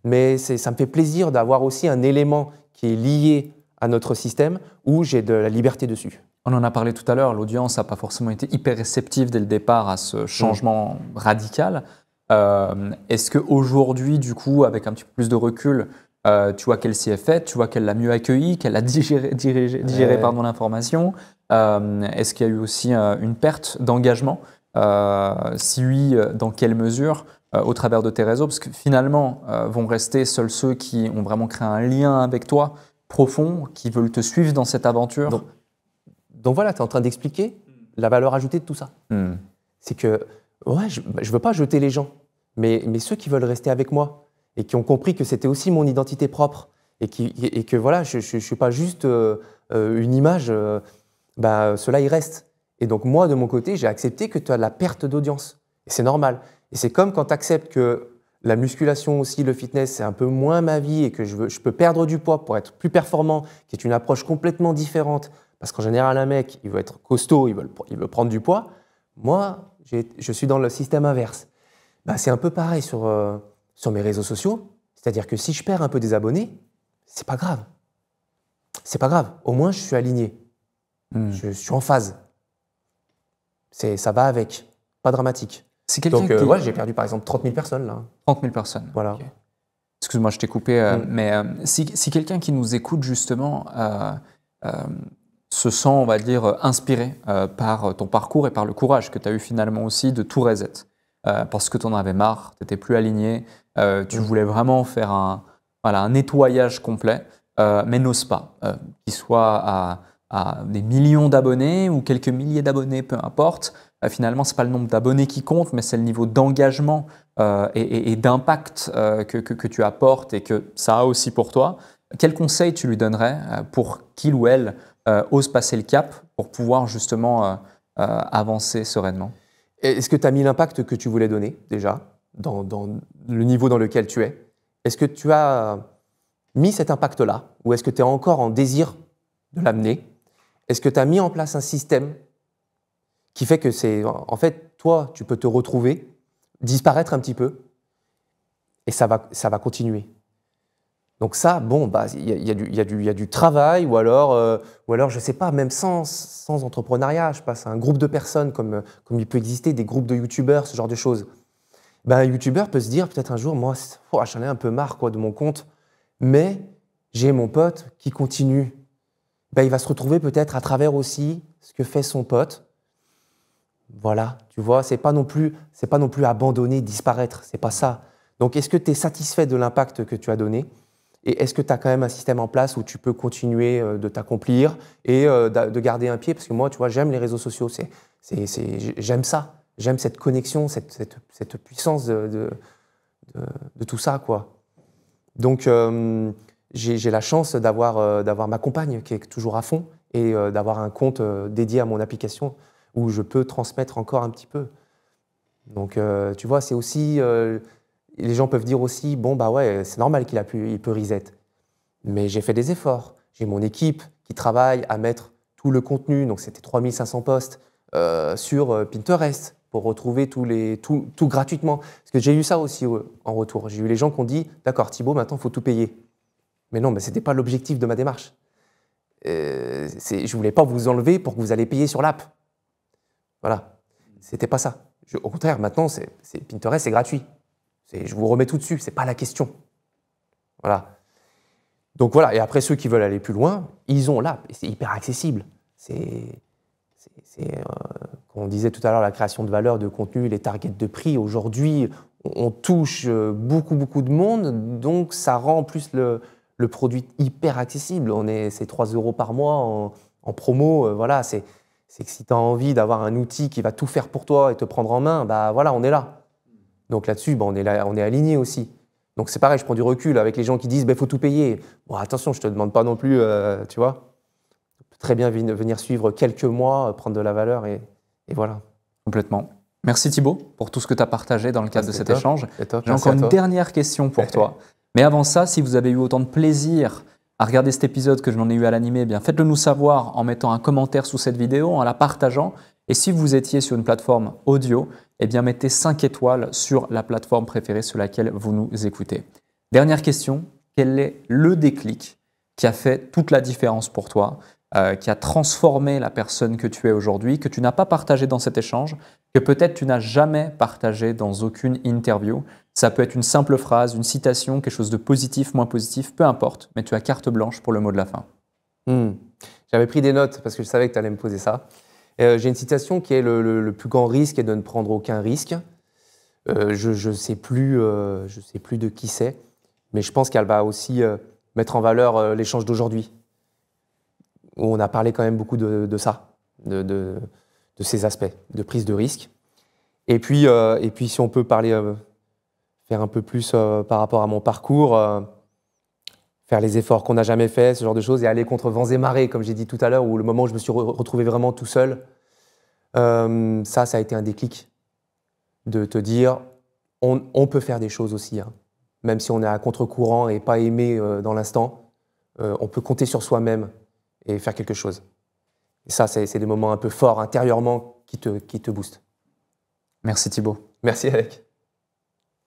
Mais ça me fait plaisir d'avoir aussi un élément qui est lié à notre système où j'ai de la liberté dessus. On en a parlé tout à l'heure, l'audience n'a pas forcément été hyper réceptive dès le départ à ce changement radical. Est-ce qu'aujourd'hui, du coup, avec un petit peu plus de recul, tu vois qu'elle s'y est faite, tu vois qu'elle l'a mieux accueilli, qu'elle a digéré l'information? Est-ce qu'il y a eu aussi une perte d'engagement? Si oui, dans quelle mesure au travers de tes réseaux? Parce que finalement, vont rester seuls ceux qui ont vraiment créé un lien avec toi profond, qui veulent te suivre dans cette aventure. Donc voilà, tu es en train d'expliquer la valeur ajoutée de tout ça. C'est que ouais, je ne veux pas jeter les gens, mais ceux qui veulent rester avec moi et qui ont compris que c'était aussi mon identité propre et que voilà, je ne suis pas juste une image, ceux-là, ils restent. Et donc moi, de mon côté, j'ai accepté que tu as la perte d'audience. Et c'est normal. Et c'est comme quand tu acceptes que la musculation aussi, le fitness, c'est un peu moins ma vie et que je peux perdre du poids pour être plus performant, qui est une approche complètement différente. Parce qu'en général, un mec, il veut être costaud, il veut prendre du poids. Moi, je suis dans le système inverse. C'est un peu pareil sur mes réseaux sociaux. C'est-à-dire que si je perds un peu des abonnés, c'est pas grave. C'est pas grave. Au moins, je suis aligné. Je suis en phase. Ça va avec. Pas dramatique. Donc, j'ai perdu par exemple 30 000 personnes là. 30 000 personnes. Voilà. Okay. Excuse-moi, je t'ai coupé, mais si quelqu'un qui nous écoute justement se sent, on va dire, inspiré par ton parcours et par le courage que tu as eu finalement aussi de tout reset, parce que tu en avais marre, tu n'étais plus aligné, tu voulais vraiment faire un nettoyage complet. mais n'osent pas, qu'ils soient à des millions d'abonnés ou quelques milliers d'abonnés, peu importe. Finalement, ce n'est pas le nombre d'abonnés qui compte, mais c'est le niveau d'engagement et d'impact que tu apportes et que ça a aussi pour toi. Quel conseil tu lui donnerais pour qu'il ou elle ose passer le cap pour pouvoir justement avancer sereinement? Est-ce que tu as mis l'impact que tu voulais donner déjà dans le niveau dans lequel tu es? Est-ce que tu as mis cet impact-là ou est-ce que tu es encore en désir de l'amener? Est-ce que tu as mis en place un système qui fait que en fait, toi, tu peux te retrouver, disparaître un petit peu et ça va continuer. Donc ça, bon, y a du travail ou alors, je ne sais pas, même sans entrepreneuriat, je passe à un groupe de personnes comme il peut exister des groupes de youtubeurs, ce genre de choses. Un youtubeur peut se dire peut-être un jour, moi, j'en ai un peu marre de mon compte, mais j'ai mon pote qui continue. Il va se retrouver peut-être à travers aussi ce que fait son pote. Voilà, tu vois, c'est pas non plus abandonner, disparaître, c'est pas ça. Donc, est-ce que tu es satisfait de l'impact que tu as donné? Et est-ce que tu as quand même un système en place où tu peux continuer de t'accomplir et de garder un pied? Parce que moi, tu vois, j'aime les réseaux sociaux, j'aime ça. J'aime cette connexion, cette puissance de tout ça, quoi. Donc, j'ai la chance d'avoir ma compagne qui est toujours à fond et d'avoir un compte dédié à mon application où je peux transmettre encore un petit peu. Donc, tu vois, c'est aussi... les gens peuvent dire aussi, bon, ouais, c'est normal il peut reset. Mais j'ai fait des efforts. J'ai mon équipe qui travaille à mettre tout le contenu, donc c'était 3500 posts, sur Pinterest pour retrouver tout gratuitement. Parce que j'ai eu ça aussi en retour. J'ai eu les gens qui ont dit, d'accord, Thibaut, maintenant, il faut tout payer. Mais non, ce n'était pas l'objectif de ma démarche. Je ne voulais pas vous enlever pour que vous allez payer sur l'app. Voilà, c'était pas ça. Au contraire, maintenant, Pinterest, c'est gratuit. Je vous remets tout dessus, c'est pas la question. Voilà. Donc voilà, et après, ceux qui veulent aller plus loin, ils ont l'app, et c'est hyper accessible. Comme on disait tout à l'heure, la création de valeur, de contenu, les targets de prix. Aujourd'hui, on touche beaucoup de monde, donc ça rend en plus le produit hyper accessible. C'est 3 € par mois en promo. Voilà, c'est que si tu as envie d'avoir un outil qui va tout faire pour toi et te prendre en main, voilà, on est là. Donc là-dessus, on est aligné aussi. Donc c'est pareil, je prends du recul avec les gens qui disent faut tout payer. Bon, attention, je ne te demande pas non plus, tu vois. Tu peux très bien venir suivre quelques mois, prendre de la valeur et voilà. Complètement. Merci Thibaut pour tout ce que tu as partagé dans le cadre de cet échange. J'ai encore une dernière question pour toi. Mais avant ça, si vous avez eu autant de plaisir à regarder cet épisode que je n'en ai eu à l'animer, faites-le nous savoir en mettant un commentaire sous cette vidéo, en la partageant. Et si vous étiez sur une plateforme audio, mettez 5 étoiles sur la plateforme préférée sur laquelle vous nous écoutez. Dernière question, quel est le déclic qui a fait toute la différence pour toi, qui a transformé la personne que tu es aujourd'hui, que tu n'as pas partagé dans cet échange, que peut-être tu n'as jamais partagé dans aucune interview? Ça peut être une simple phrase, une citation, quelque chose de positif, moins positif, peu importe, mais tu as carte blanche pour le mot de la fin. J'avais pris des notes parce que je savais que tu allais me poser ça. J'ai une citation qui est le plus grand risque est de ne prendre aucun risque. Je sais plus de qui c'est, mais je pense qu'elle va aussi mettre en valeur l'échange d'aujourd'hui, où on a parlé quand même beaucoup de ça, de ces aspects de prise de risque. Et puis si on peut parler, faire un peu plus par rapport à mon parcours, faire les efforts qu'on n'a jamais fait, ce genre de choses, et aller contre vents et marées, comme j'ai dit tout à l'heure, où le moment où je me suis retrouvé vraiment tout seul, ça a été un déclic de te dire on peut faire des choses aussi, hein. Même si on est à contre-courant et pas aimé dans l'instant, on peut compter sur soi-même et faire quelque chose. Et ça, c'est des moments un peu forts intérieurement qui te boostent. Merci Thibaut. Merci Alec.